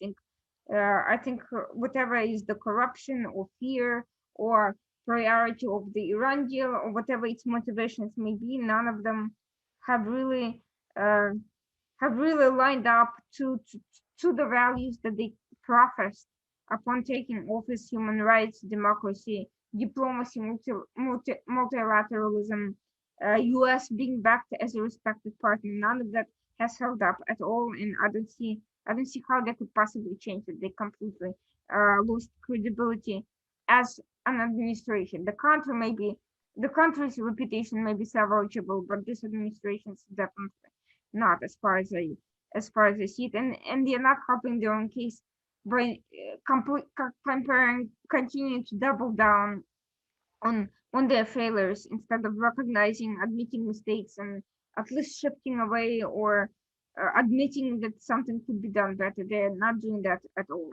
think whatever is the corruption or fear or priority of the Iran deal or whatever its motivations may be, none of them have really uh, lined up to the values that they professed upon taking office: human rights, democracy, diplomacy, multilateralism, U.S. being backed as a respected partner. None of that has held up at all, and I don't see how they could possibly change it. They completely lost credibility as an administration. The country's reputation may be salvageable, but this administration is definitely not, as far as I see it, and they're not helping their own case by comparing, continuing to double down on their failures instead of recognizing, admitting mistakes, and at least shifting away or admitting that something could be done better. They're not doing that at all.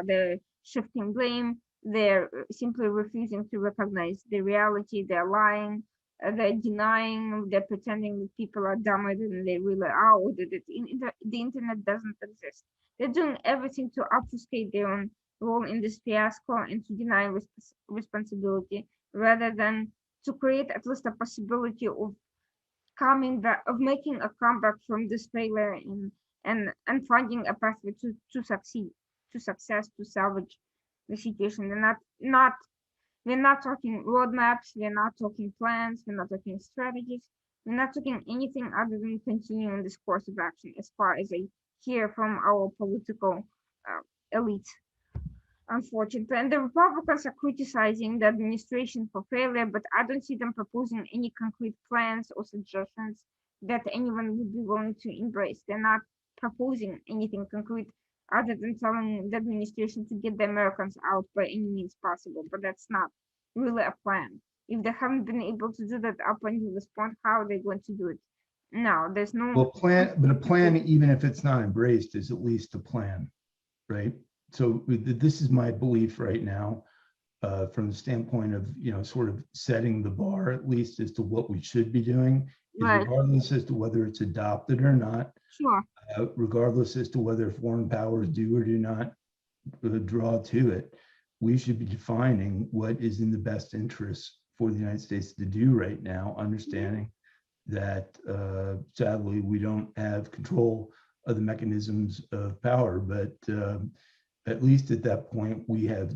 They're shifting blame. They're simply refusing to recognize the reality. They're lying. They're denying. They're pretending that people are dumber than they really are, or that the internet doesn't exist. They're doing everything to obfuscate their own role in this fiasco and to deny responsibility, rather than to create at least a possibility of coming back, of making a comeback from this failure, and finding a pathway to succeed, to success, to salvage the situation. We're not talking roadmaps, we're not talking plans, we're not talking strategies, we're not talking anything other than continuing this course of action, as far as I hear from our political elite, unfortunately. And the Republicans are criticizing the administration for failure, but I don't see them proposing any concrete plans or suggestions that anyone would be willing to embrace. They're not proposing anything concrete other than telling the administration to get the Americans out by any means possible. But that's not really a plan. If they haven't been able to do that up until this point, how are they going to do it? No, there's no. Well, but a plan, even if it's not embraced, is at least a plan, right? So this is my belief right now, from the standpoint of, sort of setting the bar, at least as to what we should be doing, is Right. regardless as to whether it's adopted or not, Sure. regardless as to whether foreign powers do or do not draw to it, we should be defining what is in the best interest for the United States to do right now, understanding that sadly we don't have control of the mechanisms of power, but at least at that point we have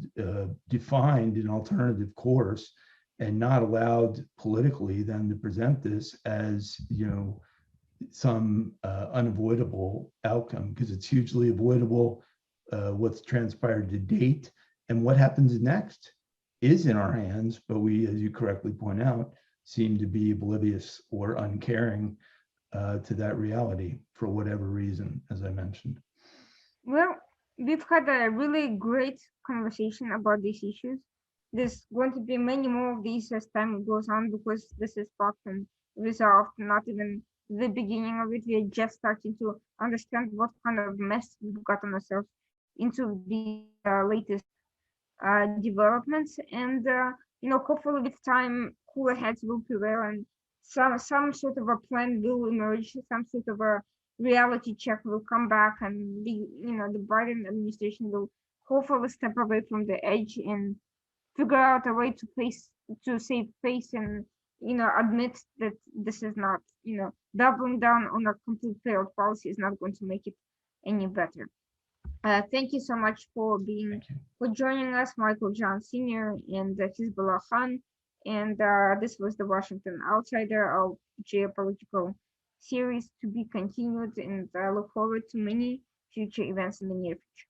defined an alternative course and not allowed politically then to present this as some unavoidable outcome, because it's hugely avoidable. What's transpired to date and what happens next is in our hands, but we, as you correctly point out, seem to be oblivious or uncaring to that reality for whatever reason, as I mentioned. Well, we've had a really great conversation about these issues. there's going to be many more of these as time goes on, because this is far from resolved, not even the beginning of it. We're just starting to understand what kind of mess we've gotten ourselves into these latest developments. And hopefully with time, cooler heads will prevail, and some sort of a plan will emerge, some sort of a reality check will come back, and the Biden administration will hopefully step away from the edge and figure out a way to save face, and admit that this is not, doubling down on a complete failed policy is not going to make it any better. Thank you so much for joining us, Michael John Sr. and Hizballah Khan. And this was the Washington Outsider, our geopolitical series to be continued, and I look forward to many future events in the near future.